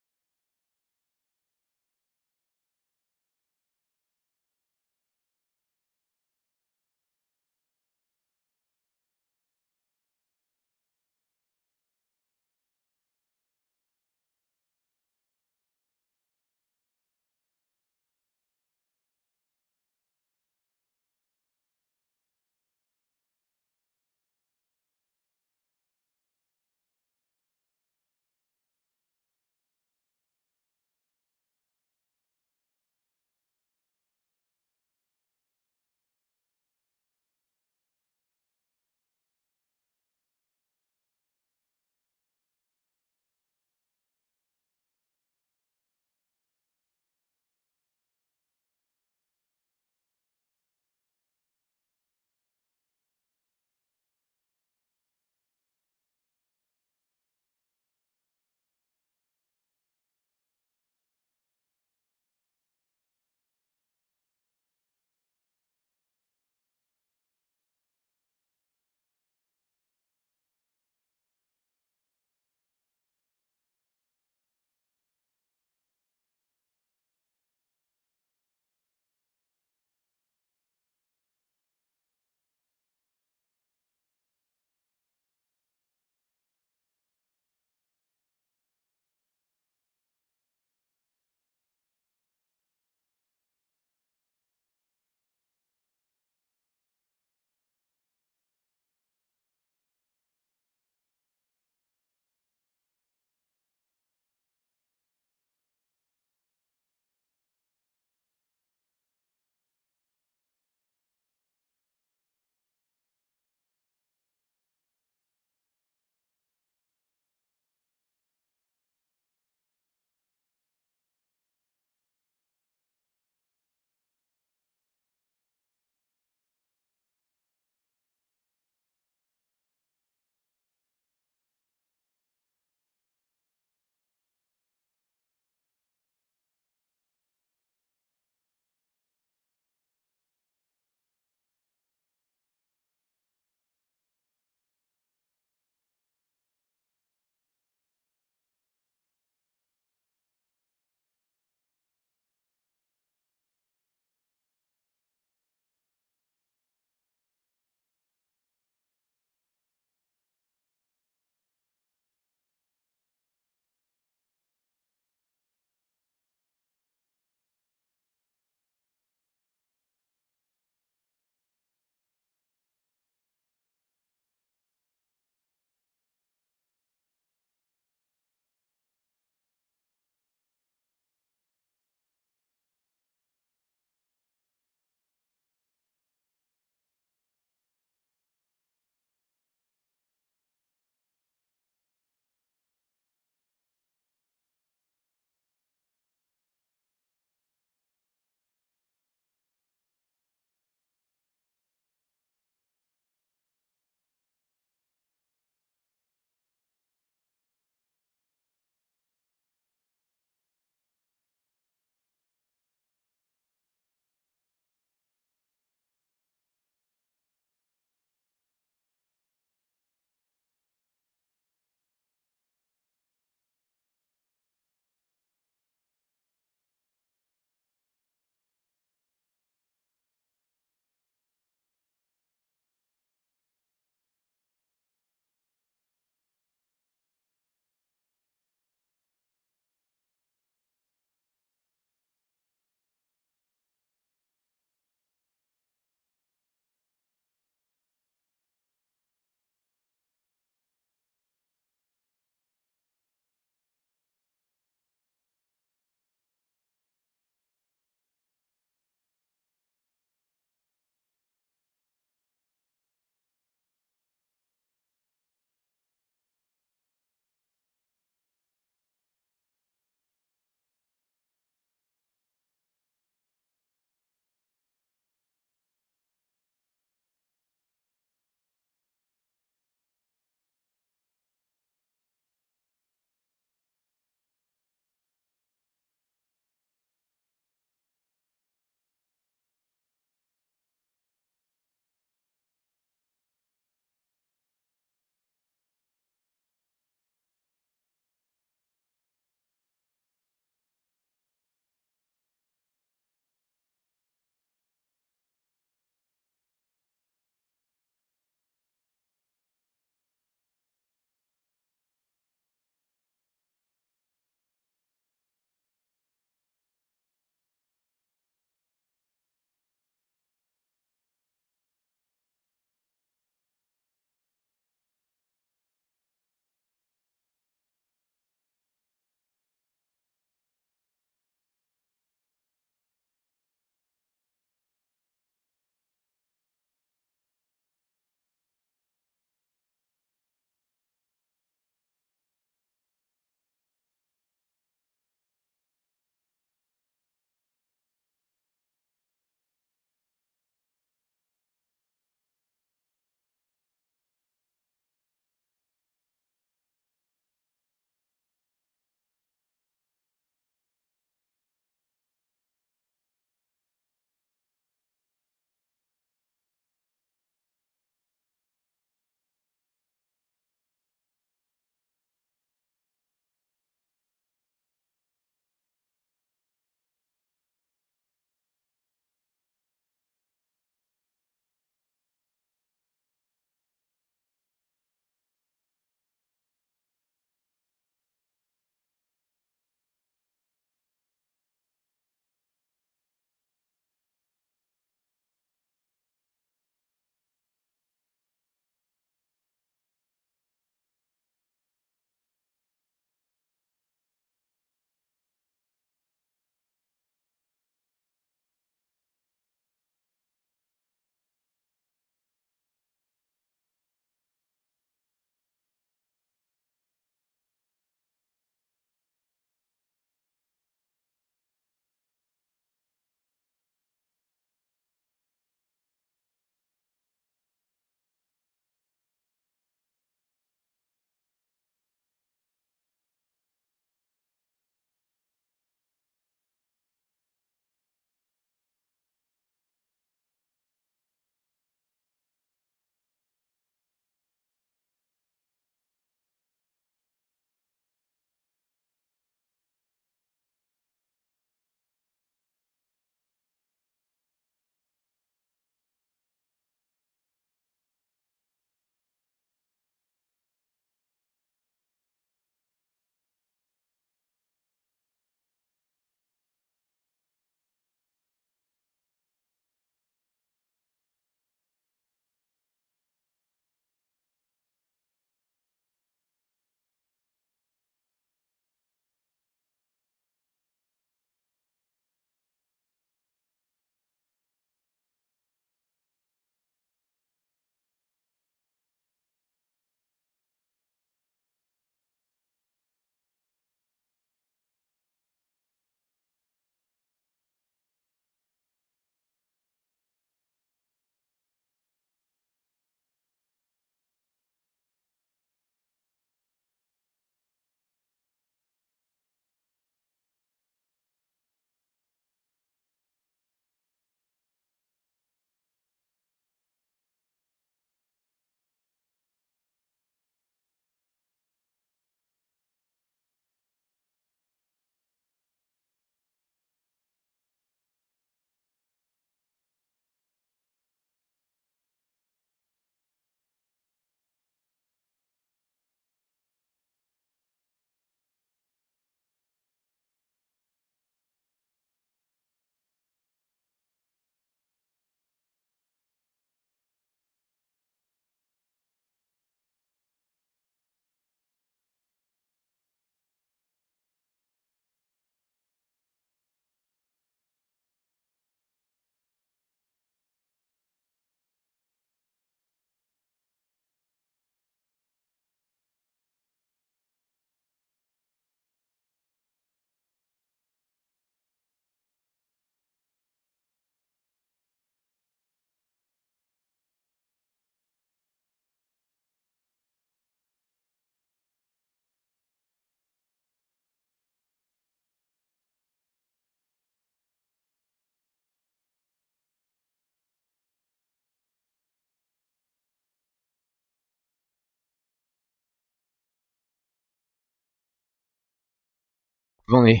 Speaker 3: Only.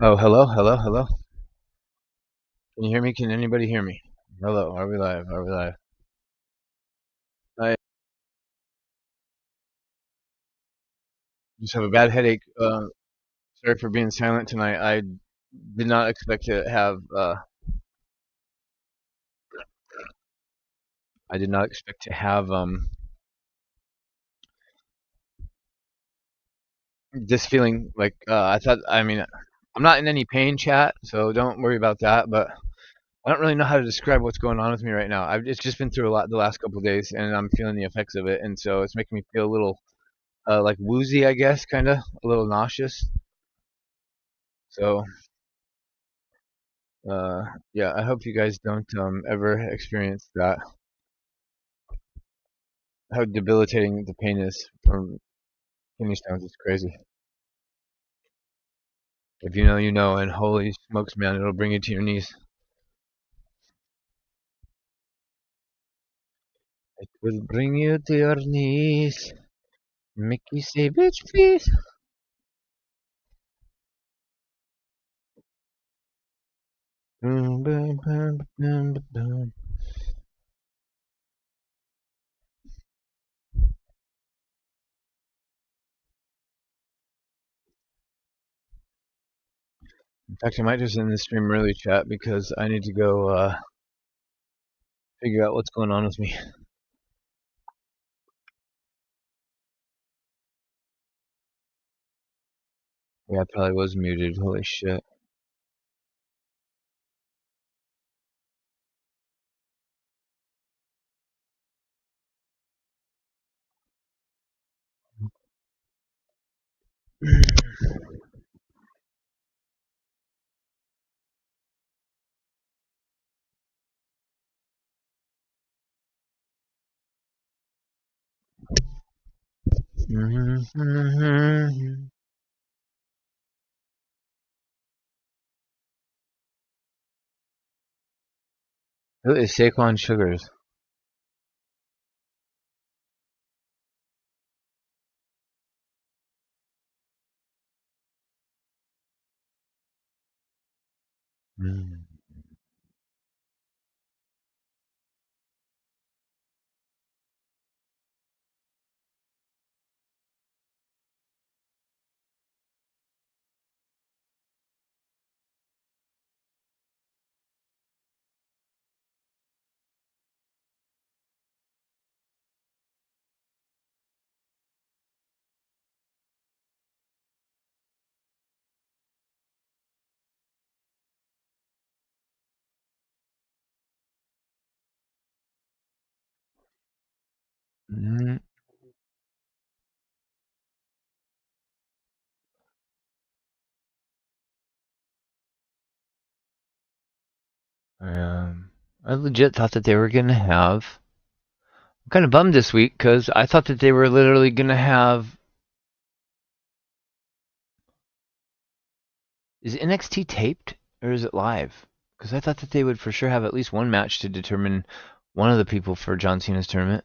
Speaker 3: Oh, hello, hello, hello. Can you hear me? Can anybody hear me? Hello. Are we live? Are we live? I just have a bad headache. Sorry for being silent tonight. I did not expect to have. I did not expect to have this feeling like I thought. I mean, I'm not in any pain, chat, so don't worry about that. But I don't really know how to describe what's going on with me right now. It's just been through a lot the last couple of days, and I'm feeling the effects of it, and so it's making me feel a little like woozy, I guess, kind of a little nauseous. So yeah, I hope you guys don't ever experience that. How debilitating the pain is from kidney stones. It's crazy. If you know, you know, and holy smokes, man, it'll bring you to your knees. It will bring you to your knees. Make you say, bitch, please. Boom, boom, boom, boom, boom. In fact, I might just end the stream early, chat, because I need to go figure out what's going on with me. Yeah, I probably was muted. Holy shit. Who is Saquon Sugars? Mm. Mm. I legit thought that they were gonna have. I'm kind of bummed this week because I thought that they were literally gonna have. Is NXT taped or is it live? Because I thought that they would for sure have at least one match to determine one of the people for John Cena's tournament.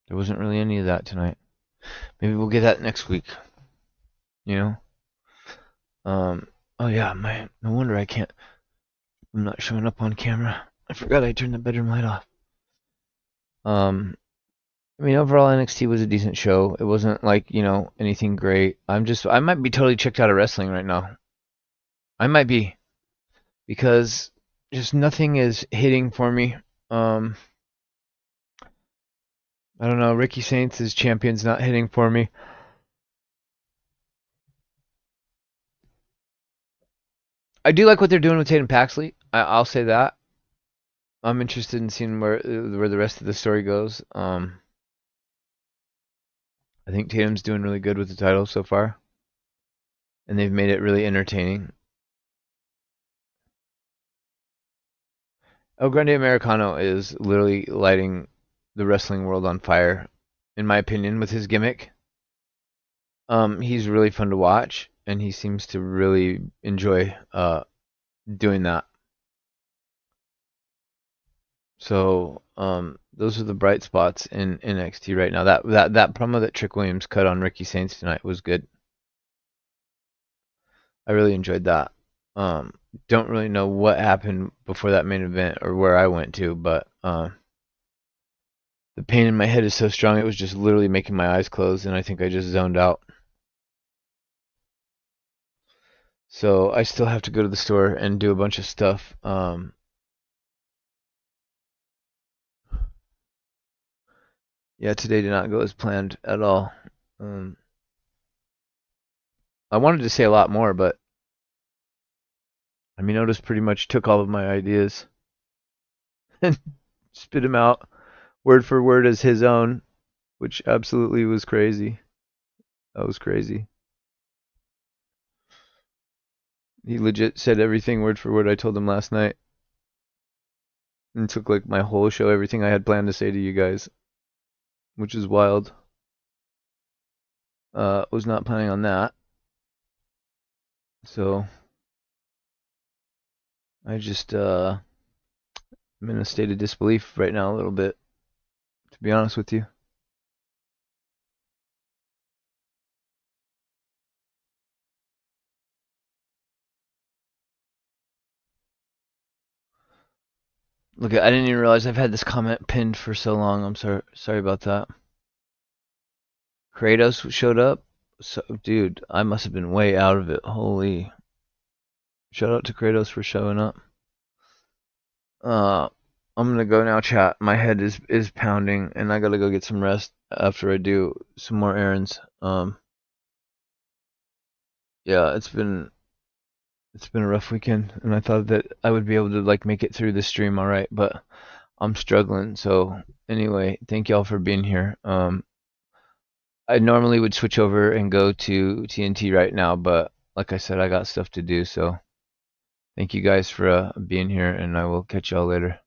Speaker 3: There wasn't really any of that tonight. Maybe we'll get that next week. You know. Oh yeah, no wonder I can't. I'm not showing up on camera. I forgot I turned the bedroom light off. I mean, overall NXT was a decent show. It wasn't like, anything great. I might be totally checked out of wrestling right now. I might be, because just nothing is hitting for me. I don't know. Ricky Saints as champion's not hitting for me. I do like what they're doing with Tatum Paxley. I'll say that. I'm interested in seeing where the rest of the story goes. I think Tatum's doing really good with the title so far, and they've made it really entertaining. El Grande Americano is literally lighting the wrestling world on fire, in my opinion, with his gimmick. He's really fun to watch, and he seems to really enjoy doing that. So those are the bright spots in NXT right now. That promo that Trick Williams cut on Ricky Saints tonight was good. I really enjoyed that. Don't really know what happened before that main event or where I went to, but the pain in my head is so strong it was just literally making my eyes close, and I think I just zoned out. So I still have to go to the store and do a bunch of stuff. Yeah, today did not go as planned at all. I wanted to say a lot more, but I mean, Otis pretty much took all of my ideas and spit them out word for word as his own, which absolutely was crazy. That was crazy. He legit said everything word for word I told him last night. And took like my whole show, everything I had planned to say to you guys, which is wild. Was not planning on that. So I just I'm in a state of disbelief right now a little bit, to be honest with you. Look, I didn't even realize I've had this comment pinned for so long. I'm sorry about that. Kratos showed up. So, dude, I must have been way out of it. Holy. Shout out to Kratos for showing up. I'm gonna go now, chat. My head is pounding, and I gotta go get some rest after I do some more errands. Yeah, it's been a rough weekend, and I thought that I would be able to like make it through the stream all right, but I'm struggling. So anyway, thank y'all for being here. I normally would switch over and go to TNT right now, but like I said, I got stuff to do. So thank you guys for being here, and I will catch y'all later.